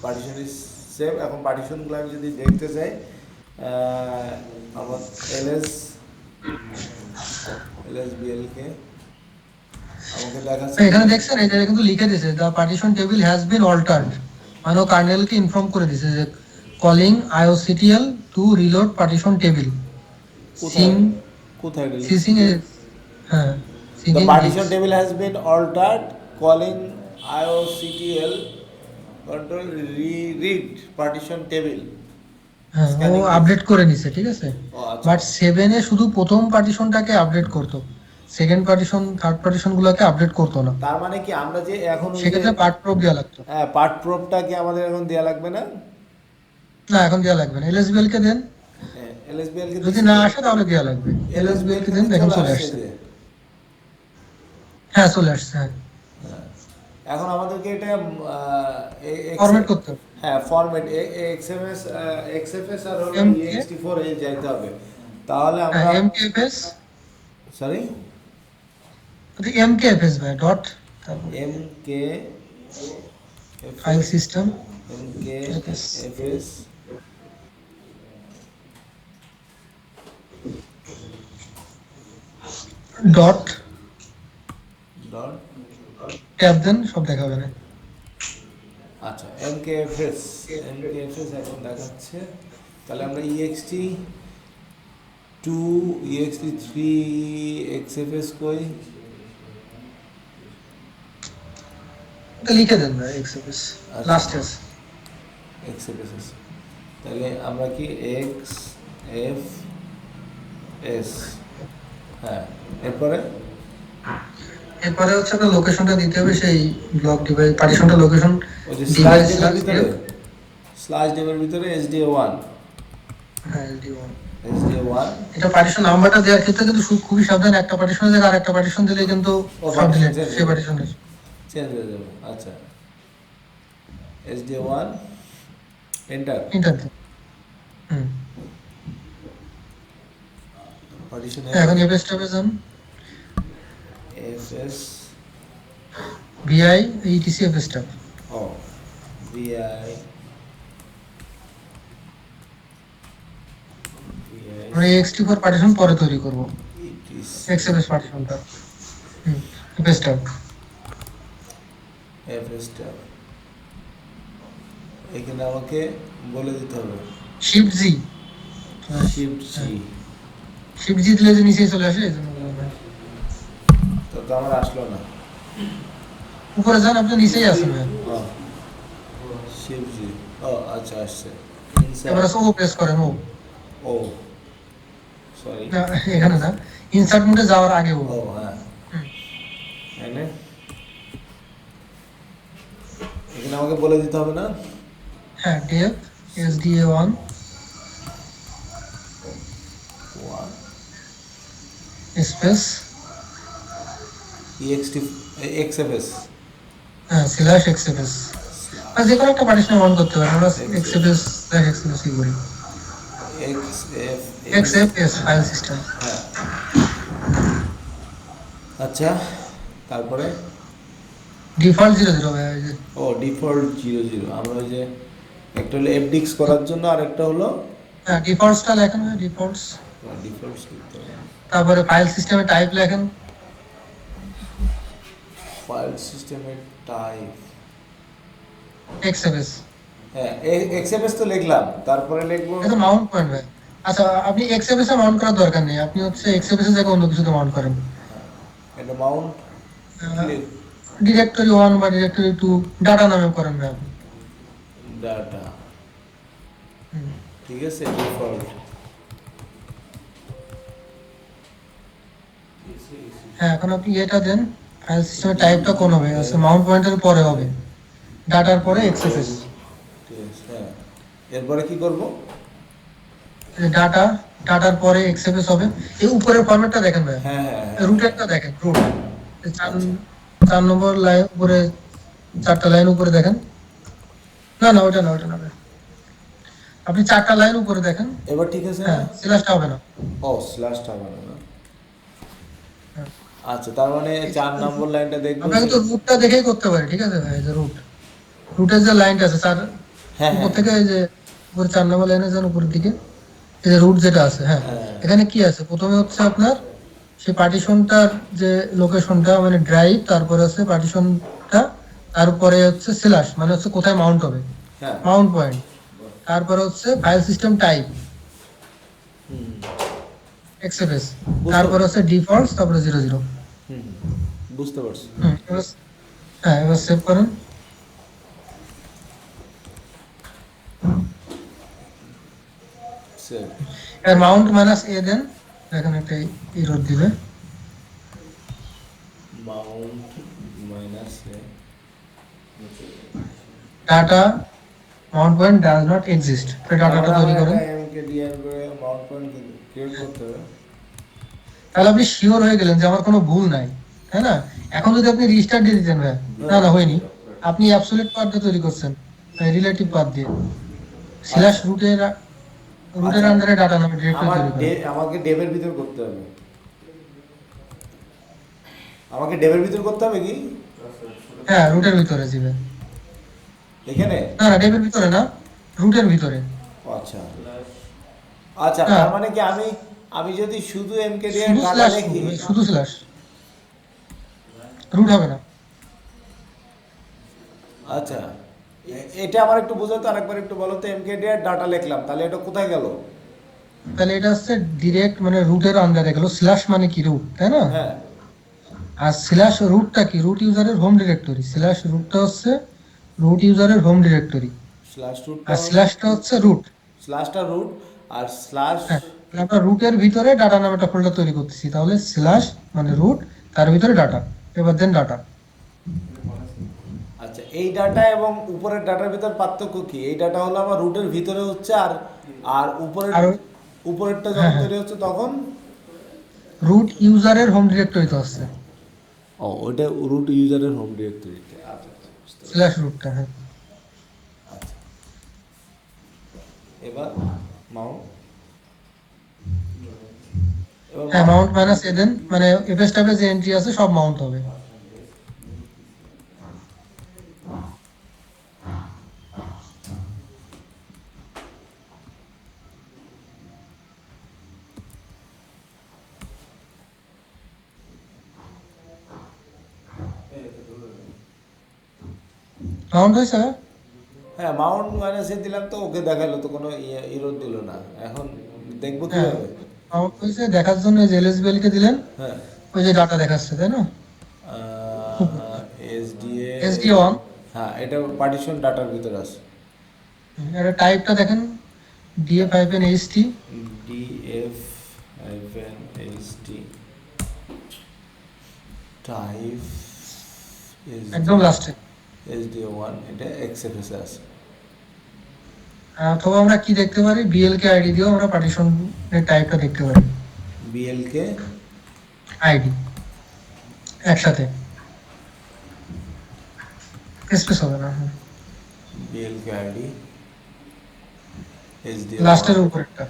Partition is save. এখন পার্টিশনগুলো আমি যদি দেখতে চাই, আমার এলএস বিএলকে আমাকে দেখাচ্ছে। এখানে দেখছেন, এটা কিন্তু লিখে দিয়েছে the partition table has been altered, মানে কার্নেলকে ইনফর্ম করে দিয়েছে যে calling IOCTL to reload partition table sync কোথায় সিসিং এ। হ্যাঁ, The syncing partition table has been altered, calling IOCTL control read partition table. হ্যাঁ, ও আপডেট করে নিছে, ঠিক আছে। ও আচ্ছা। বাট 7 এ শুধু প্রথম পার্টিশনটাকে আপডেট করতো, সেকেন্ড পার্টিশন থার্ড পার্টিশন গুলোকে আপডেট করতো না। তার মানে কি আমরা যে এখন সেক্ষেত্রে পার্ট প্রোব দেওয়া লাগতো। হ্যাঁ, পার্ট প্রবটা কি আমাদের এখন দেয়া লাগবে না? না, এখন দেওয়া লাগবে না, এলএসবিএল কে দেন, এলএসবিএল কে যদি না আসে তাহলে দেওয়া লাগবে। এলএসবিএল কে দেন, দেখুন চলে আসছে। হ্যাঁ, চলে আসছে। হ্যাঁ, এখন আমাদেরকে এটা ফরম্যাট করতে হবে। হ্যাঁ, ফরম্যাট এক্সএফএস আর হলো MK ext4 এ যাইতে হবে। তাহলে হ্যাঁ, আমরা এমকেএফএস, সরি এমকেএফএস ভাই dot MK file system MKFS dot dot. Tab দেন, সব দেখাবে না। আচ্ছা, MKFS এখন দেখাচ্ছে। তাহলে আমরা ext2 ext3 xfs কই এটা লিখে দেন ভাই, এক্সএফএস লাস্ট আছে। xfs আছে। তাহলে আমরা কি x f এস, হ্যাঁ, এরপরে এরপরে হচ্ছে আপনার লোকেশনটা দিতে হবে, সেই ব্লক ডিভাইস পার্টিশনটা লোকেশন ওই যে স্ল্যাশ ডিভাইস ডিমের ভিতরে, স্ল্যাশ ডিমের ভিতরে SDA1, হ্যাঁ LD1। SDA1 এটা পার্টিশন নাম্বারটা দেওয়ার ক্ষেত্রে কিন্তু খুবই সাবধান, একটা পার্টিশনের জায়গায় আরেকটা পার্টিশন দিলে কিন্তু ও, সব partition ডিলেট change সেই হবে। পার্টিশনের। চেঞ্জ হয়ে যাবে। আচ্ছা, SDA1 এন্টার, এন্টার দিন। হুম, পার্টিশন এখন এফএস ট্যাবে যান, FS, VI ETC FS tab. ও VI, আমরা ext4 পার্টিশন পরে তৈরি করব, ETC, এক্সএফএস পার্টিশনটা। হুম, এফএস ট্যাব। FS tab. এখানে আমাকে বলে দিতে হবে shift G, shift G, shift G দিলে যে নিচে চলে আসে, এই জন্য বললাম। তো আমার আসলো না। উপরে যান, আপনি নিচেই আছেন ভাই। শিফট G, ও আচ্ছা আসছে। এবার ইনসার্ট, ও প্রেস করেন, ও ও সরি, না, এখানে না, ইনসার্ট মোডে যাওয়ার আগে ও। ও হ্যাঁ, হুম। এখানে এখানে আমাকে বলে দিতে হবে না? হ্যাঁ, dev SDA1 1 space EXT XFS, হ্যাঁ স্ল্যাশ এক্সএফএস, আর যে কোনো একটা পার্টিশন অন করতে পারেন, আমরা এক্সএফএস স্ল্যাশ এক্সএফএস কি করি, XFS, এক্সএফএস ফাইল সিস্টেম। হ্যাঁ। আচ্ছা, তারপরে ডিফল্ট 00 ভাই, ওই যে ও ডিফল্ট 00, আমরা ওই যে একটা হলো FDX করার জন্য আর একটা হলো হ্যাঁ ডিফল্টসটা লেখেন, ডিফল্টস, ডিফল্ট লিখতে হবে। তারপরে ফাইল সিস্টেমে টাইপ লেখেন, ফাইল সিস্টেমের টাইপ, এক্সএফএস। হ্যাঁ XFS তো লিখলাম, তারপরে লিখবো এটা মাউন্ট পয়েন্ট ভাই। আচ্ছা, আপনি এক্সএফএস এ মাউন্ট করার দরকার নেই, আপনি হচ্ছে এক্সএফএস এর জায়গায় অন্য কিছুতে মাউন্ট করেন, এটা মাউন্ট ডিরেক্টরি 1 বা ডিরেক্টরি 2 ডাটা নামে করেন ভাই আপনি। ডাটা, হুম। ঠিক আছে, ডিফল্ট, হ্যাঁ, এখন আপনি এটা দেন, ফাইল সিস্টেমের টাইপটা কোন হবে, আছে মাউন্ট পয়েন্টের পরে হবে, ডাটার পরে এক্সএফএস। ঠিক আছে, হ্যাঁ। এরপরে কি করব? ডাটা, ডাটার পরে এক্সএফএস হবে। এই উপরের ফরম্যাটটা দেখেন ভাই, হ্যাঁ হ্যাঁ হ্যাঁ, রুটেরটা দেখেন, রুট 4 নম্বর লাইন উপরে, 4টা লাইন উপরে দেখেন, না না ওটা না, ওটা না ভাই। আপনি 4টা লাইন উপরে দেখেন, এবার ঠিক আছে না? হ্যাঁ স্ল্যাশটা হবে না। ও স্ল্যাশটা হবে না। হ্যাঁ। আচ্ছা, তার মানে 4 নম্বর লাইনটা দেখবো। আপনাকে তো রুটটা দেখেই করতে পারে, ঠিক আছে ভাই, এই যে রুট, রুটের যে লাইনটা আছে 4 হ্যাঁ উপর হ্যাঁ থেকে, এই যে উপরে 4 নম্বর লাইনে যান উপরের দিকে, এই যে রুট যেটা আছে, হ্যাঁ হ্যাঁ। এখানে কি আছে, প্রথমে হচ্ছে আপনার সেই পার্টিশনটার যে লোকেশনটা মানে ড্রাইভ, তারপরে আছে পার্টিশনটা, তারপরে হচ্ছে স্ল্যাশ মানে হচ্ছে কোথায় মাউন্ট হবে, হ্যাঁ, মাউন্ট পয়েন্ট, তারপরে হচ্ছে ফাইল সিস্টেম টাইপ হুম এক্সএফএস, তারপরে হচ্ছে ডিফল্টস, তারপরে 00। হুম, বুঝতে পারছি। হ্যাঁ, এবার সেভ করেন। সেভ, এবার মাউন্ট মাইনাস এ দেন, দেখেন একটা এরর দিবে, Mount minus data Mount point does not exist, ডাটাটা তৈরি করেন। MKDR করে মাউন্ট পয়েন্ট ক্রিয়েট করতে হবে। তাহলে আপনি শিওর হয়ে গেলেন যে আমার কোনো ভুল নাই, তাই না? এখন যদি আপনি রিস্টার্ট দিয়ে দিতেন ভাই, না না হয়নি, আপনি অ্যাবসলিউট পাথ দিয়ে তৈরি করছেন, রিলেটিভ পাথ দিয়ে, স্ল্যাশ রুটের আন্ডারে ডাটা নামে ডিরেক্টরি তৈরি করেন। আমাকে ডেভের ভিতর করতে হবে, আমাকে ডেভের ভিতর করতে হবে কি হ্যাঁ, রুটের ভিতরে যাবে, এখানে? না না ডেভের ভিতরে না, রুটের ভিতরে। ও, আচ্ছা আচ্ছা, হ্যাঁ। তার মানে কি আমি আমি যদি শুধু MKDR শুধু ডাটা স্ল্যাশ, লিখি, শুধু স্ল্যাশ, রুট হবে না। আচ্ছা এটা আমার একটু বোঝাতো, আরেকবার একটু বলো তো। MKDR ডাটা লিখলাম, তাহলে এটা কোথায় গেল? তাহলে এটা হচ্ছে ডিরেক্ট মানে রুটের আন্ডারে গেল, স্ল্যাশ মানে কি রুট, তাই না? হ্যাঁ, আর স্ল্যাশ রুটটা কি, রুট ইউজারের হোম ডিরেক্টরি, স্ল্যাশ রুটটা হচ্ছে রুট ইউজারের হোম ডিরেক্টরি, স্ল্যাশ রুট, আর স্ল্যাশটা হচ্ছে রুট। স্ল্যাশটা রুট, আর স্ল্যাশ হ্যাঁ। আমরা রুটের ভিতরে ডাটা নামে একটা ফোল্ডার তৈরি করতেছি, তাহলে স্ল্যাশ মানে রুট, তার ভিতরে ডাটা, এবার দেন ডাটা। আচ্ছা, এই ডাটা এবং উপরের ডাটার ভিতর পার্থক্য কি? এই ডাটা হলো আমার রুটের ভিতরে হচ্ছে, আর আর উপরের আর উপরেরটা হ্যাঁ, যখন হ্যাঁ। তৈরি হচ্ছে তখন রুট ইউজারের হোম ডিরেক্টরিতে আসছে, ওইটা রুট ইউজারের হোম ডিরেক্টরিতে। আচ্ছা আচ্ছা, বুঝতে পারছি। স্ল্যাশ রুটটা। হ্যাঁ, আচ্ছা, এবার মাউন্ট হ্যাঁ, মাউন্ট মাইনাস এ দেন, মানে এফএস ট্যাবে যে এন্ট্রি আছে সব মাউন্ট হবে। মাউন্ট হয়েছে? হ্যাঁ, মাউন্ট মাইনাসে দিলাম তো ওকে দেখালো, তো কোনো ইরোর দিল না। এখন দেখবো হ্যাঁ, কিভাবে? মাউন্ট হয়েছে দেখার জন্য যে এলএসবিএল কে দিলেন, হ্যাঁ, ওই যে ডাটা দেখাচ্ছে, তাই না? এসডিএ, এসডি ওয়ান, হ্যাঁ এটা পার্টিশন ডাটার ভিতরে আছে। এটা টাইপটা দেখেন, DF hyphen HT, DF hyphen HT type একদম লাস্টে। এসডিএ ওয়ান, এটা এক্সএফএস আছে। অথবা আমরা কি দেখতে পারি, বিএলকে আইডি দিয়েও আমরা পার্টিশনের টাইপটা দেখতে পারি, বিএলকে আইডি একসাথে, স্পেস হবে না। বিএলকে আইডি এসডিএ লাস্টের উপরেরটা,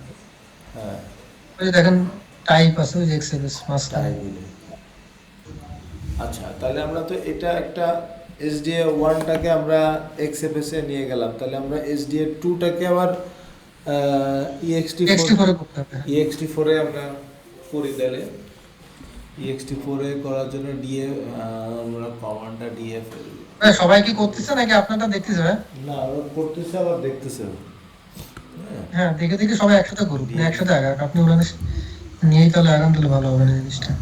হ্যাঁ ওই যে দেখেন টাইপ আছে, ওই যে এক্সএলএস মাঝখানে। টাইপ। আচ্ছা, তাহলে আমরা তো এটা একটা এসডিএ ওয়ানটাকে আমরা এক্সএফএস এ নিয়ে গেলাম, তাহলে আমরা এসডিএ টুটাকে আবার ইএক্সটি এক্সটি করে করতে হবে। ইএক্সটি ফোরে আমরা করি। তাহলে ইএক্সটি ফোরে করার জন্য ডিএফ, আমরা কমান্ডটা ডিএফ, হ্যাঁ, সবাই কি করতেছে নাকি আপনারটা দেখতেছে ভাই? না ওরা করতেছে আবার দেখতেছে। হ্যাঁ, হ্যাঁ, দেখে দেখে সবাই একসাথে করুন, না একসাথে আগান, আপনি ওখানে নিয়েই তাহলে আগান, তাহলে ভালো হবে না জিনিসটা।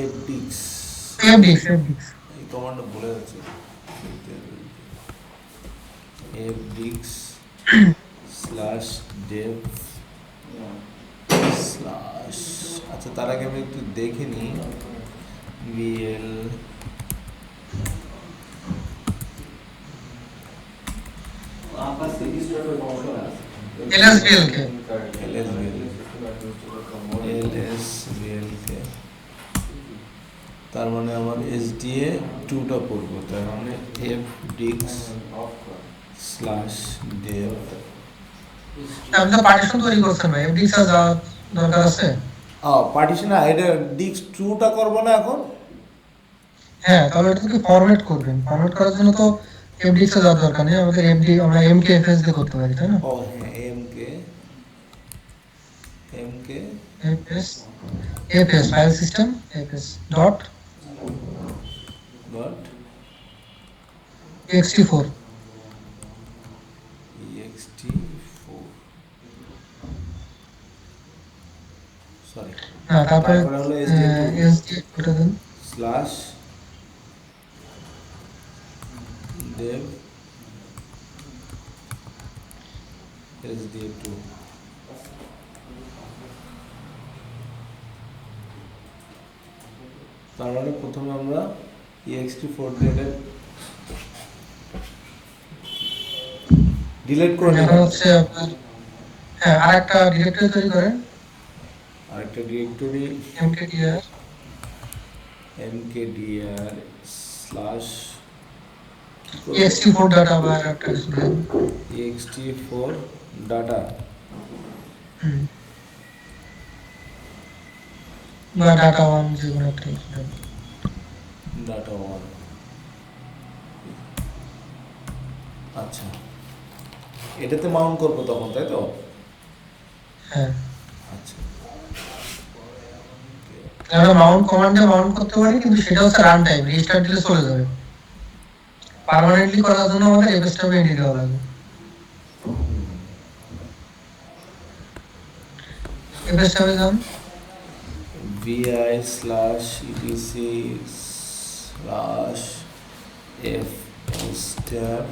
এফডিক্স, এফডিক্স, এফডিক্স, এই কমান্ডটা ভুলে যাচ্ছে। এফডিক্স স্ল্যাশ ডেভ স্ল্যাশ, আচ্ছা তার আগে আমি একটু দেখে নিই। বিএল এলএসবিএল কে এলএসবিএলকে, তার মানে আমার এসডিএ টুটা পড়বো, তার মানে এফ ডিক্স স্ল্যাশ ডেভ। আপনি তো পার্টিশন তৈরি করছেন ভাই, এফডিক্স এর যা দরকার আছে। পার্টিশন, এটা ডিক্স টুটা করবো না এখন। হ্যাঁ, তাহলে এটাকে ফরম্যাট করবেন, ফরম্যাট করার জন্য তো এফডিক্স এর যাওয়ার দরকার নেই, আমাদের এফডি আমরা এমকে এফএস দিয়ে করতে পারি, তাই না? ও হ্যাঁ, MK MK FS, FS file system, FS dot dot ext4, ext4, sorry, হ্যাঁ, তারপরে তারপরে হলো sd2 এসডি ওটা দেন, স্ল্যাশ dev sd2। তার মানে প্রথমে আমরা ext4 ডিলিট করে এখন নিলাম। হচ্ছে আপনার, হ্যাঁ, আরেকটা ডিরেক্টরি তৈরি করেন, আরেকটা directory mkdir mkdir slash ext4 data বা একটা কিছু দেন, ext4 ডাটা হুম, বা ডাটা ওয়ান, যে কোনো একটা কিছু দেন। Data one. আচ্ছা, এটাতে মাউন্ট করবো তখন, তাই তো? হ্যাঁ, আচ্ছা, আমরা মাউন্ট কমান্ডে মাউন্ট করতে পারি, কিন্তু সেটা হচ্ছে রান টাইম, রিস্টার্ট দিলে চলে যাবে। পার্মানেন্টলি করার জন্য আমাদের এফএস ট্যাবে এন্ট্রি দেওয়া লাগবে। এফএস ট্যাবে যান, vi slash etc slash f step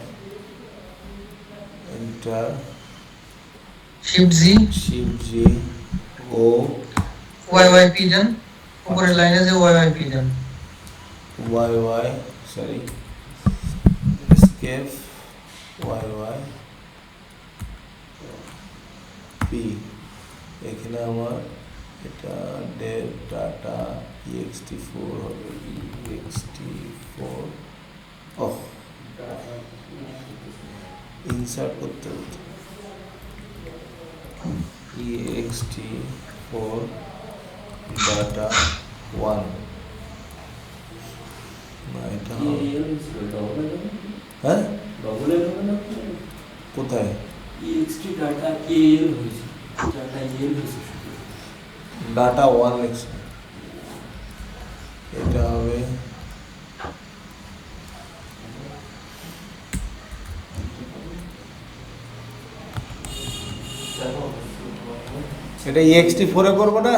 enter shift G, shift G, ও ওয়াই পিজন, উপরের লাইনে যে ওয়াই পিজন, Y sorry escape Y P. এখানে আমার এটা ডেভ ডাটা ext4 হবে, ext4 ওহ ইনসার্ট করতে হতো ext4 ডাটা 1 না এটা হবে হ্যাঁ কোথায় ডাটা 1 লিখছে, এটা হবে এটা ext4 এ করবো না?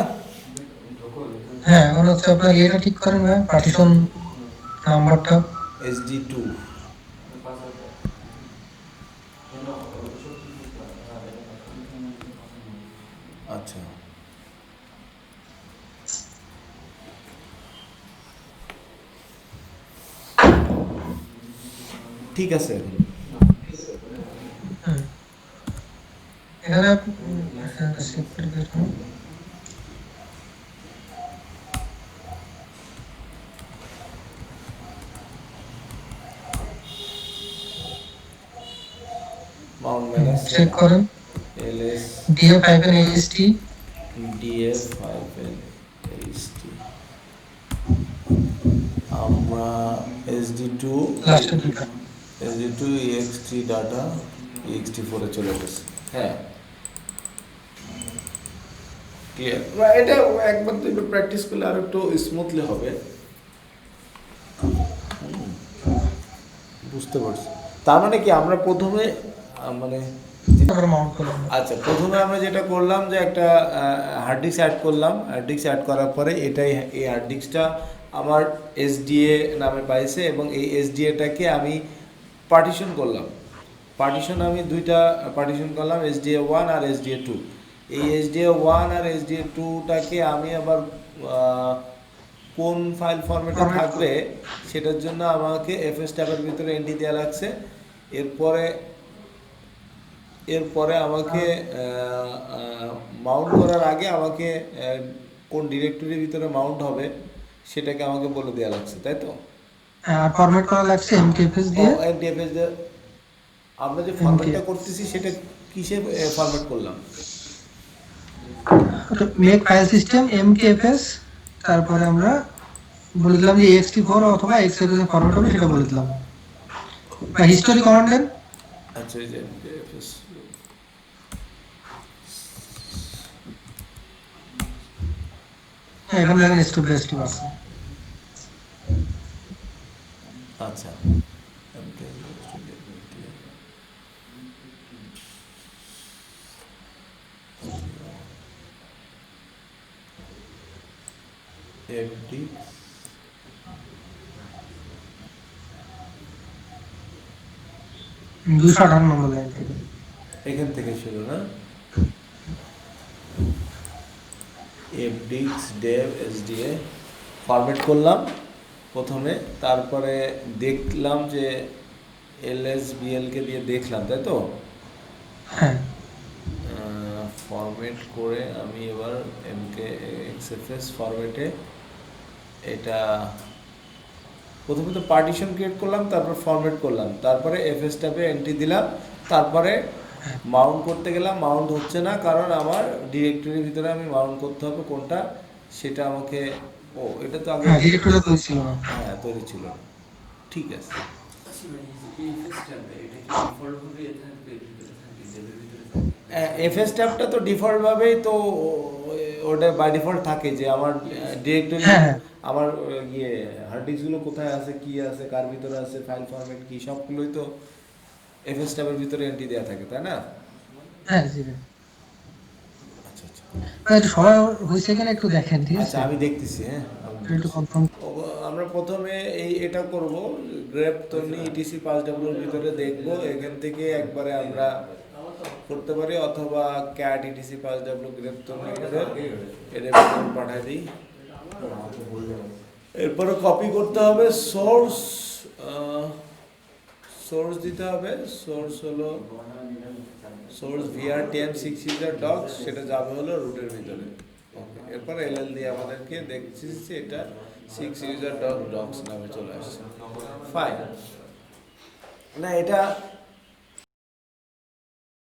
হ্যাঁ এখন হচ্ছে আপনার এটা ঠিক করেন ভাই, পার্টিশন নাম্বারটা sd2 আচ্ছা ঠিক আছে। এখানে শিফট দেখুন, মাউন্ট ম্যানেজ চেক করেন ls df-ast df-ast আমরা sd2 লাস্টের দুটো। sd2 ext ডাটা ext4 এ চলে গেছে। হ্যাঁ ক্লিয়ার, এটা একবার তো একটু প্র্যাকটিস করলে আর একটু স্মুথলি হবে। বুঝতে পারছি, তার মানে কি আমরা প্রথমে মানে তারপরে মাউন্ট করলাম। আচ্ছা প্রথমে আমরা যেটা করলাম যে একটা হার্ড ডিস্ক অ্যাড করলাম, হার্ড ডিস্ক অ্যাড করার পরে এটাই এই হার্ড ডিস্কটা আমার এসডিএ নামে পাইছে এবং এই এসডিএটাকে আমি পার্টিশন করলাম। পার্টিশন আমি দুইটা পার্টিশন করলাম, এসডিএ 1 আর এসডিএ 2। এই এসডিএ 1 আর এসডিএ 2টাকে আমি আবার কোন ফাইল ফরম্যাটে থাকবে সেটার জন্য আমাকে এফএস ট্যাবের ভিতরে এন্ট্রি দেওয়া লাগছে। এরপরে আমাকে মাউন্ট করার আগে আমাকে কোন ডিরেক্টরির ভিতরে মাউন্ট হবে সেটাকে আমাকে বলে দেওয়া লাগছে, তাই তো? আর ফরম্যাট করা লাগছে এমকেএফএস দিয়ে। এনটিএফএস আমরা যে ফরম্যাটটা করতেছি সেটা কিসে ফরম্যাট করলাম? মেক ফাইল সিস্টেম এমকেএফএস, তারপরে আমরা বলে দিলাম যে ext4 অথবা xfs এ ফরম্যাট হবে সেটা বলে দিলাম, বা হিস্টোরি কমান্ড দেন। আচ্ছা এই যে এনটিএফএস হ্যাঁ এখানে দেখেন স্টেপ বাই স্টেপ আছে। আচ্ছা এফডি দুশো 58 নম্বর লাইন থেকে এখান থেকে শুরু না, এফডিক্স ডেভ এসডিএ ফরম্যাট করলাম প্রথমে, তারপরে দেখলাম যে এলএসবিএলকে দিয়ে দেখলাম, তাই তো? হ্যাঁ ফরম্যাট করে আমি এবার এমকে এক্সএফএস ফরম্যাটে এটা প্রথমে তো পার্টিশন ক্রিয়েট করলাম, তারপর ফরম্যাট করলাম, তারপরে এফএস ট্যাবে এন্ট্রি দিলাম, তারপরে মাউন্ট করতে গেলাম। মাউন্ট হচ্ছে না কারণ আমার ডিরেক্টরির ভিতরে আমি মাউন্ট করতে হবে কোনটা সেটা আমাকে, ও এটা তো আগে ডিরেক্টরিটা তো ছিল না। হ্যাঁ তৈরি ছিল না, ঠিক আছে। এফএস ট্যাবটা তো ডিফল্ট ভাবেই তো ওটা বাই ডিফল্ট থাকে যে আমার ডিরেক্টরি আমার ইয়ে হার্ড ডিস্কগুলো কোথায় আছে, কি আছে, কার ভিতরে আছে, ফাইল ফরম্যাট কি, সবগুলোই তো এফএস ট্যাবের ভিতরে এন্ট্রি দেওয়া থাকে, তাই না? হ্যাঁ জি আচ্ছা আচ্ছা একটু সবাই হয়েছে কিনা একটু দেখেন, ঠিক আছে? আচ্ছা আমি দেখতেছি। হ্যাঁ একটু কনফার্ম। আমরা প্রথমে এটা করব, গ্রেপ তৈরি ইটিসি 5W এর ভিতরে দেখব, এখান থেকে একবারে আমরা করতে পারি, অথবা ক্যাট ইটিসি পাস ডাব্লিউ গ্রেপ্তার করে এর ভিতরে পাঠিয়ে দিই। এরপরে কপি করতে হবে, সোর্স দিতে হবে। সোর্স হলো সোর্স vr10 6 ইউজার ডক্স, সেটা যাবে হলো রুটের ভিতরে। ওকে, এরপর এলএল দিয়ে আমাদেরকে দেখছি যে এটা 6 ইউজার ডক্স নামে চলে আসছে। ফাইন, না এটা